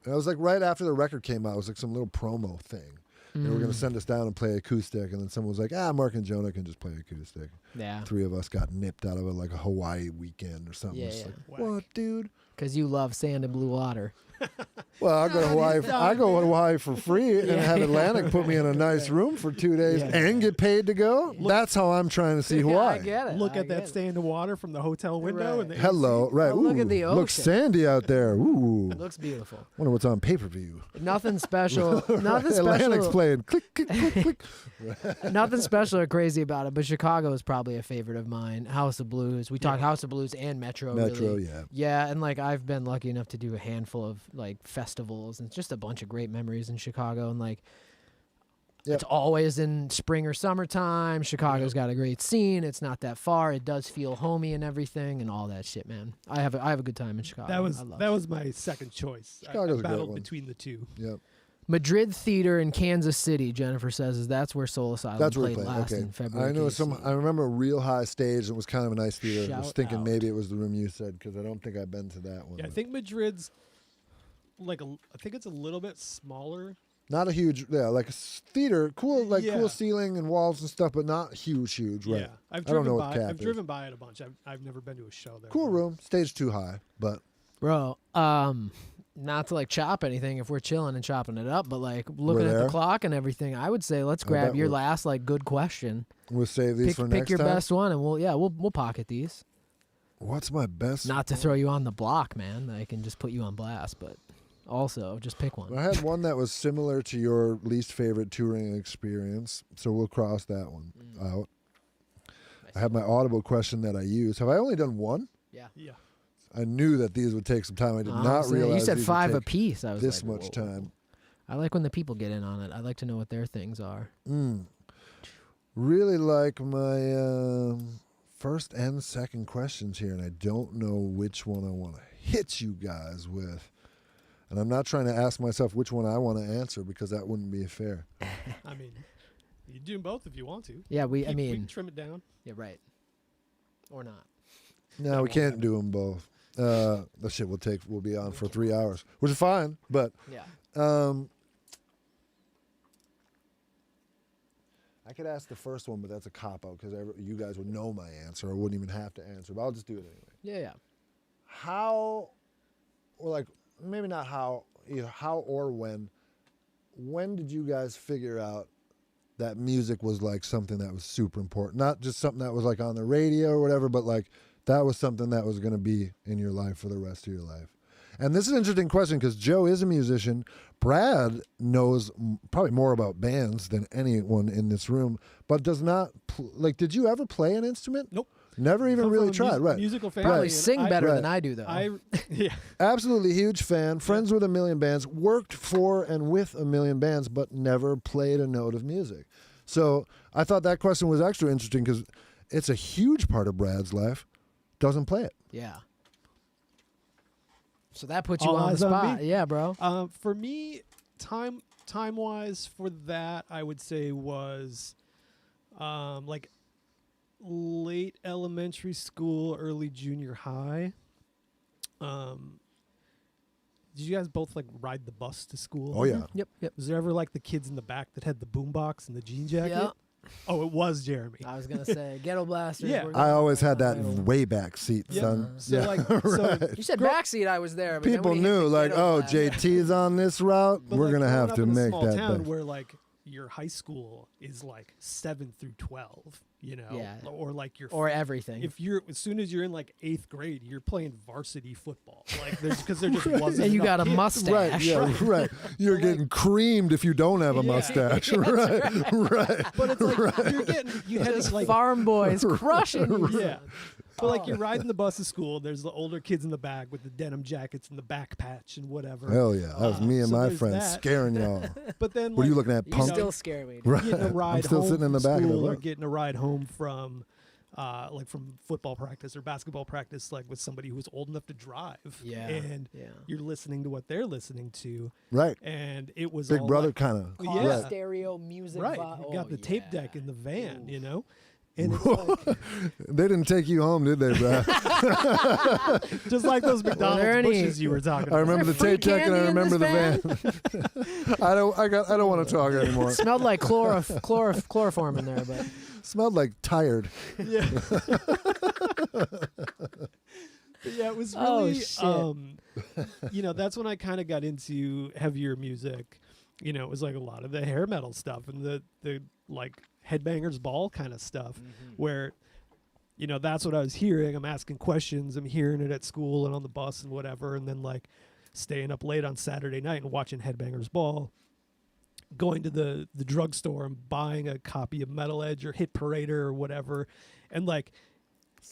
And it was like right after the record came out. It was like some little promo thing. They were going to send us down and play acoustic, and then someone was like, Mark and Jonah can just play acoustic. Yeah. Three of us got nipped out of it like a Hawaii weekend or something. Yeah, It's yeah. like, what, dude? Because you love sand and blue water. Well, I go to Hawaii. I go to Hawaii for free and Yeah. have Atlantic put me in a nice room for 2 days and get paid to go. That's how I'm trying to see Hawaii. I get it. Look I at that get it. stay in the water from the hotel window. Right. And the Hello, right? Oh, look at Ooh, the looks ocean. sandy out there. Ooh, Looks beautiful. wonder what's on pay per view. Nothing special. Nothing Atlantic's special. playing. Click, click, click, click. Nothing special or crazy about it. But Chicago is probably a favorite of mine. House of Blues. We talk House of Blues and Metro. Metro, really. yeah. Yeah, and like I've been lucky enough to do a handful of like festivals and just a bunch of great memories in Chicago. And like Yep. it's always in spring or summertime. Chicago's got a great scene. It's not that far. It does feel homey and everything and all that shit, man. I have a good time in Chicago. That was I love that was my second choice. Chicago's I a great battled one. between the two. Yep. Madrid Theater in Kansas City. Jennifer says is that's where Soul Asylum That's where we played played. last Okay. in February. I know KC. I remember a real high stage. And it was kind of a nice theater. I was Shout thinking out. maybe it was the room you said because I don't think I've been to that one. Yeah, I think Madrid's I think it's a little bit smaller. Not a huge, like a theater, cool, like Yeah. cool ceiling and walls and stuff, but not huge, right? Yeah, I've I don't driven know what by. Cap I've is. driven by it a bunch. I've never been to a show there. Cool though. room, stage too high, but Bro, not to like chop anything if we're chilling and chopping it up, but like looking at there? the clock and everything, I would say let's I grab bet your we're- last like good question. we'll save these Pick, for pick next your time. best one, and we'll pocket these. What's my best? Not to throw you on the block, man. I can just put you on blast, but also just pick one. I had one that was similar to your least favorite touring experience, so we'll cross that one out. I have my Audible question that I use. Have I only done one? Yeah. Yeah. I knew that these would take some time. I did not realize you said these would 5 take apiece. I was this like, much whoa. time. I like when the people get in on it. I like to know what their things are. Really like my first and second questions here, and I don't know which one I want to hit you guys with. And I'm not trying to ask myself which one I want to answer because that wouldn't be fair. I mean, you can do them both if you want to. Yeah, we We mean, can trim it down. yeah, right. Or not. No, we can't do them both. The shit will be on for 3 hours, which is fine. But Yeah. I could ask the first one, but that's a cop out because you guys would know my answer. I wouldn't even have to answer, but I'll just do it anyway. Yeah, yeah. How, or like maybe not how, either how or when did you guys figure out that music was like something that was super important. Not just something that was like on the radio or whatever, but like that was something that was going to be in your life for the rest of your life. And this is an interesting question because Joe is a musician. Brad knows probably more about bands than anyone in this room, but does not like. Did you ever play an instrument? Nope. Never even Come really from a tried. Right. Musical family. Probably and sing better Right. than I do, though. Yeah. Absolutely huge fan. Friends with a million bands. Worked for and with a million bands, but never played a note of music. So I thought that question was extra interesting because it's a huge part of Brad's life. Doesn't play it. Yeah. So that puts you All on the eyes on spot. me? Yeah, bro. For me, time wise for that, I would say was like late elementary school, early junior high. Did you guys both like ride the bus to school? Oh yeah. Yep. Was there ever like the kids in the back that had the boombox and the jean jacket? Yep. Oh, it was Jeremy. I was gonna say Ghetto Blasters. Yeah. we're I gonna- always had that right over. way back seat, Yeah. son. So yeah. like, so You said backseat. I was there. But then People when you hit knew, the like, Ghetto oh, Blasters- JT's on this route. But We're like, gonna growing have up to in a make small that town big. where like your high school is like 7 through 12, you know, Yeah. or like your or everything. if you're as soon as you're in like 8th grade, you're playing varsity football, like there's because there just wasn't. and you enough got a kids. mustache. Right, yeah, right. You're Like- getting creamed if you don't have a Yeah. mustache. Yeah, right, right. But it's like you had Just to like farm boys crushing you. yeah. But like you're riding the bus to school, there's the older kids in the back with the denim jackets and the back patch and whatever. Hell yeah. That was me and So my there's friends that. scaring y'all. But then What are you like, looking at, You punk? still scare me. dude. Right. getting a ride I'm still home sitting in the from back of the school or bus. getting a ride home from like from football practice or basketball practice, like with somebody who's old enough to drive. Yeah. And Yeah. you're listening to what they're listening to. Right. And it was Big all brother like, kind of. Car Yeah. stereo music. right. vi- You got oh, the tape yeah. deck in the van, Ooh. you know? And it's like, They didn't take you home, did they, Brad? just like those McDonald's there any- bushes you were talking about. I remember the free tape deck and I candy in remember this the van. I don't want to talk anymore. Smelled like chloroform in there, but Smelled like tired. Yeah. But yeah, it was Oh, really, shit. you know, that's when I kind of got into heavier music. You know, it was like a lot of the hair metal stuff and the like Headbangers Ball kind of stuff where, you know, that's what I was hearing. I'm asking questions. I'm hearing it at school and on the bus and whatever. And then like staying up late on Saturday night and watching Headbangers Ball, going to the drugstore and buying a copy of Metal Edge or Hit Parader or whatever. And like,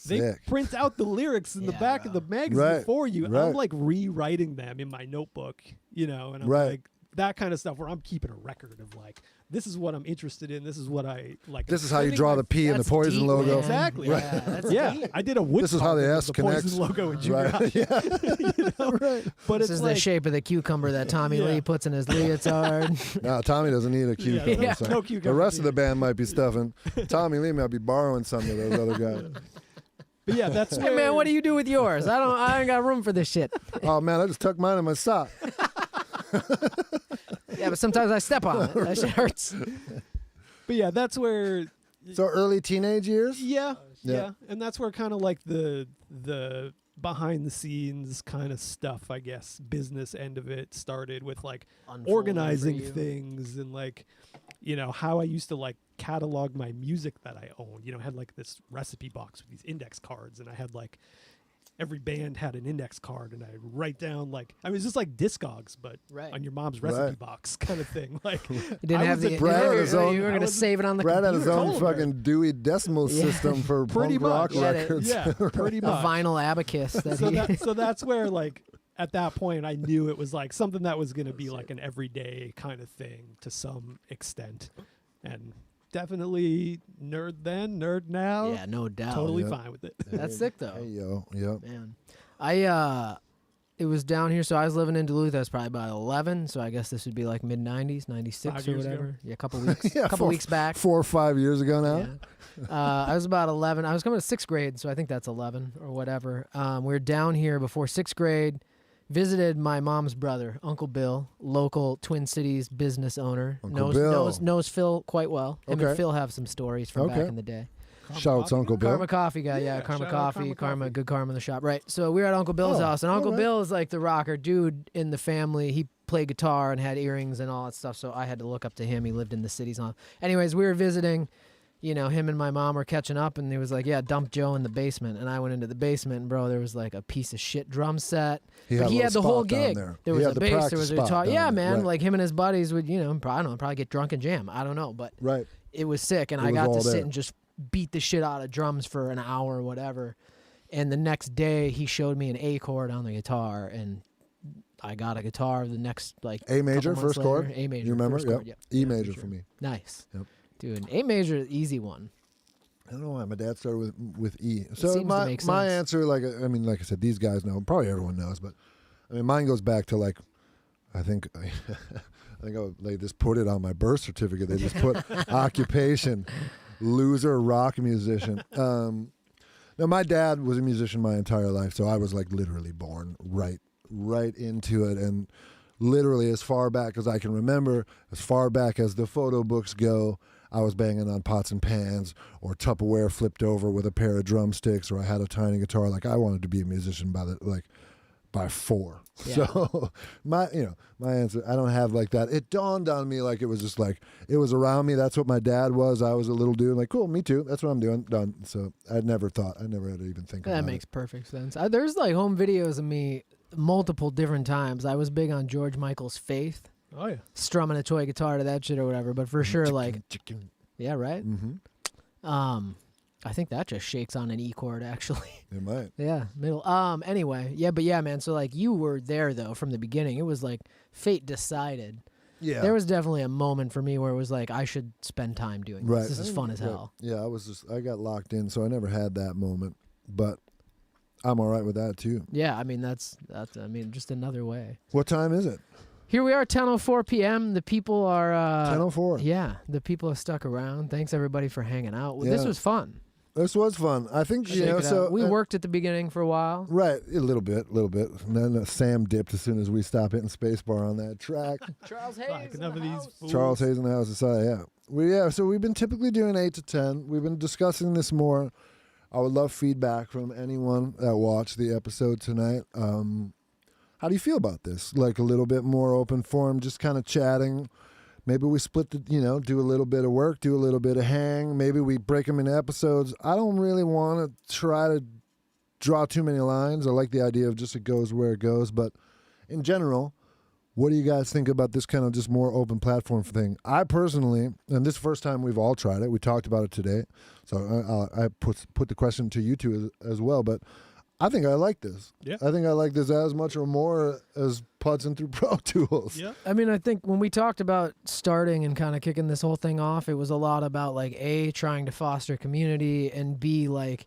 they Sick. print out the lyrics in the Yeah, back of the bro. magazine Right, for you. right. I'm like rewriting them in my notebook, you know, and I'm Right. like that kind of stuff where I'm keeping a record of like, this is what I'm interested in. This is what I like. This I'm is how you spending draw my- the P in the that's Poison deep, logo. man. Exactly. Yeah, that's Yeah, deep. I did a wood This is how the carving of S the connects. Poison logo in junior high. Right. Yeah. You know? Right. But This it's is like, the shape of the cucumber that Tommy Yeah. Lee puts in his leotard. No, Tommy doesn't need a cucumber. Yeah, so no the cucumber rest of the needed. band might be stuffing. Tommy Lee might be borrowing some of those other guys. But yeah, that's Hey where, man, what do you do with yours? I ain't got room for this shit. Oh man, I just tucked mine in my sock. Yeah, but sometimes I step on it. That shit hurts. But yeah, that's where So early teenage years. Yeah, Yeah. yeah, and that's where kind of like the behind the scenes kind of stuff, I guess, business end of it started with like organizing things and like, you know, how I used to like catalog my music that I owned. You know, I had like this recipe box with these index cards, and I had like every band had an index card, and I write down like, I mean, it's just like Discogs, but Right. on your mom's recipe Right. box kind of thing. Like, You didn't I have was a the. Brad you had were, his own- you were I gonna was- save it on the Brad had his computer. own told her. fucking Dewey Decimal Yeah. System for Pretty punk rock much. Yeah, records. yeah, pretty A much. vinyl abacus. That so he, so that's where like at that point I knew it was like something that was going to be like an everyday kind of thing to some extent, and definitely nerd then, nerd now. yeah, no doubt. totally yeah. fine with it. That's sick though. Hey yo, yep. Man, it was down here. So I was living in Duluth. I was probably about 11. So I guess this would be like mid 90s, 96 5 or years ago. whatever. Yeah, a couple weeks. Yeah, couple weeks back. 4 or 5 years ago now. Yeah. I was about 11. I was coming to 6th grade, so I think that's 11 or whatever. We were down here before 6th grade. Visited my mom's brother, Uncle Bill, local Twin Cities business owner. Uncle Bill. knows Phil quite well. Him and Okay. Phil have some stories from Okay. back in the day. Shouts Uncle Bill. Karma Coffee guy, yeah, Yeah, Karma shout out Coffee, Karma Karma, Coffee. good Karma in the shop, right? So we were at Uncle Bill's Oh, house, and Uncle alright. Bill is like the rocker dude in the family. played guitar and had earrings and all that stuff. So I had to look up to him. He lived in the cities. Anyways, we were visiting. You know, him and my mom were catching up, and he was like, yeah, dump Joe in the basement. And I went into the basement, and, bro, there was like a piece of shit drum set. He had the whole gig. There was a bass, there was a guitar. Yeah, man, right. Like him and his buddies would, you know, I don't know, probably get drunk and jam. I don't know, but right. It was sick, and I got to sit and just beat the shit out of drums for an hour or whatever. And the next day, he showed me an A chord on the guitar, and I got a guitar the next, like, A major, first chord? A major. You remember? Chord, yep. E major for me. Nice. Yep. Dude, A major, easy one. I don't know why my dad started with E. So seems to make my sense. answer, like I said, these guys know. Probably everyone knows, but I mean, mine goes back to like, I think they just put it on my birth certificate. They just put occupation, loser rock musician. Now my dad was a musician my entire life, so I was like literally born right into it, and literally as far back as I can remember, as far back as the photo books go, I was banging on pots and pans or Tupperware flipped over with a pair of drumsticks, or I had a tiny guitar. Like I wanted to be a musician by 4. Yeah. So my answer, I don't have like that. It dawned on me like it was just like it was around me. That's what my dad was. I was a little dude like, cool, me too. That's what I'm doing. Done. So I never had to even think about it. That makes perfect sense. There's like home videos of me multiple different times. I was big on George Michael's Faith. Oh yeah, strumming a toy guitar to that shit or whatever, but for sure, like, yeah, right. Mm-hmm. I think that just shakes on an E chord, actually. It might. Yeah, middle. Anyway, yeah, but yeah, man. So like, you were there though from the beginning. It was like fate decided. Yeah. There was definitely a moment for me where it was like, I should spend time doing this. Right. This is fun as hell. Yeah, I got locked in, so I never had that moment, but I'm all right with that too. Yeah, I mean that's just another way. What time is it? Here we are, 10:04 p.m. The people are 10:04. Yeah, the people have stuck around. Thanks everybody for hanging out. Yeah. This was fun. This was fun. I think we worked at the beginning for a while. Right, a little bit. And then Sam dipped as soon as we stopped hitting spacebar on that track. Charles Hayes. enough of these fools. Charles Hayes in the house. Yeah. So we've been typically doing 8 to 10. We've been discussing this more. I would love feedback from anyone that watched the episode tonight. How do you feel about this? Like a little bit more open forum, just kind of chatting. Maybe we split the, do a little bit of work, do a little bit of hang. Maybe we break them into episodes. I don't really want to try to draw too many lines. I like the idea of just it goes where it goes. But in general, what do you guys think about this kind of just more open platform thing? I personally, and this is the first time we've all tried it. We talked about it today. So I put the question to you two as well. But I think I like this. Yeah. I think I like this as much or more as putzing through Pro Tools. Yeah. I mean, I think when we talked about starting and kind of kicking this whole thing off, it was a lot about like A, trying to foster community, and B, like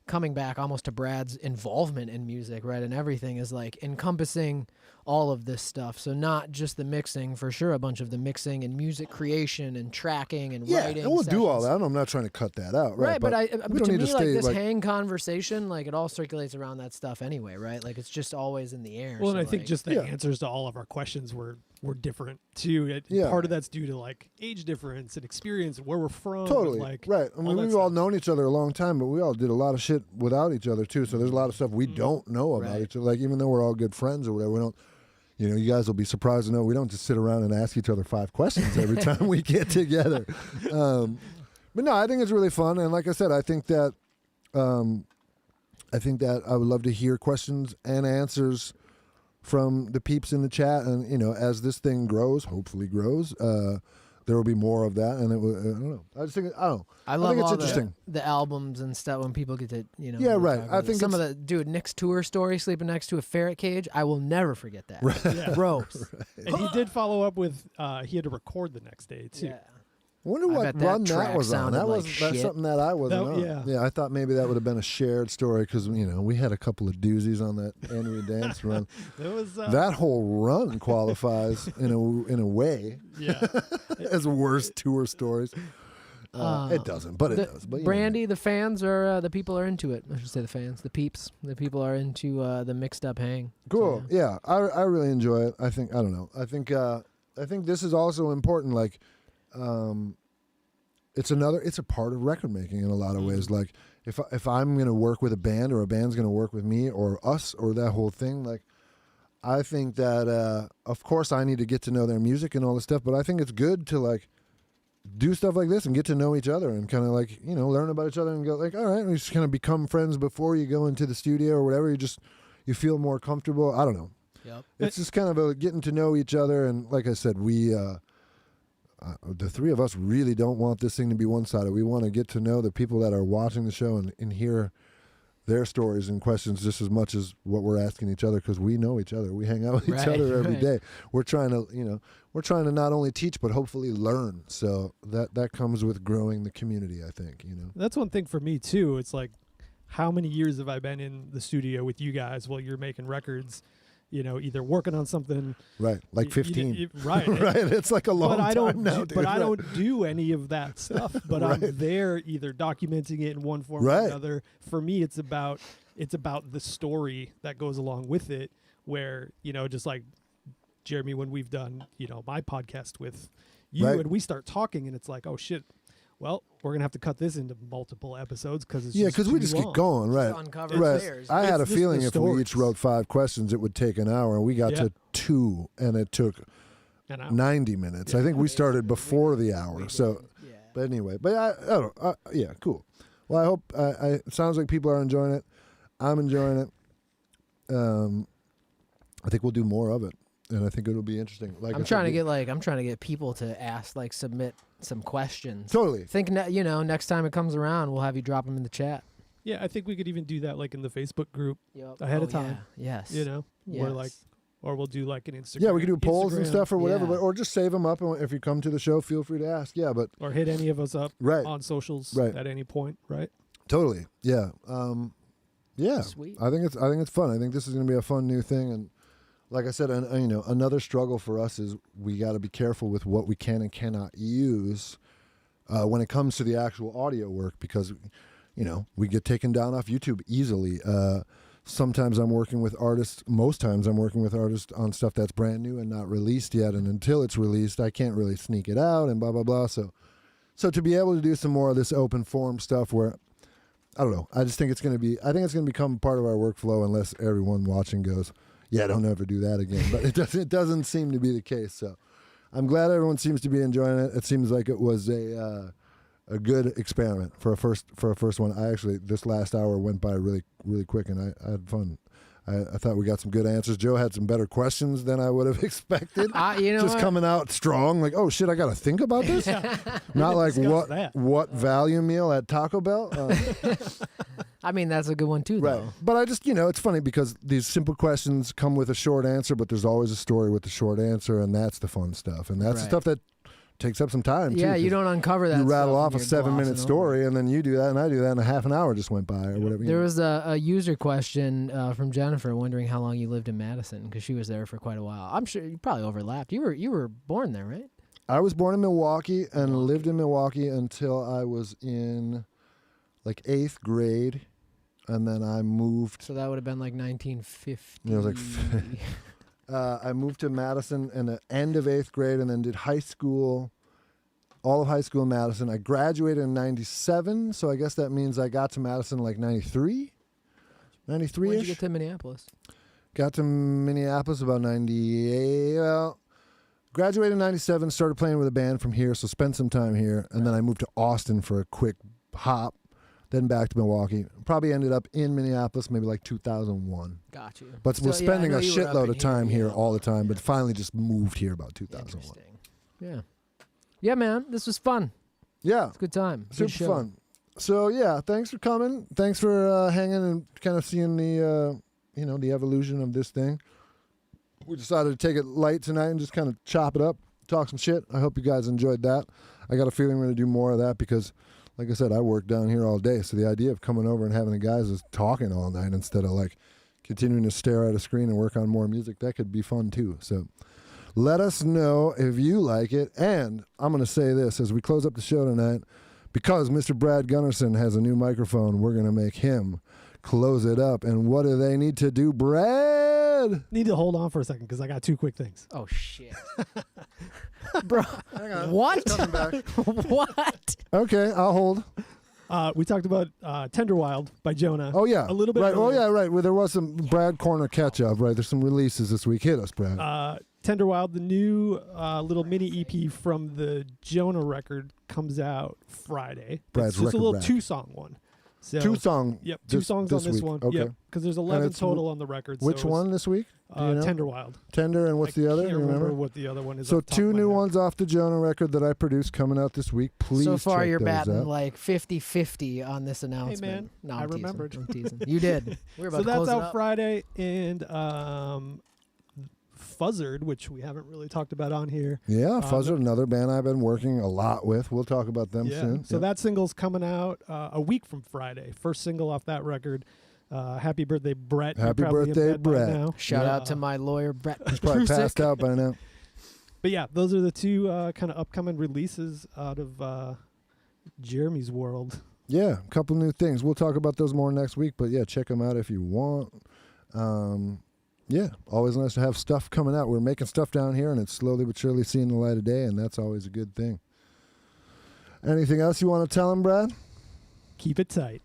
coming back almost to Brad's involvement in music, right? And everything is like encompassing all of this stuff. So not just the mixing, for sure, a bunch of the mixing and music creation and tracking and writing. And we'll do all sessions. that. I'm not trying to cut that out, right? Right, but we don't to need me, to like stay this like hang conversation, like it all circulates around that stuff anyway, right? Like it's just always in the air. Well, so and I think like, just the answers to all of our questions were different too. Part of that's due to like age difference and experience, where we're from. Totally. Like, right. I mean, we've all known each other a long time, but we all did a lot of shit without each other too. So there's a lot of stuff we don't know about each other. Like even though we're all good friends or whatever, we don't. You guys will be surprised to know we don't just sit around and ask each other 5 questions every time we get together. But no, I think it's really fun, and like I said, I think that I would love to hear questions and answers from the peeps in the chat, and as this thing grows, hopefully grows, there will be more of that, and I don't know. I just think I don't know. I love think it's all interesting. the albums and stuff when people get to Yeah, really right. talk I about it. think some of the Nick's tour story, sleeping next to a ferret cage. I will never forget that. Yeah. Gross. And he did follow up with he had to record the next day too. Yeah. I wonder I what bet that run that track was on. sounded That like was that's shit. something that I wasn't That- on. yeah. Yeah, I thought maybe that would have been a shared story because we had a couple of doozies on that Henry Dance run. It was That whole run qualifies in a way yeah. as worst tour stories. It doesn't, but it does. But Brandy, the fans are the people are into it. I should say the fans, the peeps, the people are into the mixed up hang. cool. So, Yeah, I really enjoy it. I don't know. I think this is also important. Like, it's a part of record making in a lot of ways. Like if I'm going to work with a band or a band's going to work with me or us or that whole thing, like I think that, of course, I need to get to know their music and all this stuff, but I think it's good to like do stuff like this and get to know each other and kind of like, you know, learn about each other and go like, all right, we just kind of become friends before you go into the studio or whatever. You feel more comfortable. I don't know. Yep. It's just kind of a getting to know each other. And like I said, the three of us really don't want this thing to be one-sided. We want to get to know the people that are watching the show and hear their stories and questions just as much as what we're asking each other, because we know each other. We hang out with each other every day. We're trying to not only teach but hopefully learn. So that comes with growing the community, I think, you know. That's one thing for me too. It's like, how many years have I been in the studio with you guys while you're making records? You know, either working on something, right? Like 15, right? Right. It's like a long time now, dude. But I don't do any of that stuff. But I'm there, either documenting it in one form or another. For me, it's about the story that goes along with it. Where, you know, just like Jeremy, when we've done, you know, my podcast with you, and we start talking, and it's like, oh shit. Well, we're gonna have to cut this into multiple episodes because it's because we just long. get going, right? Layers. I had a feeling if stories. we each wrote 5 questions, it would take an hour, and we got to 2, and it took 90 minutes. I think we started before the hour. So, but anyway, but I don't. Yeah, cool. Well, I hope. It sounds like people are enjoying it. I'm enjoying it. I think we'll do more of it, and I think it'll be interesting. Like I'm trying to get people to ask, like, submit some questions. Totally. Think, next time it comes around, we'll have you drop them in the chat. Yeah, I think we could even do that, like in the Facebook group ahead of time. Yeah. Yes. You know, or we'll do like an Instagram. Yeah, we can do polls and stuff or whatever, yeah. or just save them up. And if you come to the show, feel free to ask. Yeah, but or hit any of us up on socials at any point. Right. Totally. Yeah. Yeah. Sweet. I think it's fun. I think this is going to be a fun new thing. And like I said, another struggle for us is we got to be careful with what we can and cannot use when it comes to the actual audio work, because, we get taken down off YouTube easily. Sometimes I'm working with artists. Most times I'm working with artists on stuff that's brand new and not released yet. And until it's released, I can't really sneak it out and blah, blah, blah. So to be able to do some more of this open forum stuff where, I don't know, I think it's going to become part of our workflow unless everyone watching goes, yeah, don't ever do that again. But it doesn't seem to be the case. So I'm glad everyone seems to be enjoying it. It seems like it was a good experiment for a first one. This last hour went by really, really quick, and I had fun. I thought we got some good answers. Joe had some better questions than I would have expected. Just coming out strong, like, oh shit, I got to think about this. Not like what value meal at Taco Bell. I mean, that's a good one too, though. Right. But I just, it's funny because these simple questions come with a short answer, but there's always a story with the short answer, and that's the fun stuff, and that's the stuff that takes up some time. Yeah, too, you don't uncover that. You rattle off a 7-minute story, and then you do that, and I do that, and a half an hour just went by, or whatever. There was a user question from Jennifer wondering how long you lived in Madison, because she was there for quite a while. I'm sure you probably overlapped. You were born there, right? I was born in Milwaukee and lived in Milwaukee until I was in like 8th grade, and then I moved. So that would have been like 1950. It was like I moved to Madison in the end of 8th grade, and then did high school, all of high school in Madison. I graduated in 97, so I guess that means I got to Madison like 93-ish. When did you get to Minneapolis? Got to Minneapolis about 98. Well, graduated in 97, started playing with a band from here, so spent some time here, and then I moved to Austin for a quick hop, then back to Milwaukee. Probably ended up in Minneapolis maybe like 2001. Got you. But was spending a shitload of time here all the time, but finally just moved here about 2001. Yeah. Yeah, man, this was fun. Yeah. It's a good time. Super fun. So, yeah, thanks for coming. Thanks for hanging and kind of seeing the, the evolution of this thing. We decided to take it light tonight and just kind of chop it up, talk some shit. I hope you guys enjoyed that. I got a feeling we're going to do more of that because, like I said, I work down here all day. So the idea of coming over and having the guys just talking all night instead of like continuing to stare at a screen and work on more music, that could be fun too. So let us know if you like it. And I'm going to say this as we close up the show tonight, because Mr. Brad Gunnarsson has a new microphone, we're going to make him close it up. And what do they need to do, Brad? Need to hold on for a second because I got 2 quick things. Oh, shit. Bro, Hang on. what? Coming back. What? Okay, I'll hold. We talked about Tender Wild by Jonah. Oh yeah, a little bit. Right. Oh earlier. yeah, right. Well, there was some Brad Corner catch up. Right. There's some releases this week. Hit us, Brad. Tender Wild, the new little mini EP from the Jonah record, comes out Friday. Brad's it's just a record little rack. 2-song one. So, 2 song. Yep, 2 songs on this week. one. Okay. Yep, because there's 11 it's total on the record. Which so one this week? Do you know? Tender Wild. Tender, and what's the other? I You can't remember? what the other one is. So off the top 2 of my new head. ones off the Jonah record that I produced coming out this week. Please. So far, check you're those batting out. like 50-50 on this announcement. man, No, I I'm teasing. remembered. I'm teasing. You did. We're about So to that's close it out up. Friday, and Fuzzard, which we haven't really talked about on here. Yeah, Fuzzard, another band I've been working a lot with. We'll talk about them soon. So that single's coming out a week from Friday. First single off that record. Happy birthday, Brett. You're Happy probably in birthday, bed by Brett. now. Shout out to my lawyer, Brett. He's probably Prusik. passed out by now. But yeah, those are the 2 kind of upcoming releases out of Jeremy's world. Yeah, a couple new things. We'll talk about those more next week, but yeah, check them out if you want. Yeah, always nice to have stuff coming out. We're making stuff down here, and it's slowly but surely seeing the light of day, and that's always a good thing. Anything else you want to tell them, Brad? Keep it tight.